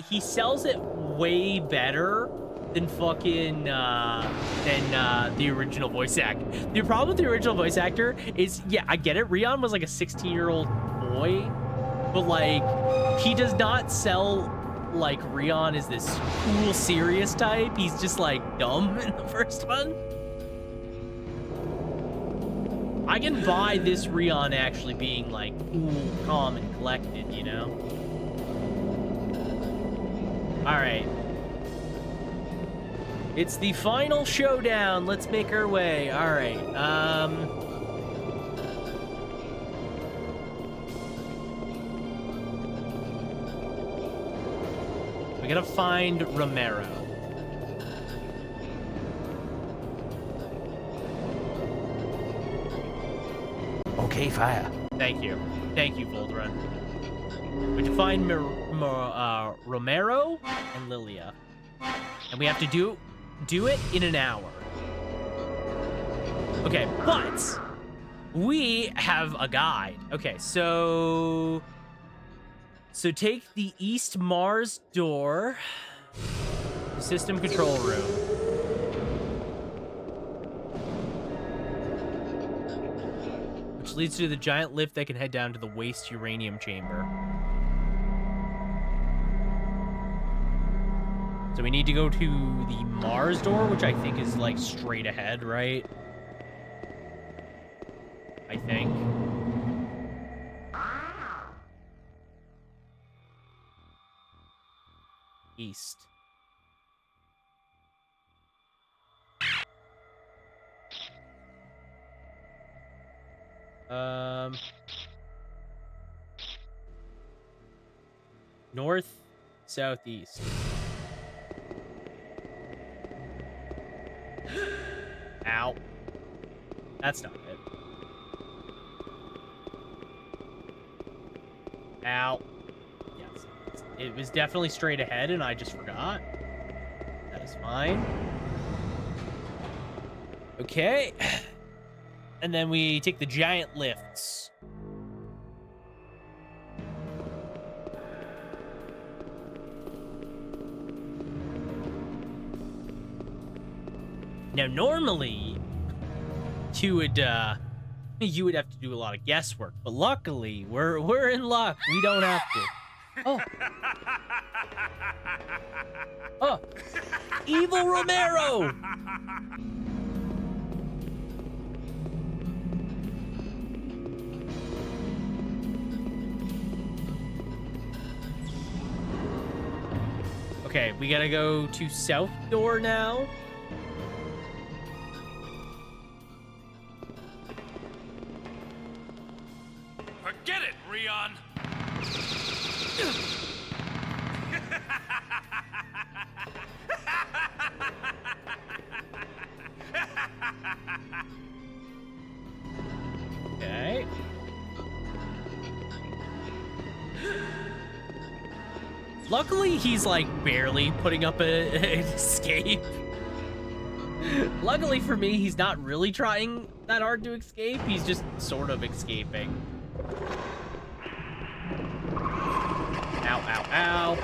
He sells it way better than fucking, the original voice actor. The problem with the original voice actor is, yeah, I get it. Rion was like a 16-year-old boy, but, like, he does not sell, like, Rion is this cool, serious type. He's just, like, dumb in the first one. I can buy this Rion actually being, like, cool, calm, and collected, you know? Alright. It's the final showdown. Let's make our way. Alright, we gotta find Romero. Okay, fire. Thank you. Thank you, Voldraun. We have to find Romero and Lilia. And we have to do it in an hour. Okay, but we have a guide. Okay, so take the East Mars door, the system control room. Which leads to the giant lift that can head down to the waste uranium chamber. So we need to go to the Mars door, which I think is like straight ahead, right? I think. East. North, southeast. Ow. That's not it. Ow. Yes. It was definitely straight ahead and I just forgot. That is fine. Okay. And then we take the giant lifts. Now, normally, you would have to do a lot of guesswork, but luckily, we're in luck. We don't have to. Oh. Oh. Evil Romero! Okay, we gotta go to South Door now. Forget it, Rion! Okay. Luckily, he's like barely putting up an escape. Luckily for me, he's not really trying that hard to escape. He's just sort of escaping. Ow, ow, ow.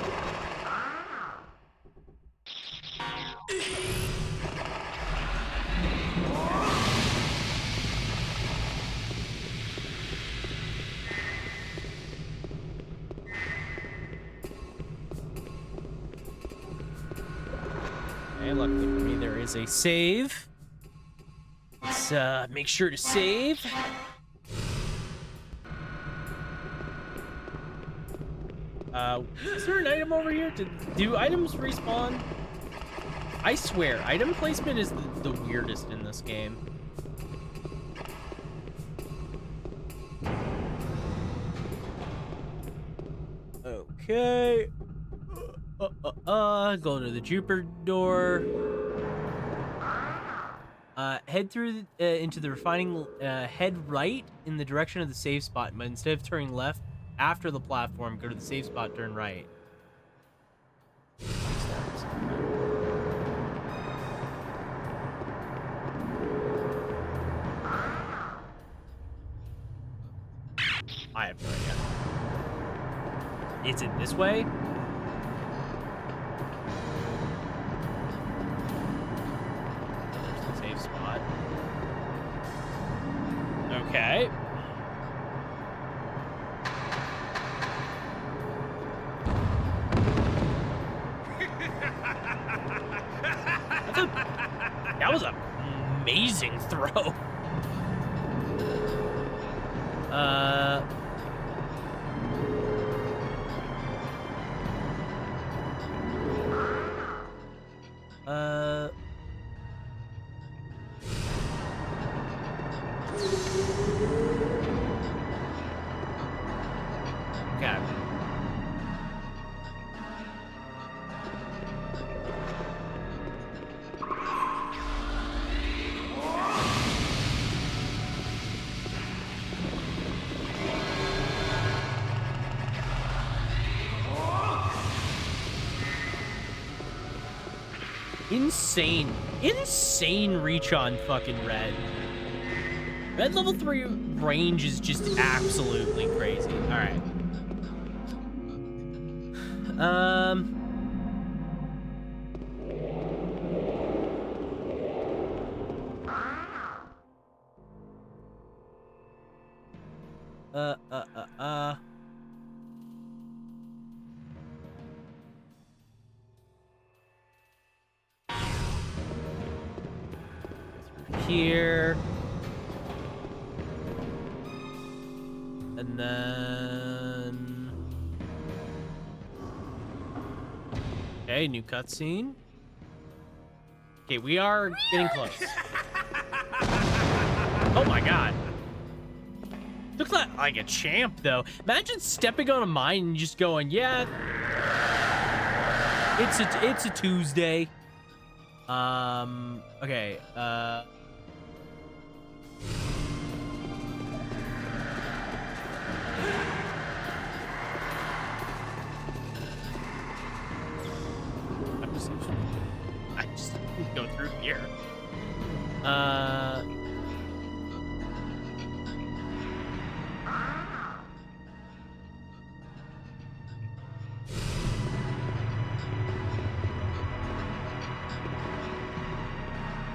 Okay, luckily for me, there is a save. Let's make sure to save. Is there an item over here? Do items respawn? I swear, item placement is the weirdest in this game. Okay. Go to the Jupiter door. Head through into the refining. Head right in the direction of the safe spot, but instead of turning left after the platform, go to the safe spot, turn right. I have no idea. Is it this way? There's the safe spot. Okay. That was an amazing throw. Okay. Insane reach on fucking red. Red level 3 range is just absolutely crazy. All right. Here. And then... Okay, new cutscene. Okay, we are getting close. Oh my god. Looks like a champ, though. Imagine stepping on a mine and just going, yeah, it's a Tuesday. Okay, I just go through here.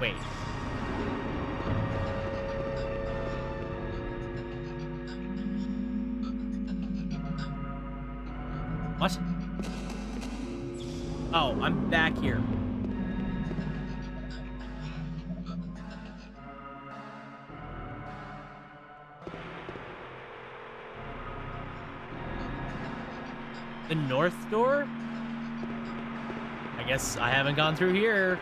Wait. What? Oh, I'm back here. The north door? I guess I haven't gone through here.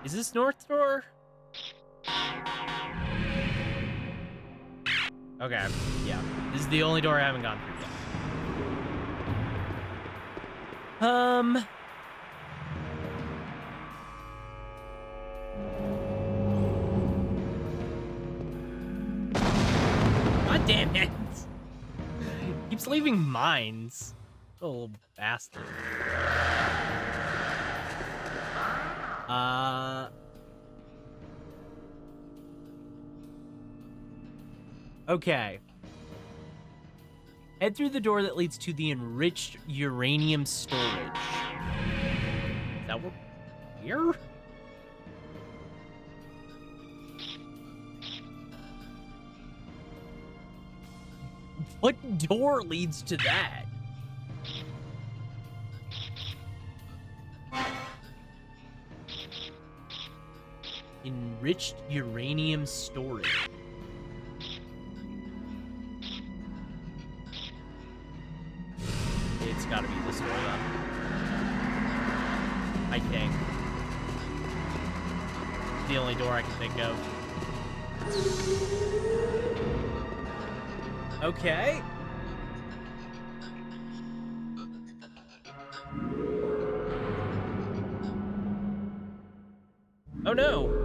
Is this north door? Okay, yeah. This is the only door I haven't gone through yet. God damn it! Keeps leaving mines. Little bastard. Okay. Head through the door that leads to the enriched uranium storage. Is that what? Here? What door leads to that? Enriched uranium storage. It's gotta be this door then. I think. The only door I can think of. Okay. Oh no.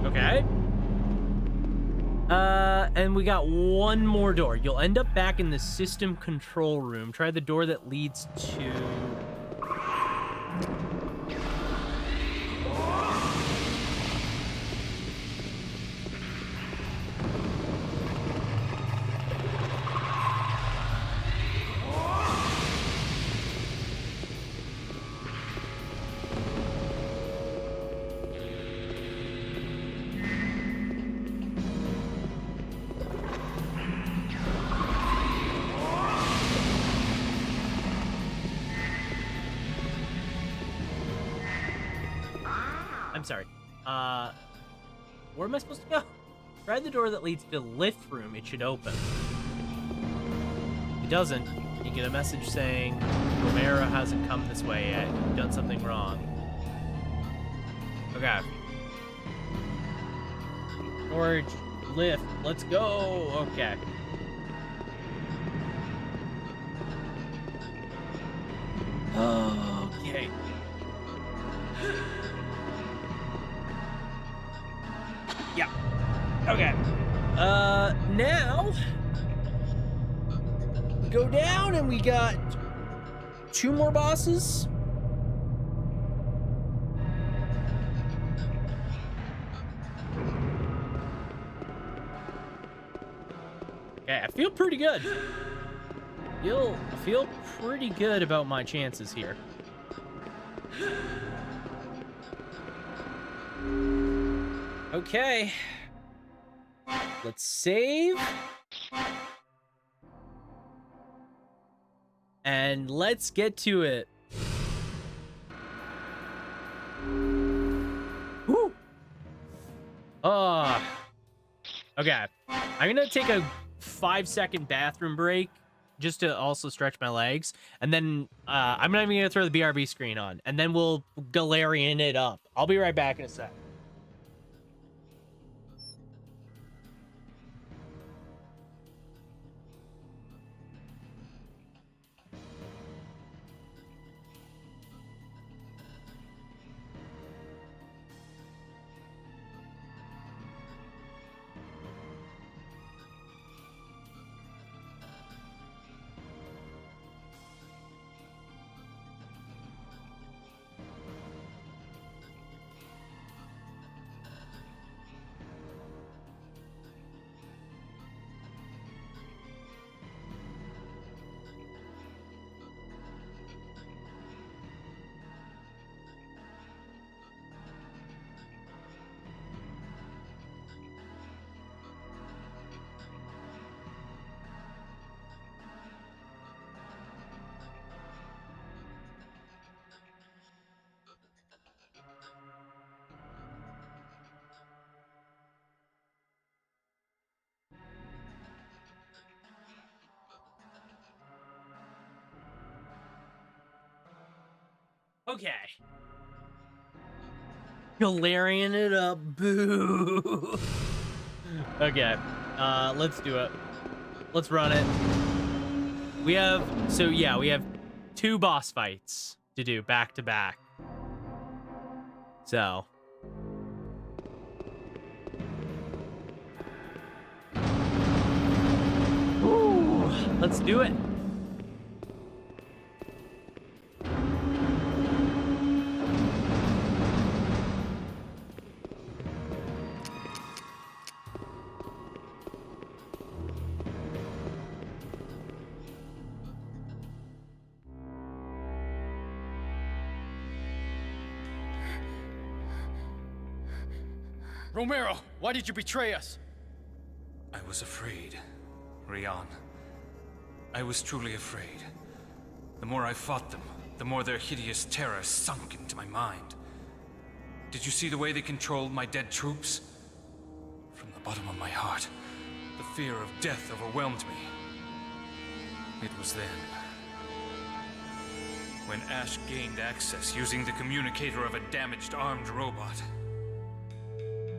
Okay. And we got one more door. You'll end up back in the system control room. Try the door that leads to... I'm sorry. Where am I supposed to go? Try the door that leads to the lift room. It should open. If it doesn't, you get a message saying Romero hasn't come this way yet. You've done something wrong. Okay. Storage, lift, let's go. Okay. Okay. Now we go down and we got 2 more bosses. Okay, I feel pretty good. I feel pretty good about my chances here. Okay. Let's save. And let's get to it. Woo! Okay. I'm gonna take a 5-second bathroom break just to also stretch my legs. And then I'm not even gonna throw the BRB screen on. And then we'll Galerian it up. I'll be right back in a sec. Okay. Galerian it up. Boo. Okay. Let's do it. Let's run it. We have 2 boss fights to do back to back. So. Ooh, let's do it. Romero, why did you betray us? I was afraid, Rion. I was truly afraid. The more I fought them, the more their hideous terror sunk into my mind. Did you see the way they controlled my dead troops? From the bottom of my heart, the fear of death overwhelmed me. It was then, when Ash gained access using the communicator of a damaged armed robot.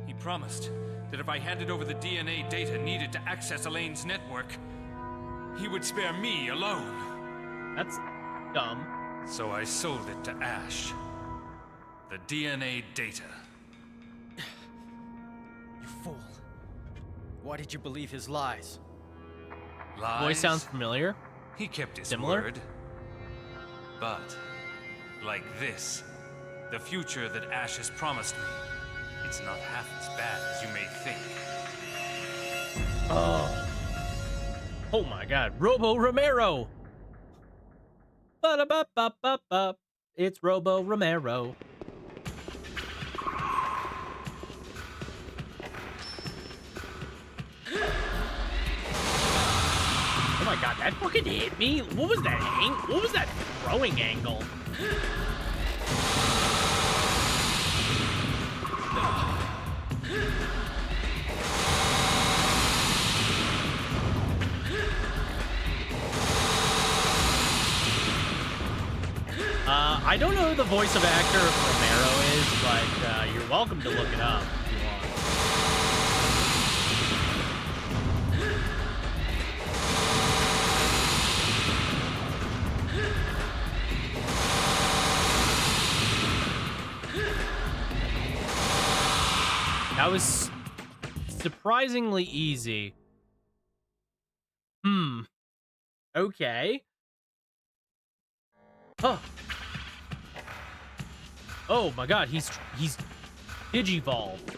He promised that if I handed over the DNA data needed to access Elaine's network, he would spare me alone. That's dumb. So I sold it to Ash. The DNA data. You fool. Why did you believe his lies? Lies? Voice sounds familiar. He kept his Similar? word. But, like this, the future that Ash has promised me, it's not half as bad as you may think. Oh my god. Robo Romero. Ba-da-ba-ba-ba-ba. It's Robo Romero. Oh my god, that fucking hit me. What was that what was that throwing angle? I don't know who the voice of actor of Romero is, but you're welcome to look it up if you want. That was surprisingly easy. Okay. Oh. Oh my god, he's digivolved.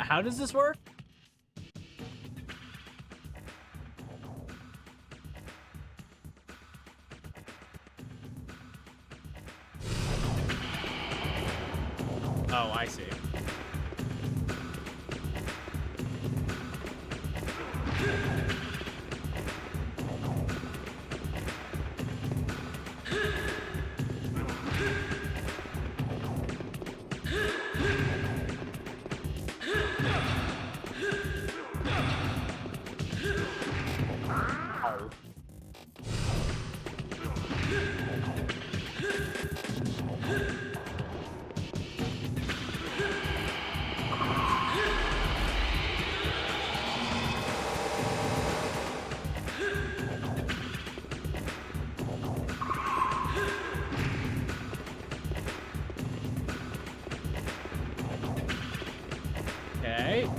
How does this work? Oh, I see. Okay.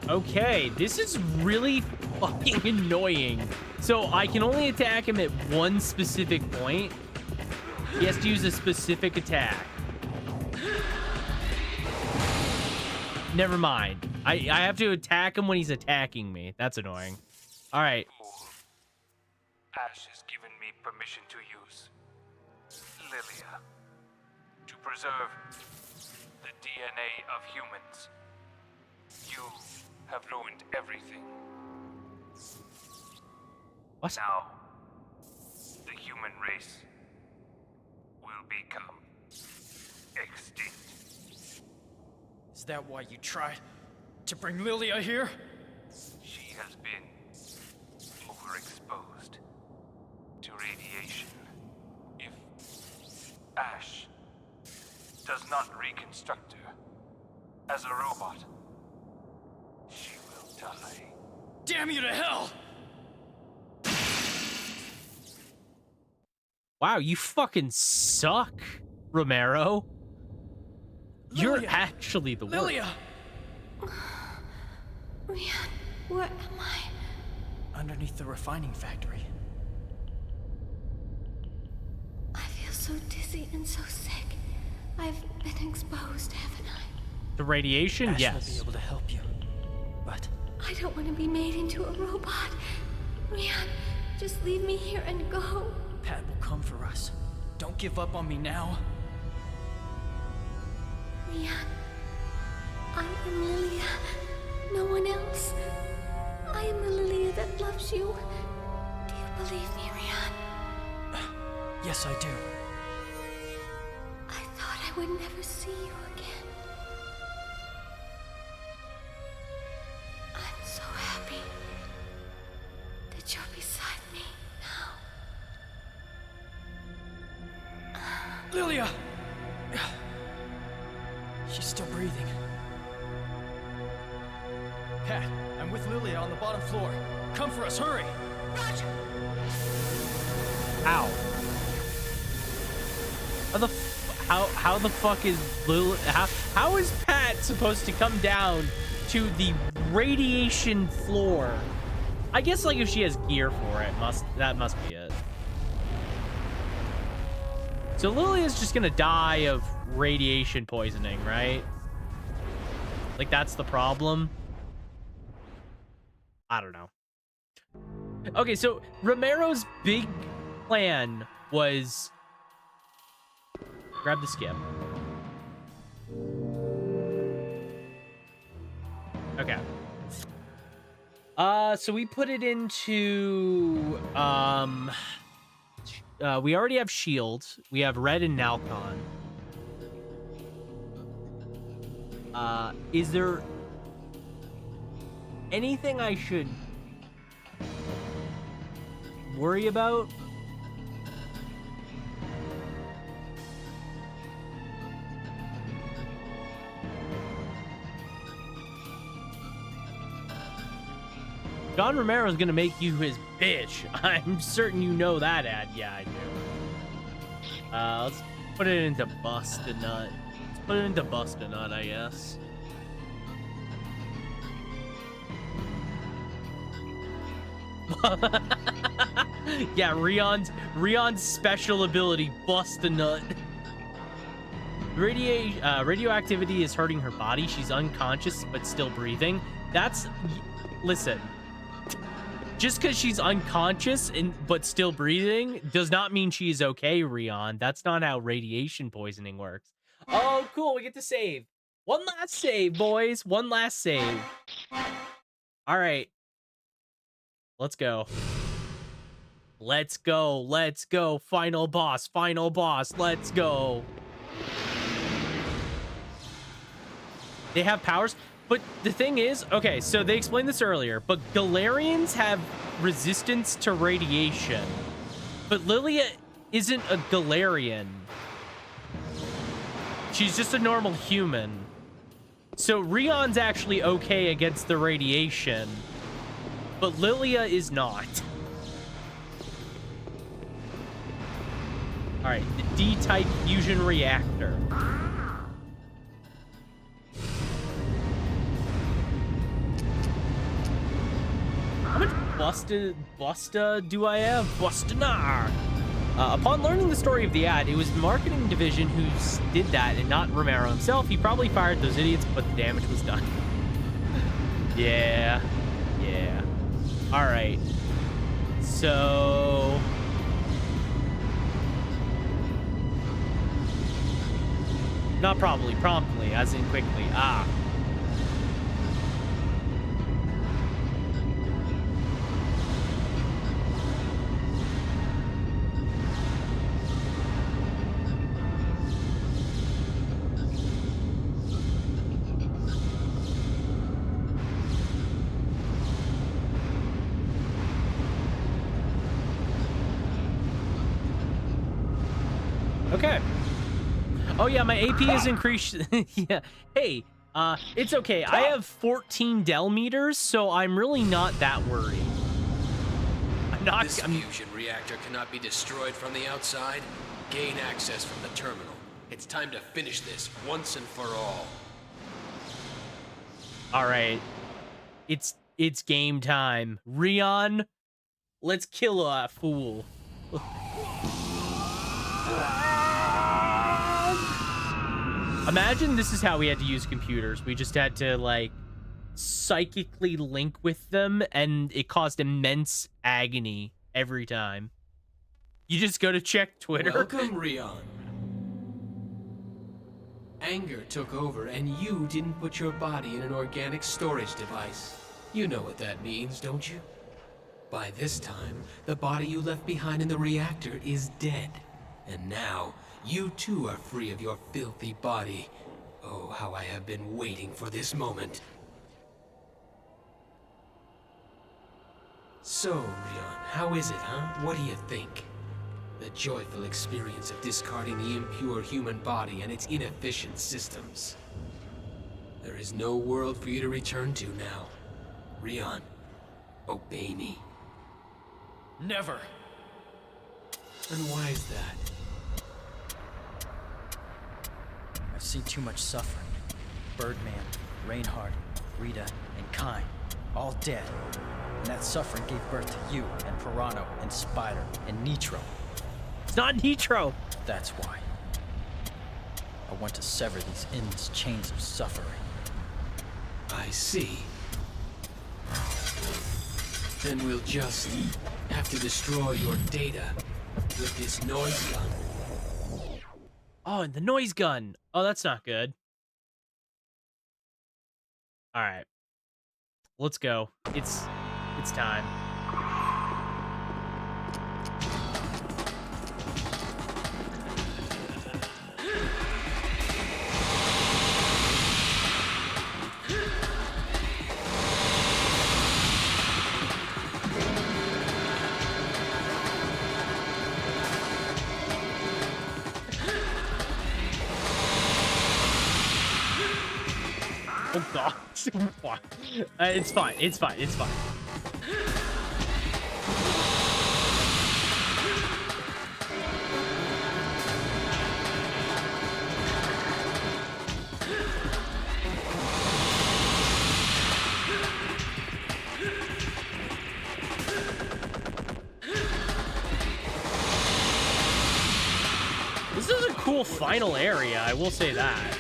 Okay, this is really fucking annoying. So I can only attack him at one specific point. He has to use a specific attack. Never mind. I have to attack him when he's attacking me. That's annoying. All right. Ash has given me permission to use Lilia to preserve the DNA of humans. You have ruined everything. What? Now, the human race will become extinct. Is that why you tried to bring Lilia here? She has been overexposed to radiation. If Ash does not reconstruct her, as a robot. She will die. Damn you to hell! Wow, you fucking suck, Romero. You're Lilia! actually the worst. Lilia! Rian, where am I? Underneath the refining factory. I feel so dizzy and so sick. I've been exposed, haven't I? The radiation? Ash Yes. will be able to help you, but I don't want to be made into a robot. Rian, just leave me here and go. Pat will come for us. Don't give up on me now. Rian, I am Lilia. No one else. I am the Lilia that loves you. Do you believe me, Rian? Yes, I do. I thought I would never see you again. I'm so happy that you're beside me now. Lilia! She's still breathing. Pat, I'm with Lilia on the bottom floor. Come for us, hurry! Roger! Ow. How the fuck is how is Pat supposed to come down to the radiation floor? I guess like if she has gear for it, that must be it. So Lilia's just gonna die of radiation poisoning, right? Like that's the problem. I don't know. Okay, so Romero's big plan was grab the skip. Okay. So we put it into we already have shield. We have red and Nalcon. Is there anything I should worry about? John Romero's gonna make you his bitch. I'm certain you know that, Ad. Yeah, I do. Let's put it into Bust a Nut. Let's put it into Bust a Nut, I guess. Yeah, Rion's special ability, Bust a Nut. Radioactivity is hurting her body. She's unconscious but still breathing. Listen. Just because she's unconscious but still breathing does not mean she's okay, Rion. That's not how radiation poisoning works. Oh, cool. We get to save. One last save, boys. One last save. All right. Let's go. Let's go. Let's go. Final boss. Final boss. Let's go. They have powers. But the thing is, okay, so they explained this earlier, but Galerians have resistance to radiation. But Lilia isn't a Galerian. She's just a normal human. So Rion's actually okay against the radiation, but Lilia is not. All right, the D-type fusion reactor. How much Busta do I have? Bustanar! Upon learning the story of the ad, it was the marketing division who did that and not Romero himself. He probably fired those idiots, but the damage was done. Yeah. Alright. So... Not probably, promptly, as in quickly. Ah. Okay. Oh yeah, my AP is increased. Yeah. Hey, It's okay. I have 14 Del meters, so I'm really not that worried. This fusion reactor cannot be destroyed from the outside. Gain access from the terminal. It's time to finish this once and for all. All right. It's game time. Rion, let's kill that fool. Imagine this is how we had to use computers. We just had to, like, psychically link with them, and it caused immense agony every time. You just go to check Twitter. Welcome, Rion. Anger took over, and you didn't put your body in an organic storage device. You know what that means, don't you? By this time, the body you left behind in the reactor is dead. And now, you too are free of your filthy body. Oh, how I have been waiting for this moment. So, Rion, how is it, huh? What do you think? The joyful experience of discarding the impure human body and its inefficient systems. There is no world for you to return to now. Rion, obey me. Never. And why is that? I've seen too much suffering. Birdman, Reinhardt, Rita, and Kine, all dead. And that suffering gave birth to you, and Pirano, and Spider, and Nitro. It's not Nitro! That's why. I want to sever these endless chains of suffering. I see. Then we'll just have to destroy your data with this noise gun. Oh, and the noise gun. Oh, that's not good. All right. Let's go. It's time. Oh god. It's fine. It's fine. It's fine. This is a cool final area, I will say that.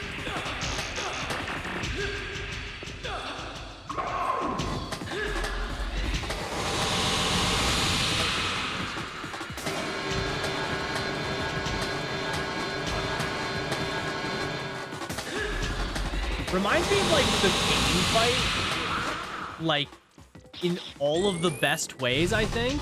Reminds me of, like, the game fight, like, in all of the best ways, I think.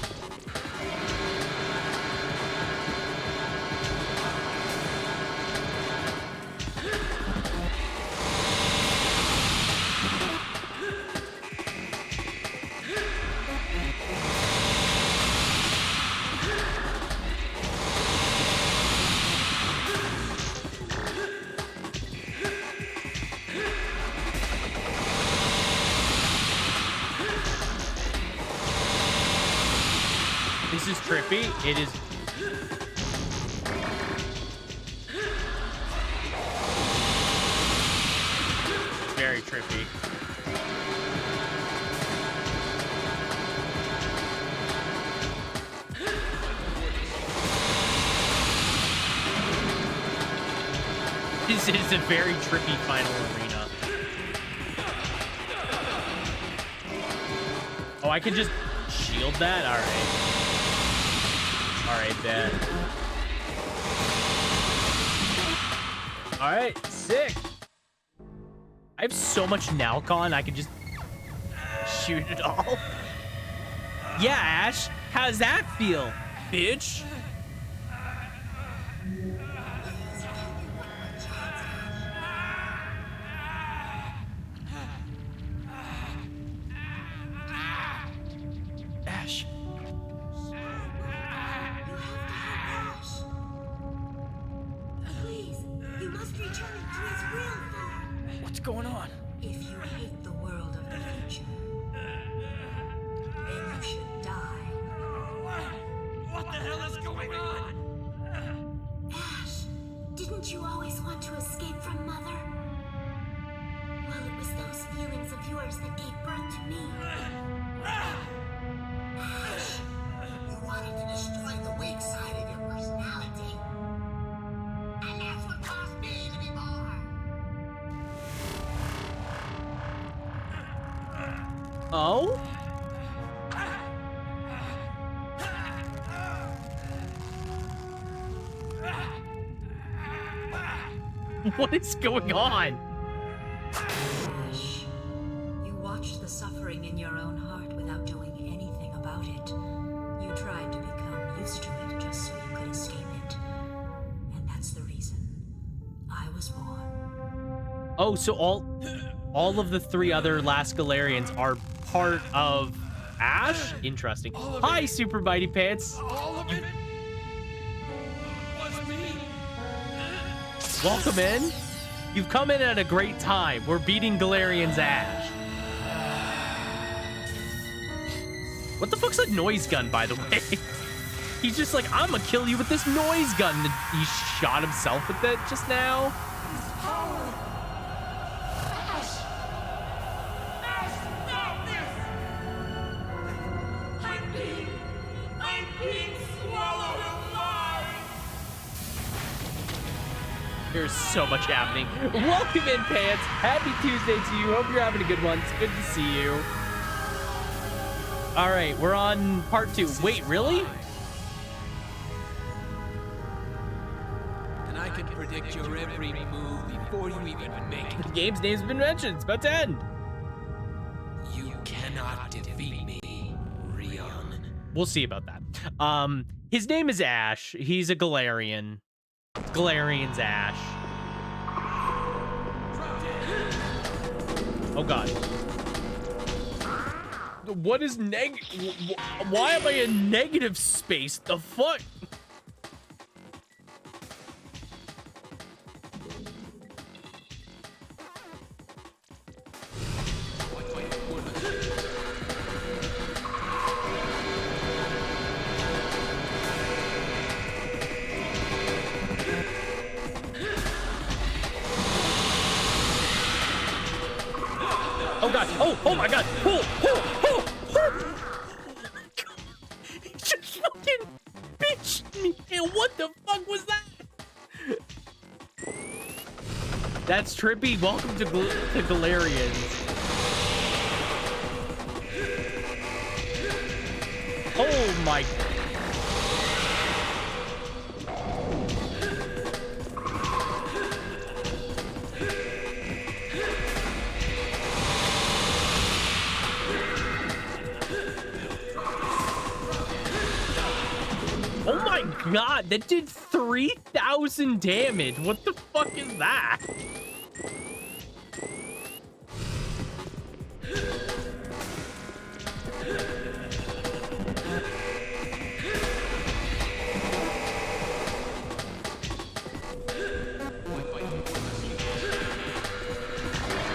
This is trippy. It is. Very trippy. This is a very trippy final arena. Oh, I can just shield that? All right. All right, then. All right, sick. I have so much Nalcon, I can just shoot it all. Yeah, Ash, how's that feel, bitch? Ash. Please, you must return to his real form. What's going on? If you hate the world of the future, then you should die. What the hell is going on? Ash, didn't you always want to escape from Mother? Well, it was those feelings of yours that gave birth to me. Ash, you wanted to destroy the weak side of your personality. And that's what caused me to be born. Oh? What is going on? Ash, you watched the suffering in your own heart without doing anything about it. You tried to become used to it just so you could escape it. And that's the reason I was born. Oh, so all of the 3 other last Galerians are part of Ash? Interesting. Hi, Super Mighty Pants. All of it was me. Welcome in. You've come in at a great time. We're beating Galerian's Ash. What the fuck's a noise gun, by the way? He's just like, I'm gonna kill you with this noise gun. He shot himself with it just now. There's so much happening. Welcome in, Pants. Happy Tuesday to you. Hope you're having a good one. It's good to see you. All right, we're on part 2. Wait, really? And I can predict your every move before you even make it. The game's name's been mentioned. It's about to end. You cannot defeat me, Rion. We'll see about that. His name is Ash. He's a Galerian. Galerian's Ash. Oh god. What is why am I in negative space? The fuck? Oh god. Oh my god. Oh. He just fucking bitched me. And what the fuck was that? That's trippy. Welcome to Galerians. Oh my. Oh my god, that did 3,000 damage. What the fuck is that?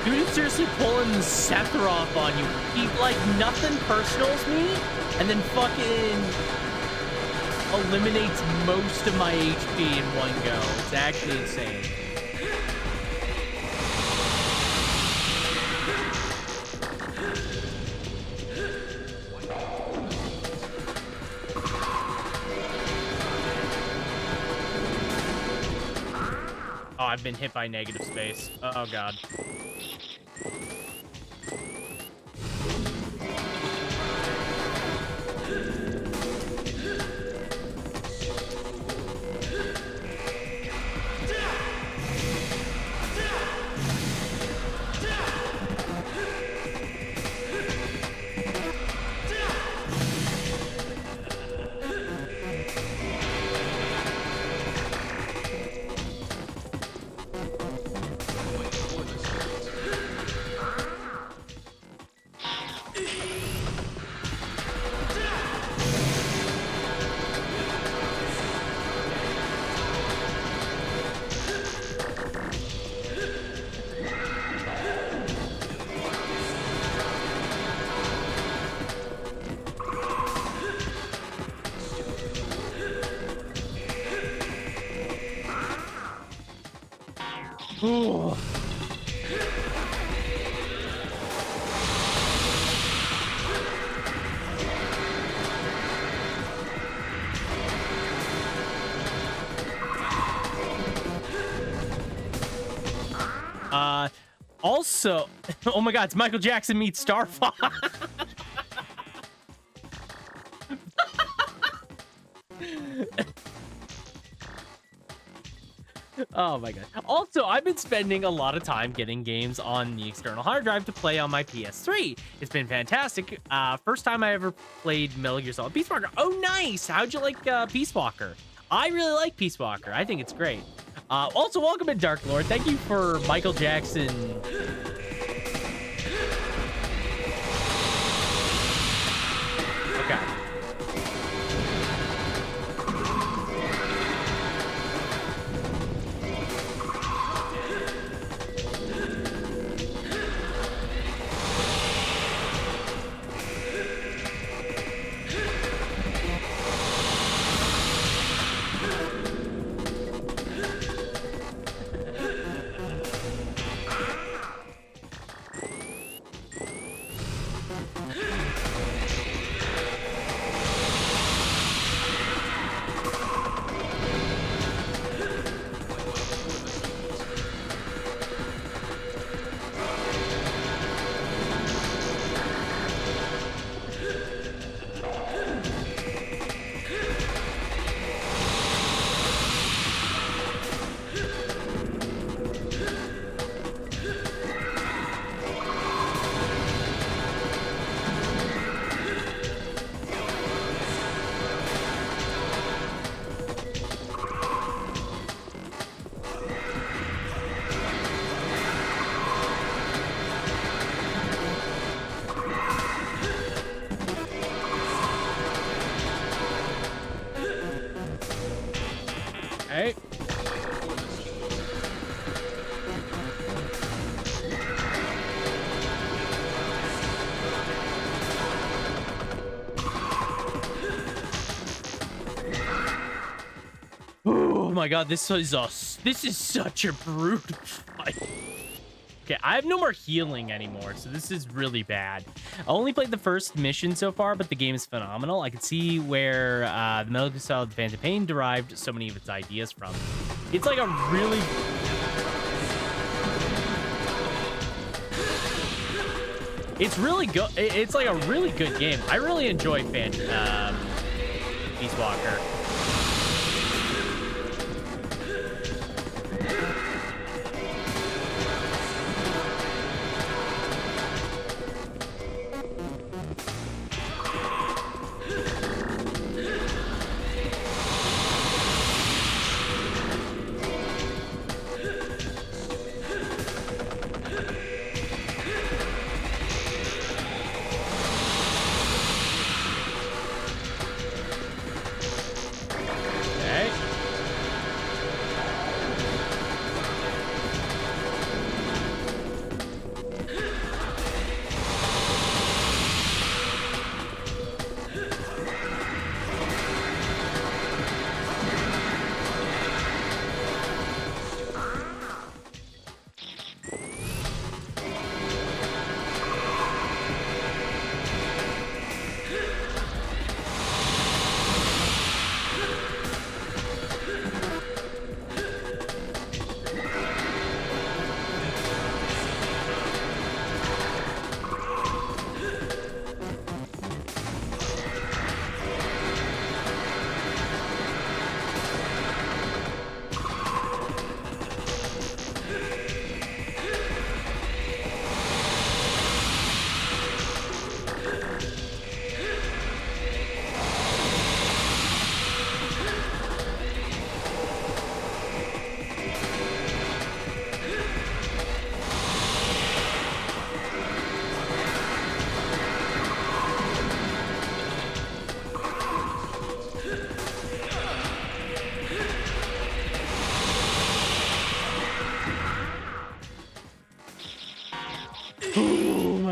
Dude is seriously pulling Sephiroth on you. He, like, nothing personals me, and then fucking eliminates most of my HP in one go. It's actually insane. Oh, I've been hit by negative space. Oh god. Ooh. Also, oh my God, it's Michael Jackson meets Star Fox. Oh my God. Also, I've been spending a lot of time getting games on the external hard drive to play on my PS3. It's been fantastic. First time I ever played Metal Gear Solid Peace Walker. Oh, nice. How'd you like Peace Walker? I really like Peace Walker. I think it's great. Also, welcome to Dark Lord. Thank you for Michael Jackson. Okay. Hey. Oh my God, this is such a brutal fight. Okay, I have no more healing anymore, so this is really bad. I only played the first mission so far, but the game is phenomenal. I can see where the Metal Gear Solid Phantom Pain derived so many of its ideas from. It's like a really... It's really good. It's like a really good game. I really enjoy Peace Walker.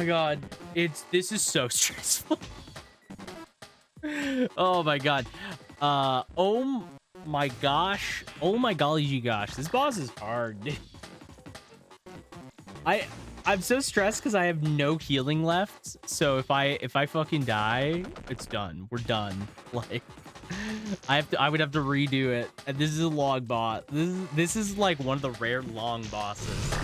God, this is so stressful. Oh my God. Oh my gosh. Oh my golly gosh. This boss is hard. I'm so stressed because I have no healing left. So if I fucking die, it's done. We're done. Like I would have to redo it. And this is a long boss. This is like one of the rare long bosses.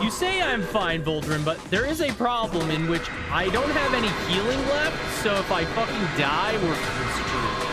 You say I'm fine, Voldrin, but there is a problem in which I don't have any healing left, so if I fucking die, we're screwed.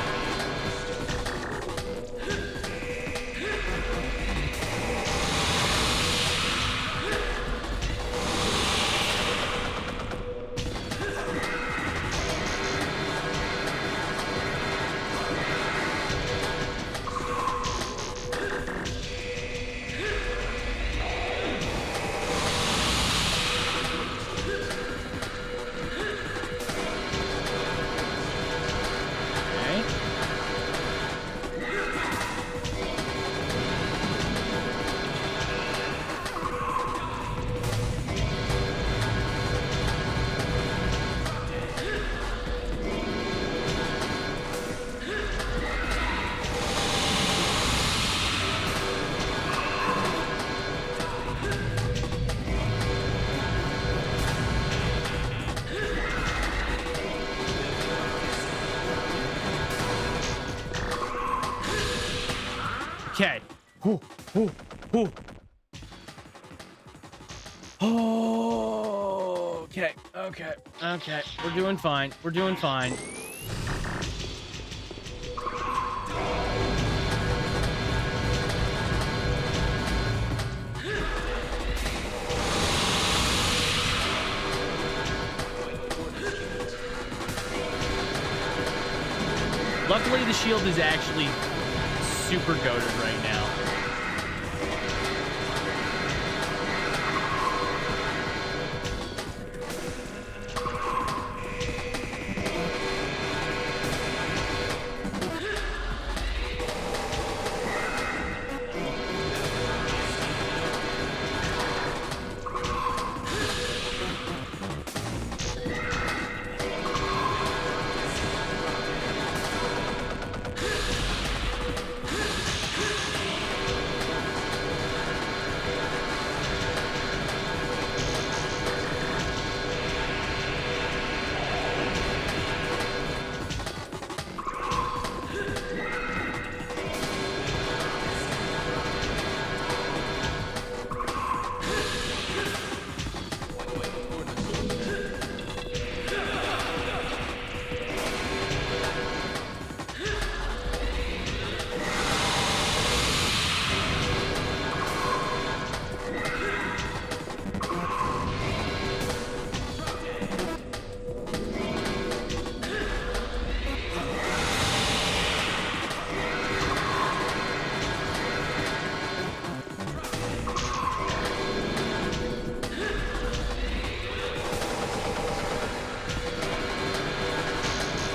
Okay. Oh, okay. We're doing fine. We're doing fine. Luckily, the shield is actually super goated right now.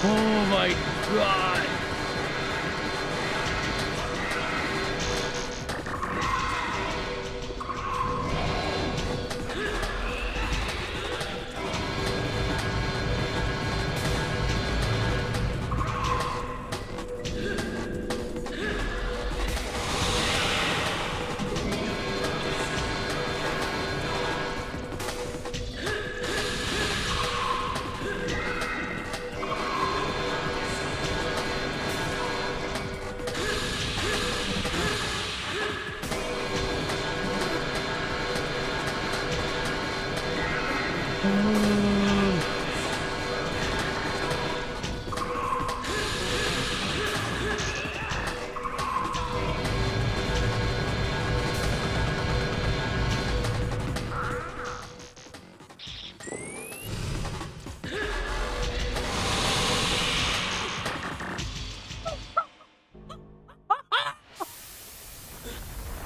Oh my god.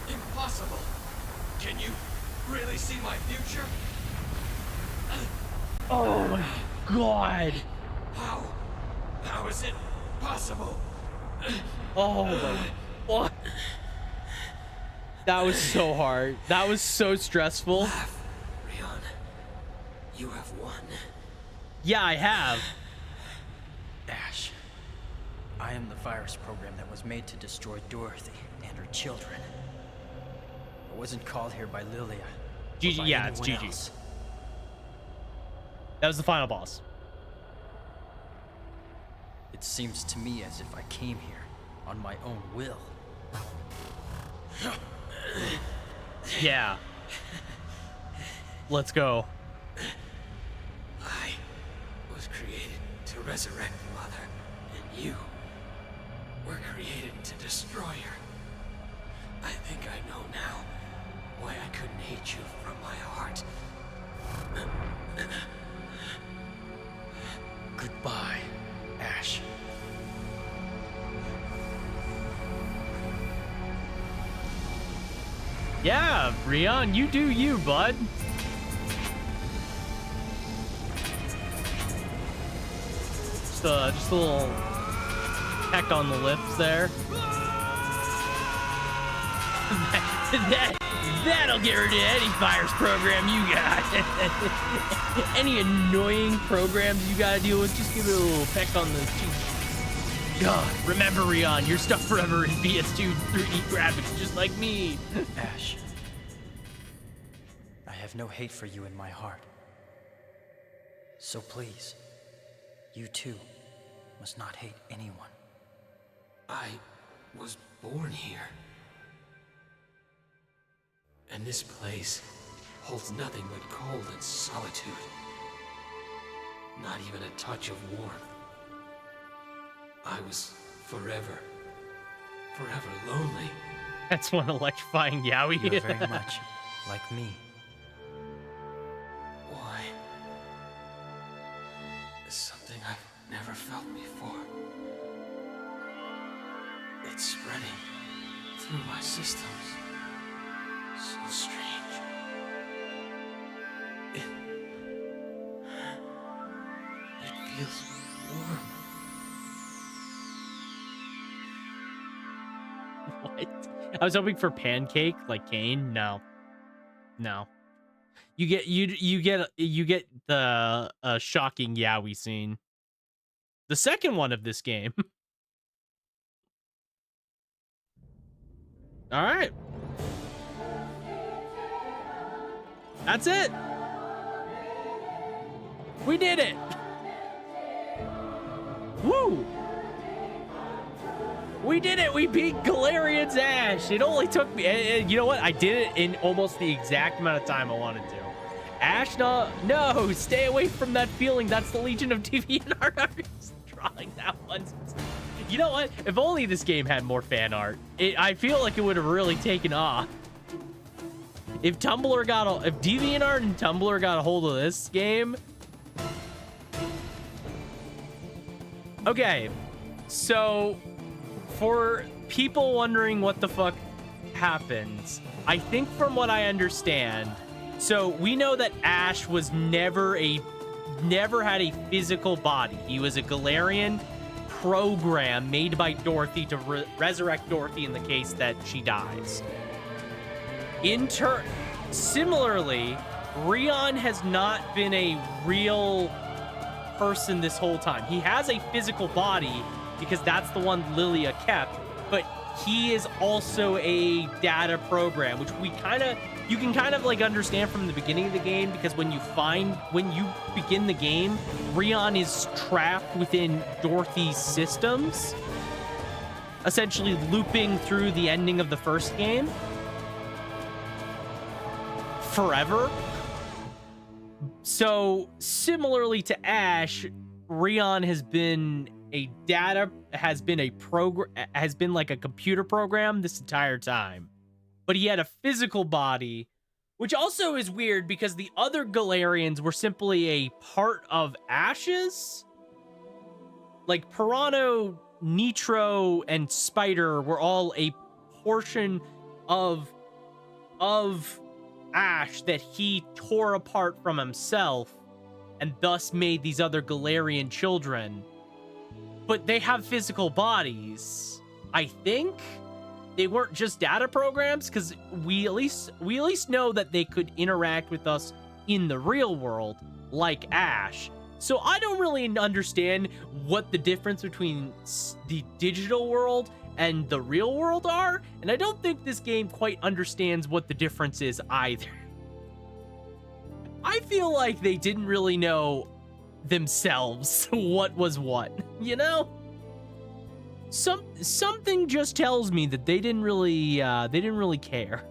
Impossible. Can you really see my future? God. How is it possible? Oh my. What? That was so hard. That was so stressful. Rion, you have won. Yeah, I have. Ash, I am the virus program that was made to destroy Dorothy and her children. I wasn't called here by Lilia. GG, yeah, it's GG. Else. That was the final boss. It seems to me as if I came here on my own will. Yeah. Let's go. I was created to resurrect Mother, and you were created to destroy her. I think I know now why I couldn't hate you from my heart. Goodbye, Ash. Yeah, Rion, you do you, bud. Just a little peck on the lips there. That'll get rid of any virus program you got. Any annoying programs you gotta deal with, just give it a little peck on the cheek. God, remember, Rion, you're stuck forever in PS2 3D graphics, just like me. Ash, I have no hate for you in my heart. So please, you too must not hate anyone. I was born here. And this place holds nothing but cold and solitude. Not even a touch of warmth. I was forever lonely. That's one electrifying Yowie. You're very much like me. Why? It's something I've never felt before. It's spreading through my systems. So strange. It feels warm. What? I was hoping for pancake like Kane. No. You get the shocking Yowie scene. The second one of this game. All right. That's it. We did it. Woo. We did it. We beat Galerian's Ash. It only took me, you know what? I did it in almost the exact amount of time I wanted to. Ash, no, stay away from that feeling. That's the Legion of DeviantArt artists drawing that one. You know what? If only this game had more fan art. I feel like it would have really taken off. If DeviantArt and Tumblr got a hold of this game. Okay, so for people wondering what the fuck happens, I think from what I understand, so we know that Ash was never had a physical body. He was a Galerian program made by Dorothy to resurrect Dorothy in the case that she dies. Similarly, Rion has not been a real person this whole time. He has a physical body because that's the one Lilia kept, but he is also a data program, which you can kind of like understand from the beginning of the game, because when you begin the game, Rion is trapped within Dorothy's systems, essentially looping through the ending of the first game forever. So similarly to Ash, Rion has been like a computer program this entire time, but he had a physical body, which also is weird because the other Galerians were simply a part of Ash's. Like Pirano, Nitro, and Spider were all a portion of Ash that he tore apart from himself and thus made these other Galerian children. But they have physical bodies. I think they weren't just data programs, because we at least know that they could interact with us in the real world, like Ash. So I don't really understand what the difference between the digital world and the real world are, and I don't think this game quite understands what the difference is either. I feel like they didn't really know themselves what was what, you know? Something just tells me that they didn't really care.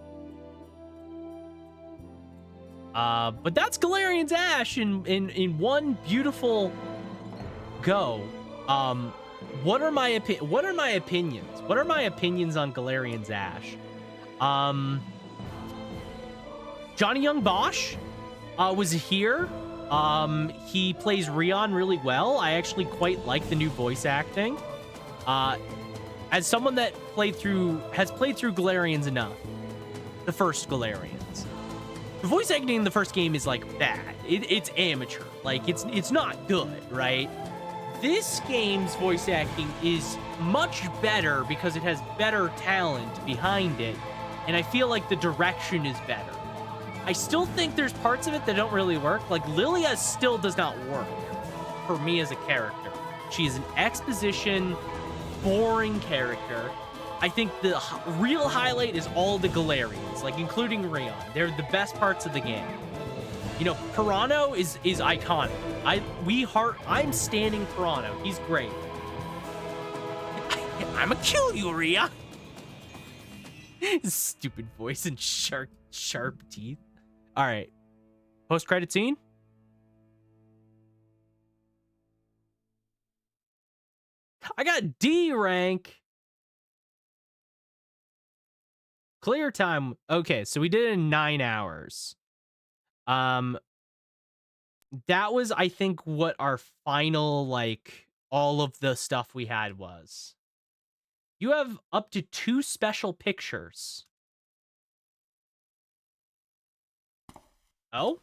But that's Galerian's Ash in one beautiful go. What are my opinions? What are my opinions on Galerian's Ash? Johnny Young Bosch was here. He plays Rion really well. I actually quite like the new voice acting. As someone that has played through Galerians enough, the first Galerians, the voice acting in the first game is like bad. It's amateur. Like it's not good, right? This game's voice acting is much better because it has better talent behind it, and I feel like the direction is better. I still think there's parts of it that don't really work. Like Lilia still does not work for me as a character. She is an exposition, boring character. I think the real highlight is all the Galerians, like including Rion. They're the best parts of the game. You know, Pirano is iconic. I'm standing Pirano. He's great. I'ma kill you, Rion. Stupid voice and sharp teeth. All right. Post-credit scene. I got D rank. Clear time. Okay, so we did it in 9 hours. That was, I think, what our final, like, all of the stuff we had was. You have up to 2 special pictures. Oh?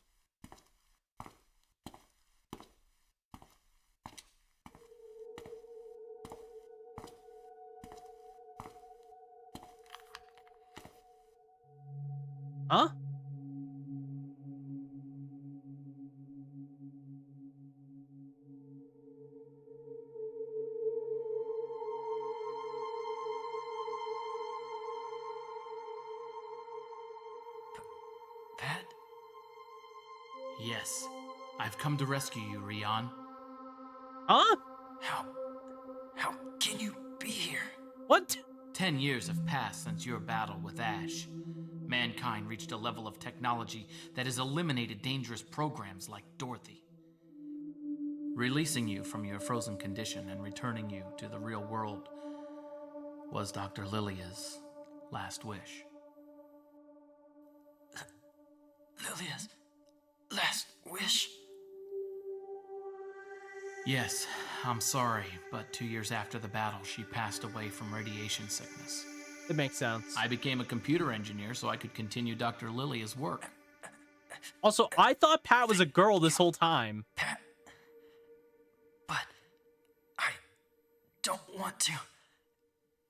Huh? Pat? Yes, I've come to rescue you, Rion. Huh? How can you be here? What? 10 years have passed since your battle with Ash. Mankind reached a level of technology that has eliminated dangerous programs like Dorothy. Releasing you from your frozen condition and returning you to the real world was Dr. Lilia's last wish. Lilia's last wish? Yes, I'm sorry, but 2 years after the battle, she passed away from radiation sickness. It makes sense. I became a computer engineer so I could continue Dr. Lilia's work. Also, I thought Pat was a girl this whole time. Pat. But I don't want to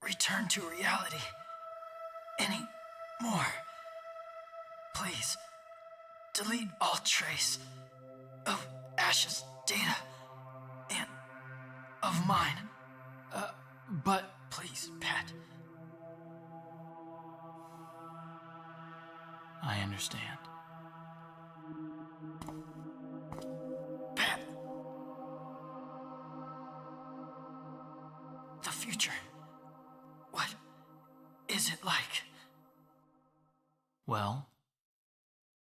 return to reality anymore. Please, delete all trace of Ash's data and of mine. But please, Pat. I understand. Pat. The future. What is it like? Well,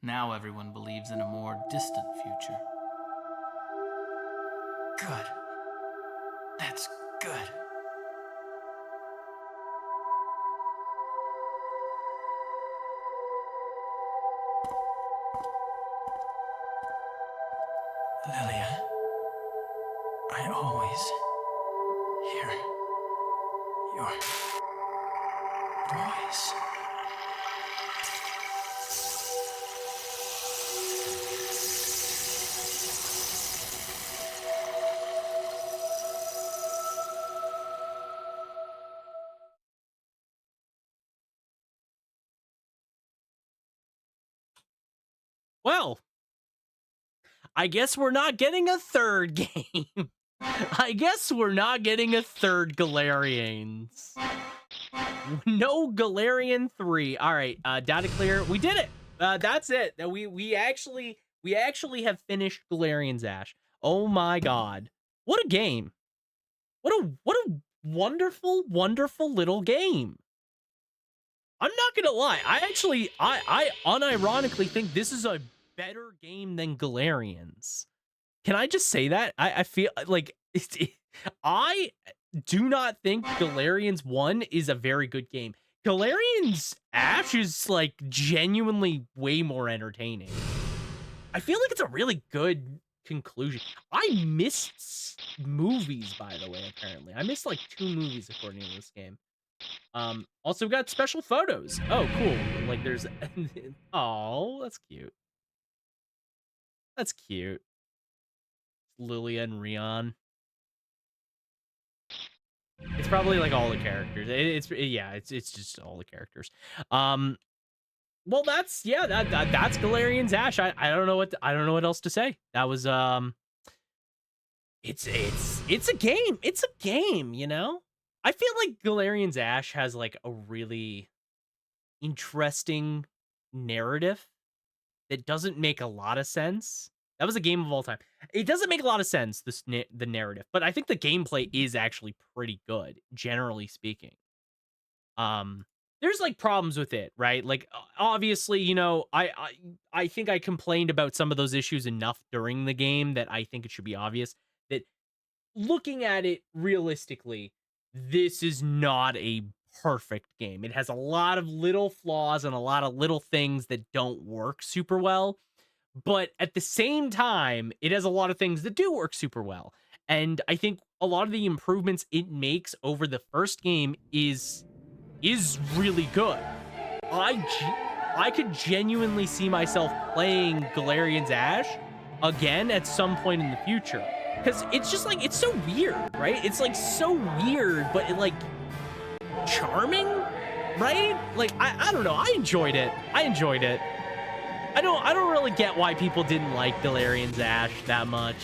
now everyone believes in a more distant future. Good. That's good. Lilia, I always hear your voice. Well, I guess we're not getting a third game. I guess we're not getting a third Galerians. No Galerian 3. All right, data clear. We did it. That's it. We actually have finished Galerian's Ash. Oh my god. What a game. What a wonderful, wonderful little game. I'm not gonna lie. I unironically think this is a better game than Galerians. Can I just say that? I feel like I do not think Galerians 1 is a very good game. Galerians Ash is like genuinely way more entertaining. I feel like it's a really good conclusion. I missed movies, by the way, apparently. I missed like 2 movies according to this game. Also got special photos. Oh, cool. Like there's oh, that's cute. That's cute. Lilia and Rion. It's probably like all the characters. It's just all the characters. Well, that's that's Galerian's Ash. I don't know what else to say. That was it's a game. It's a game, you know? I feel like Galerian's Ash has like a really interesting narrative that doesn't make a lot of sense. That was a game of all time. It doesn't make a lot of sense, the narrative, but I think the gameplay is actually pretty good, generally speaking. There's like problems with it, right? Like obviously, you know, I think I complained about some of those issues enough during the game that I think it should be obvious that looking at it realistically, this is not a perfect game. It has a lot of little flaws and a lot of little things that don't work super well. But at the same time, it has a lot of things that do work super well. And I think a lot of the improvements it makes over the first game is really good. I could genuinely see myself playing Galerian's Ash again at some point in the future. Because it's just like, it's so weird, right? It's like so weird, but it like charming, right? Like, I don't know. I enjoyed it. I don't really get why people didn't like Galerian's Ash that much.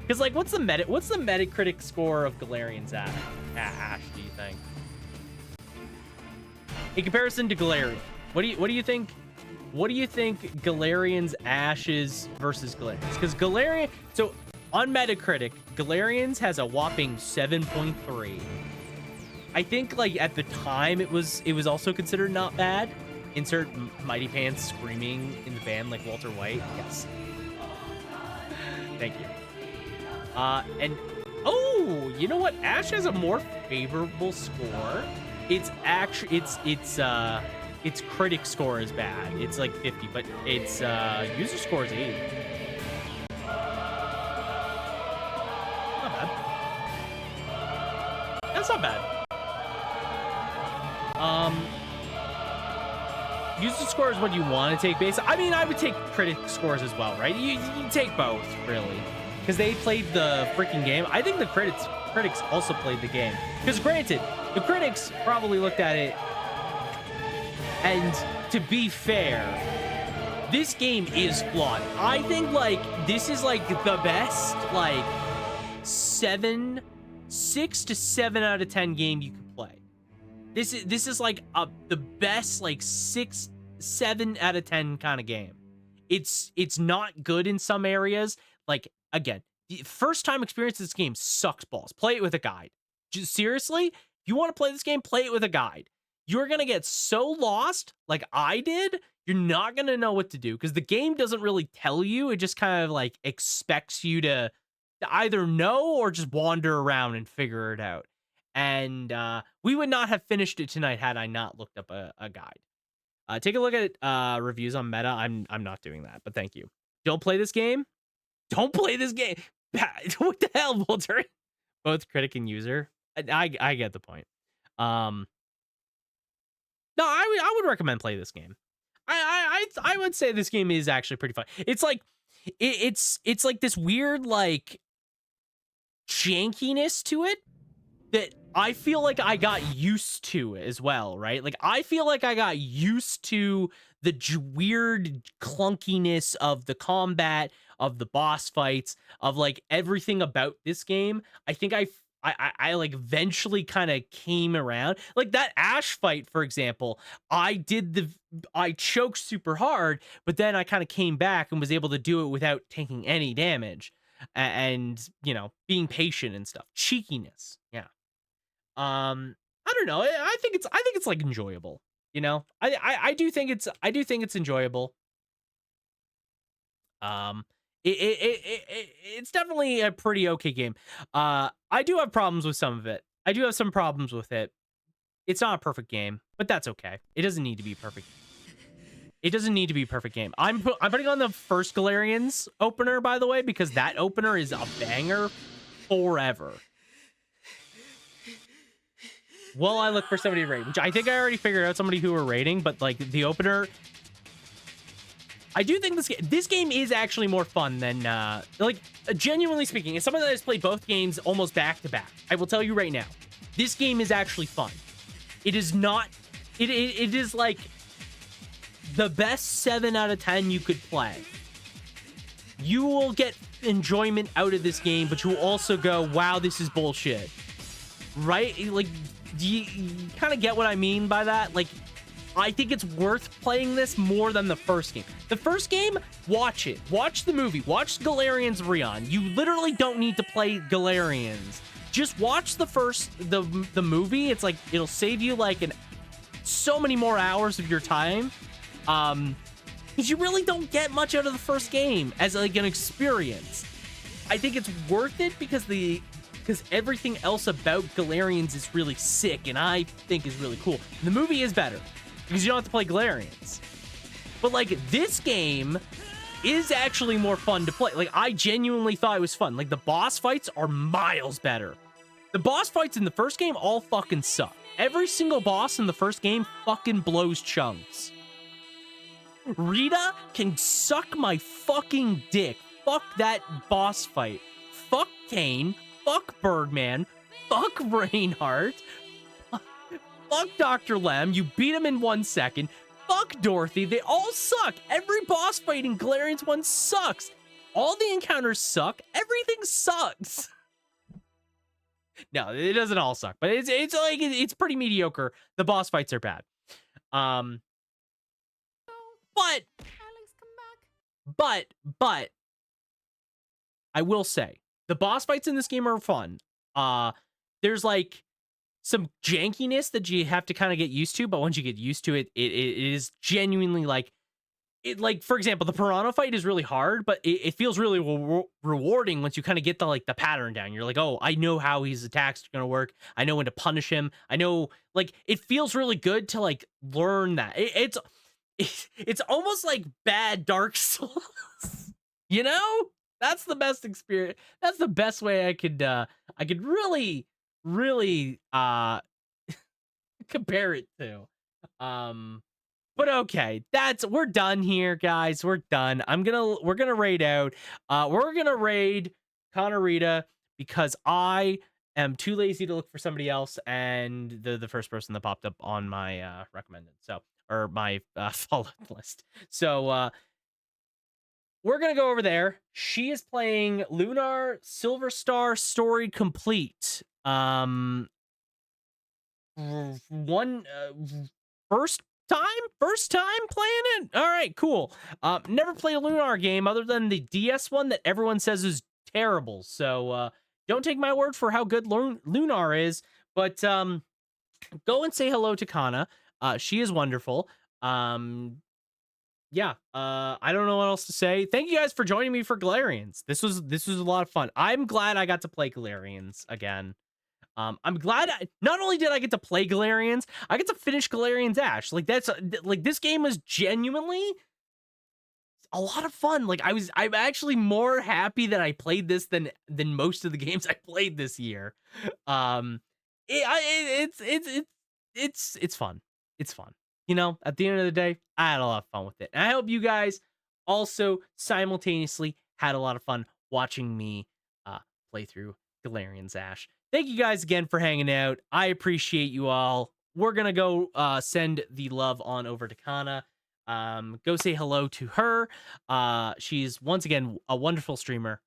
Because like, what's the Metacritic score of Galerian's Ash, do you think? In comparison to Galerian, what do you think? What do you think Galerian's Ash is versus Galerian's? Because Galerian, so on Metacritic, Galerian's has a whopping 7.3. I think like at the time it was also considered not bad. Insert Mighty Pants screaming in the band like Walter White. Yes. Thank you. And oh, you know what? Ash has a more favorable score. Its critic score is bad. It's like 50, but its user score is 80. Not bad. That's not bad. User score is what you want to take base. I mean, I would take critic scores as well, right? You take both, really. Because they played the freaking game. I think the critics also played the game. Because granted, the critics probably looked at it, and to be fair, this game is flawed. I think, like, this is, like, the best, like, 6 to 7 out of 10 game you could play. This is like the best like 6, 7 out of 10 kind of game. It's not good in some areas. Like again, the first time experience of this game sucks balls. Play it with a guide. Just seriously, if you want to play this game, play it with a guide. You're gonna get so lost, like I did. You're not gonna know what to do because the game doesn't really tell you. It just kind of like expects you to either know or just wander around and figure it out. And we would not have finished it tonight had I not looked up a guide. Take a look at reviews on Meta. I'm not doing that, but thank you. Don't play this game. Don't play this game. What the hell, Walter? Both critic and user. I get the point. No, I would recommend play this game. I would say this game is actually pretty fun. It's like it's like this weird like jankiness to it that I feel like I got used to it as well, right? Like, I feel like I got used to the weird clunkiness of the combat, of the boss fights, of like everything about this game. I think I like eventually kind of came around. Like that Ash fight, for example, I choked super hard, but then I kind of came back and was able to do it without taking any damage. And you know, being patient and stuff. Cheekiness. Yeah. I don't know. I think it's like enjoyable. You know, I do think it's enjoyable. Um, it's definitely a pretty okay game. I do have problems with some of it. I do have some problems with it. It's not a perfect game, but that's okay. It doesn't need to be perfect. It doesn't need to be a perfect game. I'm putting on the first Galerians opener, by the way, because that opener is a banger forever. Well, I look for somebody to rate, which I think I already figured out somebody who we're rating, but like the opener, I do think this game is actually more fun than like genuinely speaking. As someone that has played both games almost back to back, I will tell you right now, this game is actually fun. It is not. It is like the best 7 out of 10 you could play. You will get enjoyment out of this game, but you will also go, "Wow, this is bullshit." Right? Like, do you kind of get what I mean by that? Like, I think it's worth playing this more than the first game. The first game, watch it. Watch the movie. Watch Galerians Rion. You literally don't need to play Galerians. Just watch the movie. It's like, it'll save you like so many more hours of your time. Because you really don't get much out of the first game as like an experience. I think it's worth it because everything else about Galerians is really sick and I think is really cool. And the movie is better because you don't have to play Galerians. But like, this game is actually more fun to play. Like, I genuinely thought it was fun. Like, the boss fights are miles better. The boss fights in the first game all fucking suck. Every single boss in the first game fucking blows chunks. Rita can suck my fucking dick. Fuck that boss fight. Fuck Kane. Fuck Birdman. Fuck Reinhardt. Fuck Dr. Lem. You beat him in 1 second. Fuck Dorothy. They all suck. Every boss fight in Galerians 1 sucks. All the encounters suck. Everything sucks. No, it doesn't all suck, but it's pretty mediocre. The boss fights are bad. But I will say the boss fights in this game are fun. There's like some jankiness that you have to kind of get used to, but once you get used to it, it is genuinely like it. Like, for example, the Piranha fight is really hard, but it feels really rewarding once you kind of get the pattern down. You're like, oh, I know how his attacks are gonna work. I know when to punish him. I know, like, it feels really good to like learn that. It's almost like bad Dark Souls. You know? That's the best experience. That's the best way I could really compare it to. But okay, we're done here, guys. We're done. We're gonna raid out. We're gonna raid Connorita because I am too lazy to look for somebody else, and the first person that popped up on my recommended, or my followed list. So we're gonna go over there. She is playing Lunar Silver Star Story Complete. First time playing it. All right, cool. Never played a Lunar game other than the DS one that everyone says is terrible. So don't take my word for how good Lunar is, but go and say hello to Kana. She is wonderful. Yeah, I don't know what else to say. Thank you guys for joining me for Galerians. This was a lot of fun. I'm glad I got to play Galerians again. I'm glad not only did I get to play Galerians, I get to finish Galerians Ash. Like, that's like, this game was genuinely a lot of fun. Like, I'm actually more happy that I played this than most of the games I played this year. It's fun. It's fun. You know, at the end of the day, I had a lot of fun with it. And I hope you guys also simultaneously had a lot of fun watching me play through Galerian's Ash. thank you guys again for hanging out. I appreciate you all. We're going to go send the love on over to Kana. Go say hello to her. She's once again a wonderful streamer.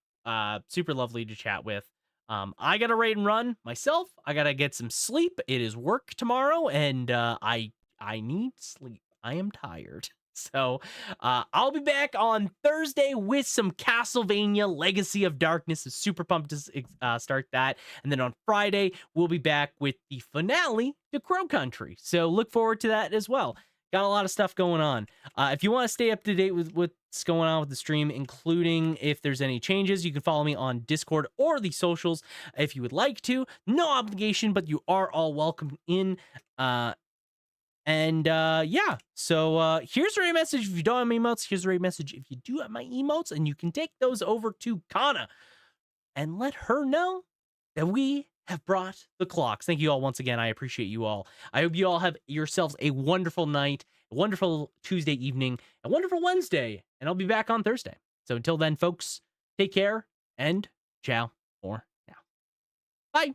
Super lovely to chat with. I gotta raid and run myself. I gotta get some sleep. It is work tomorrow, and I need sleep. I am tired. So I'll be back on Thursday with some Castlevania Legacy of Darkness. I'm super pumped to start that. And then on Friday, we'll be back with the finale to Crow Country. So look forward to that as well. Got a lot of stuff going on. If you want to stay up to date with what's going on with the stream, including if there's any changes, you can follow me on Discord or the socials if you would like to. No obligation, but you are all welcome in. Yeah, so here's a raid message if you don't have my emotes. Here's a raid message if you do have my emotes, and you can take those over to Kana and let her know that we have brought the clocks. Thank you all once again. I appreciate you all. I hope you all have yourselves a wonderful night, a wonderful Tuesday evening, a wonderful Wednesday, and I'll be back on Thursday. So until then, folks, take care and ciao for now. Bye.